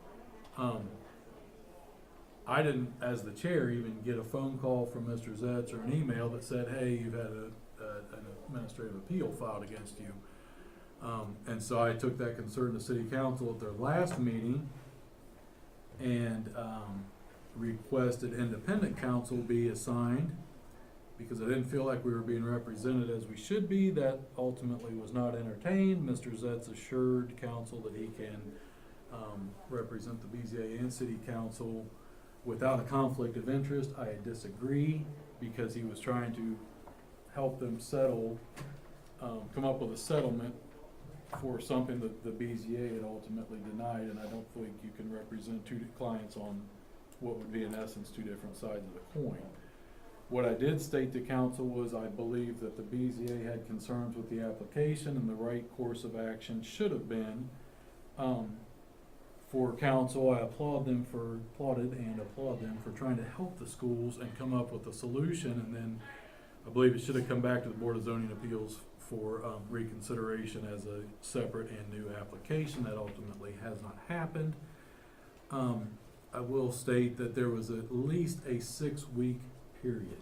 I didn't, as the chair, even get a phone call from Mr. Zetz or an email that said, hey, you've had an administrative appeal filed against you. And so I took that concern to city council at their last meeting and requested independent counsel be assigned because I didn't feel like we were being represented as we should be. That ultimately was not entertained. Mr. Zetz assured council that he can represent the BZA and city council without a conflict of interest. I disagree because he was trying to help them settle, come up with a settlement for something that the BZA had ultimately denied, and I don't think you can represent two clients on what would be in essence 2 different sides of the coin. What I did state to council was I believe that the BZA had concerns with the application, and the right course of action should have been for council. I applauded and applaud them for trying to help the schools and come up with a solution, and then I believe it should have come back to the Board of Zoning Appeals for reconsideration as a separate and new application. That ultimately has not happened. I will state that there was at least a 6-week period,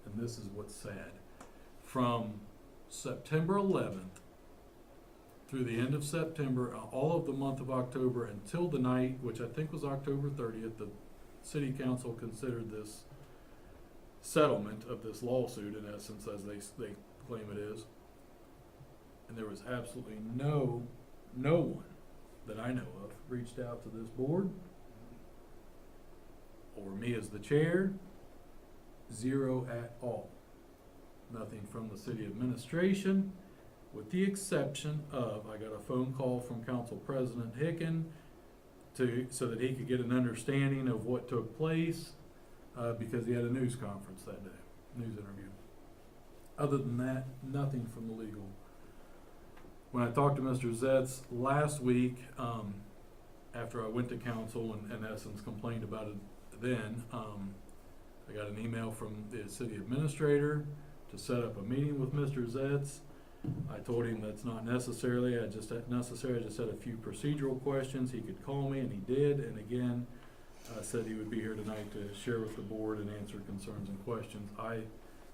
and this is what's sad, from September 11th through the end of September, all of the month of October until the night, which I think was October 30th, the city council considered this settlement of this lawsuit, in essence, as they claim it is. And there was absolutely no one that I know of reached out to this board or me as the chair. 0 at all. Nothing from the city administration, with the exception of, I got a phone call from Council President Hicken so that he could get an understanding of what took place because he had a news conference that day, news interview. Other than that, nothing from the legal. When I talked to Mr. Zetz last week, after I went to council and in essence complained about it then, I got an email from the city administrator to set up a meeting with Mr. Zetz. I told him that's not necessarily, I just had a few procedural questions. He could call me, and he did, and again, said he would be here tonight to share with the board and answer concerns and questions. I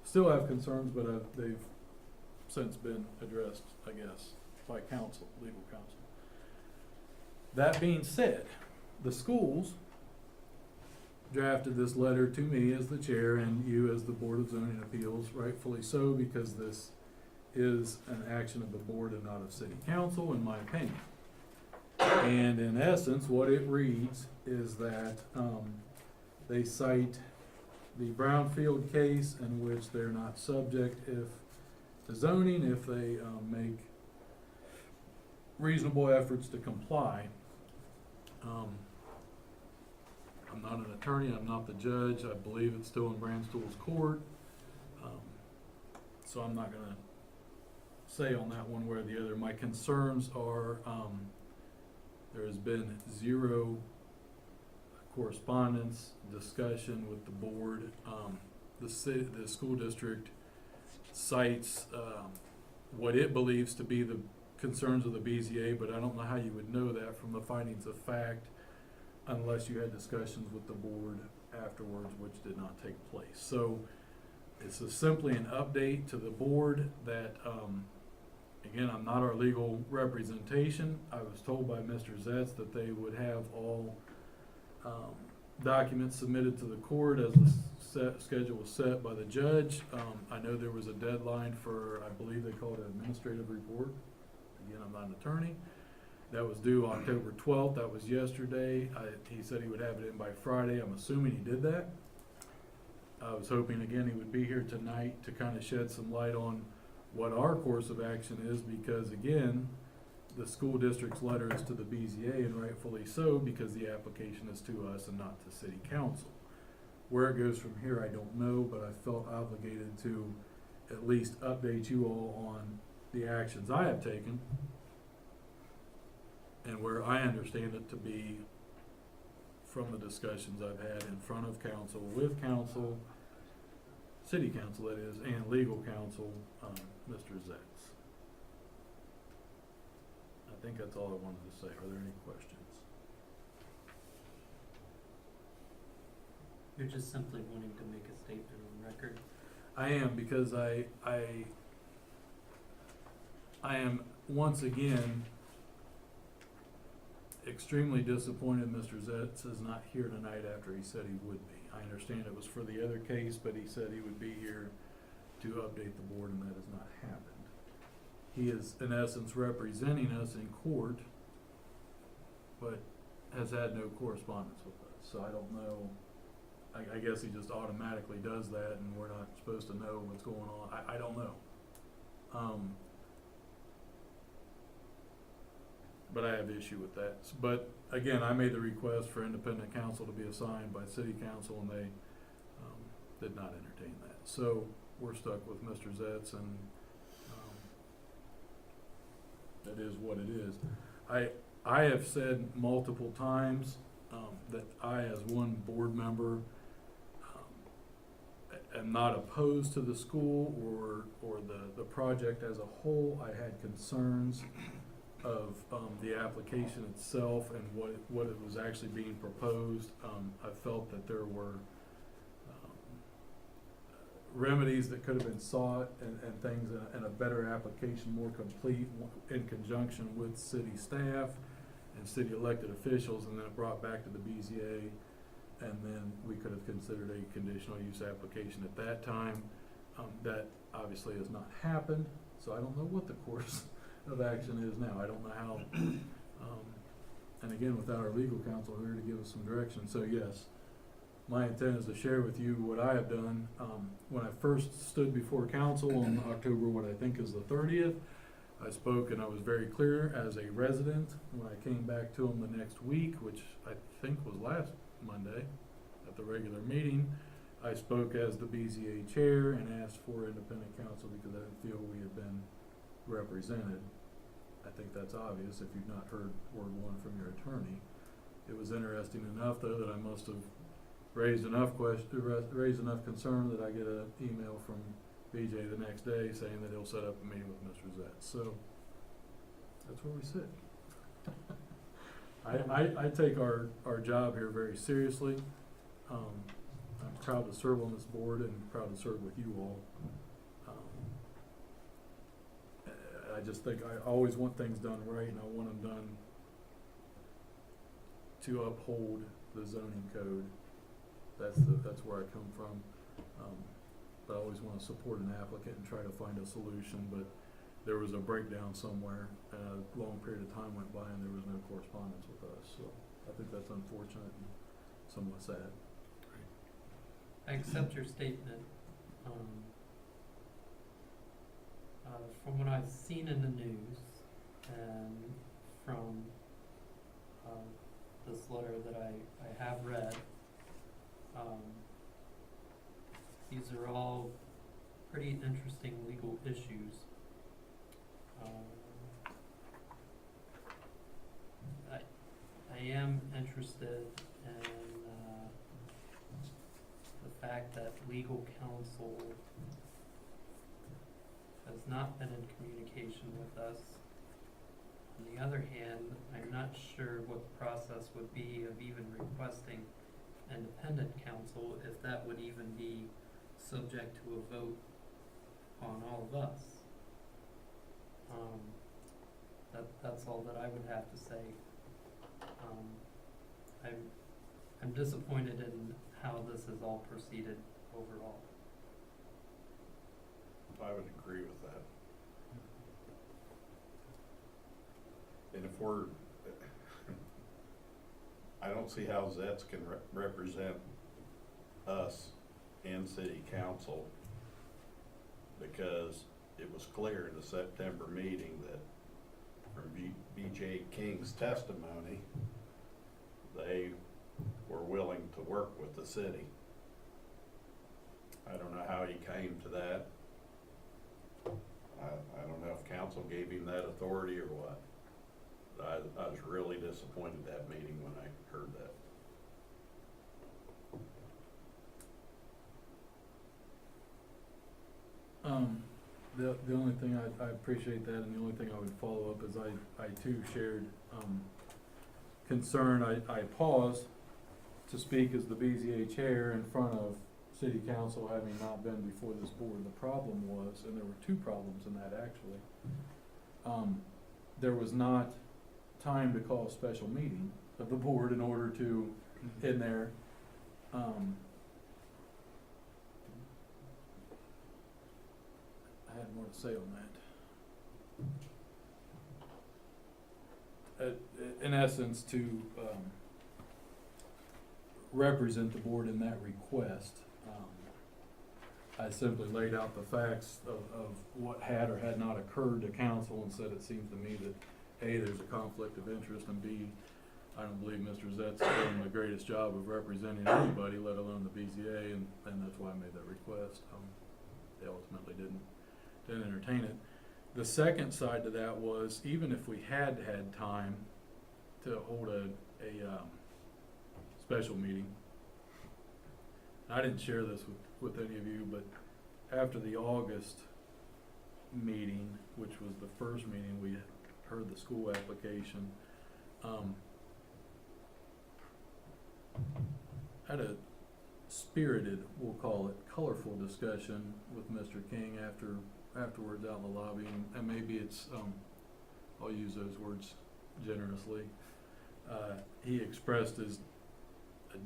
still have concerns, but they've since been addressed, I guess, by counsel, legal counsel. That being said, the schools drafted this letter to me as the chair and you as the Board of Zoning Appeals, rightfully so, because this is an action of the board and not of city council, in my opinion. And in essence, what it reads is that they cite the Brownfield case, in which they're not subject to zoning if they make reasonable efforts to comply. I'm not an attorney, I'm not the judge, I believe it's still in Brandstool's court. So I'm not gonna say on that one way or the other. My concerns are, there has been 0 correspondence, discussion with the board. The school district cites what it believes to be the concerns of the BZA, but I don't know how you would know that from the findings of fact unless you had discussions with the board afterwards, which did not take place. So It's simply an update to the board that, again, I'm not our legal representation. I was told by Mr. Zetz that they would have all documents submitted to the court as the schedule was set by the judge. I know there was a deadline for, I believe they call it an administrative report. Again, I'm not an attorney. That was due October 12th. That was yesterday. He said he would have it in by Friday. I'm assuming he did that. I was hoping, again, he would be here tonight to kind of shed some light on what our course of action is, because, again, the school district's letter is to the BZA, and rightfully so, because the application is to us and not to city council. Where it goes from here, I don't know, but I felt obligated to at least update you all on the actions I have taken and where I understand it to be from the discussions I've had in front of council, with council, city council that is, and legal counsel, Mr. Zetz. I think that's all I wanted to say. Are there any questions? You're just simply wanting to make a statement on record. I am, because I am once again extremely disappointed Mr. Zetz is not here tonight after he said he would be. I understand it was for the other case, but he said he would be here to update the board, and that has not happened. He is, in essence, representing us in court, but has had no correspondence with us. So I don't know, I guess he just automatically does that, and we're not supposed to know what's going on. I don't know. But I have issue with that. But again, I made the request for independent counsel to be assigned by city council, and they did not entertain that. So we're stuck with Mr. Zetz, and that is what it is. I have said multiple times that I, as one board member, am not opposed to the school or the project as a whole. I had concerns of the application itself and what it was actually being proposed. I felt that there were remedies that could have been sought and things, and a better application, more complete, in conjunction with city staff and city elected officials, and then it brought back to the BZA, and then we could have considered a conditional use application at that time. That obviously has not happened, so I don't know what the course of action is now. I don't know how, and again, without our legal counsel here to give us some direction. So yes, my intent is to share with you what I have done. When I first stood before council on October, what I think is the 30th, I spoke and I was very clear as a resident. When I came back to them the next week, which I think was last Monday at the regular meeting, I spoke as the BZA chair and asked for independent counsel because I didn't feel we had been represented. I think that's obvious if you've not heard word one from your attorney. It was interesting enough, though, that I must have raised enough concern that I get an email from BJ the next day saying that he'll set up a meeting with Mr. Zetz. So that's where we sit. I take our job here very seriously. I'm proud to serve on this board and proud to serve with you all. I just think I always want things done right, and I want them done to uphold the zoning code. That's where I come from. But I always want to support an applicant and try to find a solution, but there was a breakdown somewhere, and a long period of time went by and there was no correspondence with us, so I think that's unfortunate and somewhat sad. I accept your statement. From what I've seen in the news and from this letter that I have read, these are all pretty interesting legal issues. I am interested in the fact that legal counsel has not been in communication with us. On the other hand, I'm not sure what the process would be of even requesting independent counsel, if that would even be subject to a vote on all of us. That's all that I would have to say. I'm disappointed in how this has all proceeded overall. I would agree with that. And if we're, I don't see how Zets can represent us and city council, because it was clear in the September meeting that from BJ King's testimony, they were willing to work with the city. I don't know how he came to that. I don't know if council gave him that authority or what. But I was really disappointed that meeting when I heard that. The only thing I appreciate that, and the only thing I would follow up is I too shared, concern. I paused to speak as the BZA chair in front of city council, having not been before this board. The problem was, and there were two problems in that actually, there was not time to call a special meeting of the board in order to, in there, I had more to say on that. In essence, to represent the board in that request, I simply laid out the facts of what had or had not occurred to council and said it seems to me that A, there's a conflict of interest, and B, I don't believe Mr. Zet's doing the greatest job of representing anybody, let alone the BZA, and that's why I made that request. They ultimately didn't entertain it. The second side to that was, even if we had time to hold a special meeting, I didn't share this with any of you, but after the August meeting, which was the first meeting we heard the school application, had a spirited, we'll call it, colorful discussion with Mr. King afterwards out in the lobby, and maybe it's, I'll use those words generously. He expressed his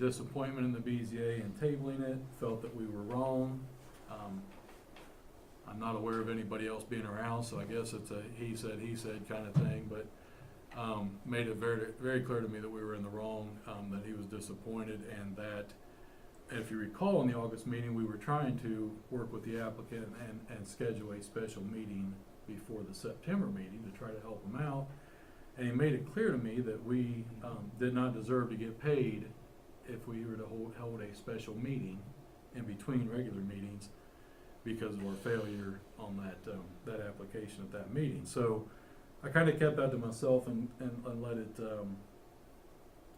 disappointment in the BZA in tabling it, felt that we were wrong. I'm not aware of anybody else being around, so I guess it's a he said kind of thing, but made it very, very clear to me that we were in the wrong, that he was disappointed, and that, if you recall, in the August meeting, we were trying to work with the applicant and schedule a special meeting before the September meeting to try to help him out. And he made it clear to me that we did not deserve to get paid if we were to hold a special meeting in between regular meetings because of our failure on that application at that meeting. So I kind of kept that to myself and let it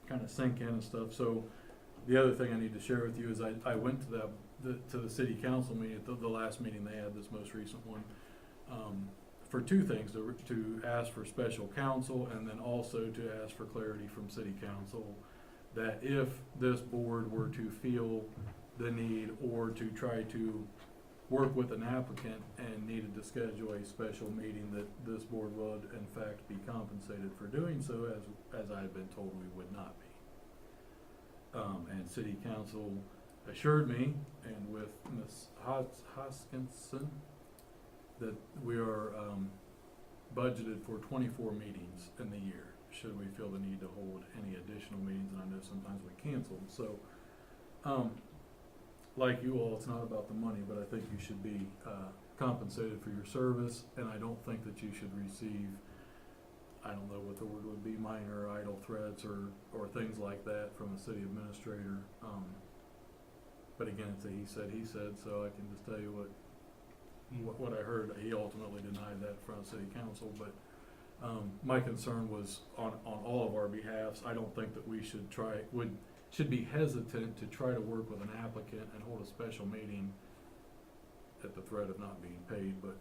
kind of sink in and stuff. So the other thing I need to share with you is I went to the city council meeting, the last meeting they had, this most recent one, for two things: to ask for special counsel, and then also to ask for clarity from city council that if this board were to feel the need or to try to work with an applicant and needed to schedule a special meeting, that this board would in fact be compensated for doing so, as I had been told we would not be. And city council assured me, and with Ms. Hoskinson, that we are budgeted for 24 meetings in the year, should we feel the need to hold any additional meetings, and I know sometimes we cancel them. So, like you all, it's not about the money, but I think you should be compensated for your service, and I don't think that you should receive, I don't know what the word would be, minor or idle threats or things like that from a city administrator. But again, it's a he said, so I can just tell you what I heard. He ultimately denied that in front of city council, but my concern was on all of our behalves. I don't think that we should be hesitant to try to work with an applicant and hold a special meeting at the threat of not being paid, but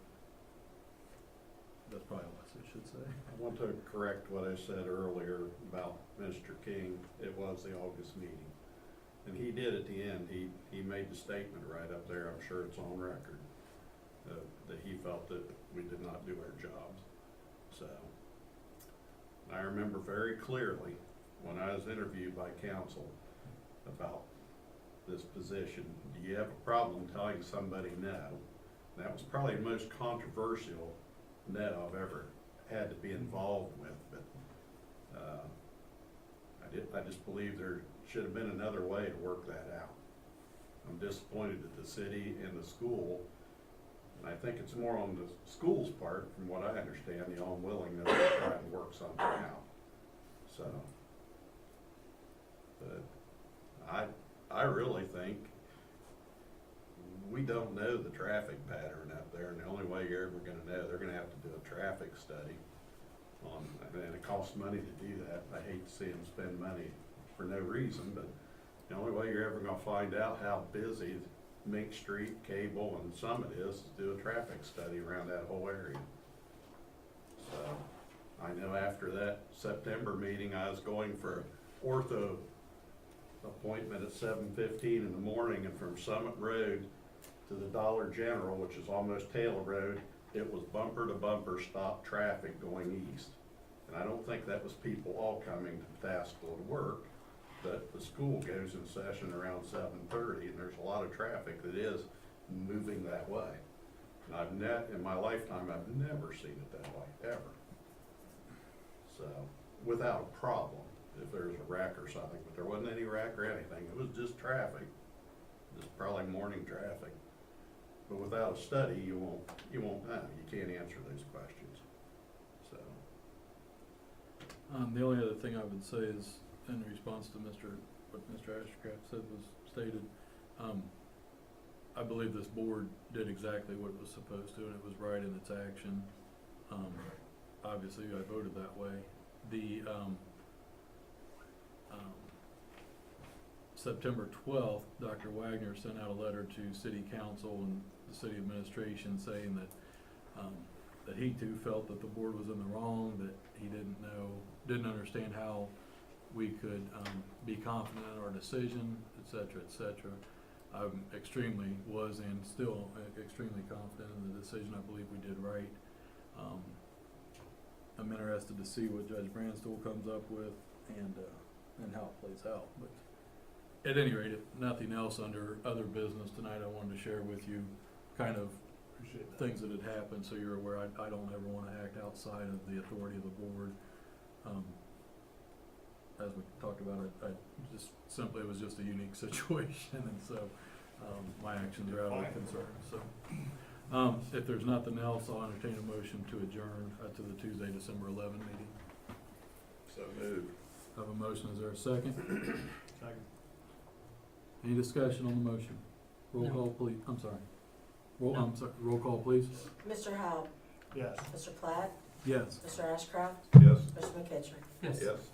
that's probably less I should say. I want to correct what I said earlier about Mr. King. It was the August meeting. And he did at the end, he made the statement right up there, I'm sure it's on record, that he felt that we did not do our jobs. So, I remember very clearly when I was interviewed by council about this position, do you have a problem telling somebody no? And that was probably the most controversial no I've ever had to be involved with, but, I just believe there should have been another way to work that out. I'm disappointed at the city and the school, and I think it's more on the school's part, from what I understand, the unwillingness to try and work something out. So, but I really think we don't know the traffic pattern up there, and the only way you're ever gonna know, they're gonna have to do a traffic study on, and it costs money to do that. I hate to see them spend money for no reason, but the only way you're ever gonna find out how busy Mink Street, Cable, and Summit is to do a traffic study around that whole area. So, I know after that September meeting, I was going for ortho appointment at 7:15 in the morning, and from Summit Road to the Dollar General, which is almost Taylor Road, it was bumper to bumper stop traffic going east. And I don't think that was people all coming to Tassville to work, but the school goes in session around 7:30, and there's a lot of traffic that is moving that way. And in my lifetime, I've never seen it that way, ever. So, without a problem, if there's a wreck or something, but there wasn't any wreck or anything, it was just traffic, just probably morning traffic. But without a study, you won't know, you can't answer those questions, so. The only other thing I would say is, in response to what Mr. Ashcraft said was stated, I believe this board did exactly what it was supposed to, and it was right in its action. Obviously, I voted that way. The, September 12th, Dr. Wagner sent out a letter to City Council and the City Administration saying that, that he too felt that the board was in the wrong, that he didn't understand how we could be confident in our decision, et cetera, et cetera. I'm was and still extremely confident in the decision. I believe we did right. I'm interested to see what Judge Brandstool comes up with and how it plays out. But at any rate, if nothing else under other business tonight, I wanted to share with you kind of things that had happened, so you're aware. I don't ever want to act outside of the authority of the board. As we talked about, it was just a unique situation, and so my actions are out of concern. So, if there's nothing else, I'll entertain a motion to adjourn to the Tuesday, December 11 meeting. So moved. I have a motion. Is there a second? Second. Any discussion on the motion? Roll No. call, please. I'm sorry. Roll call, please. Mr. Howe, Yes. Mr. Platt, Yes. Mr. Ashcraft, Yes. Mr. McKittrick. Yes. Yes.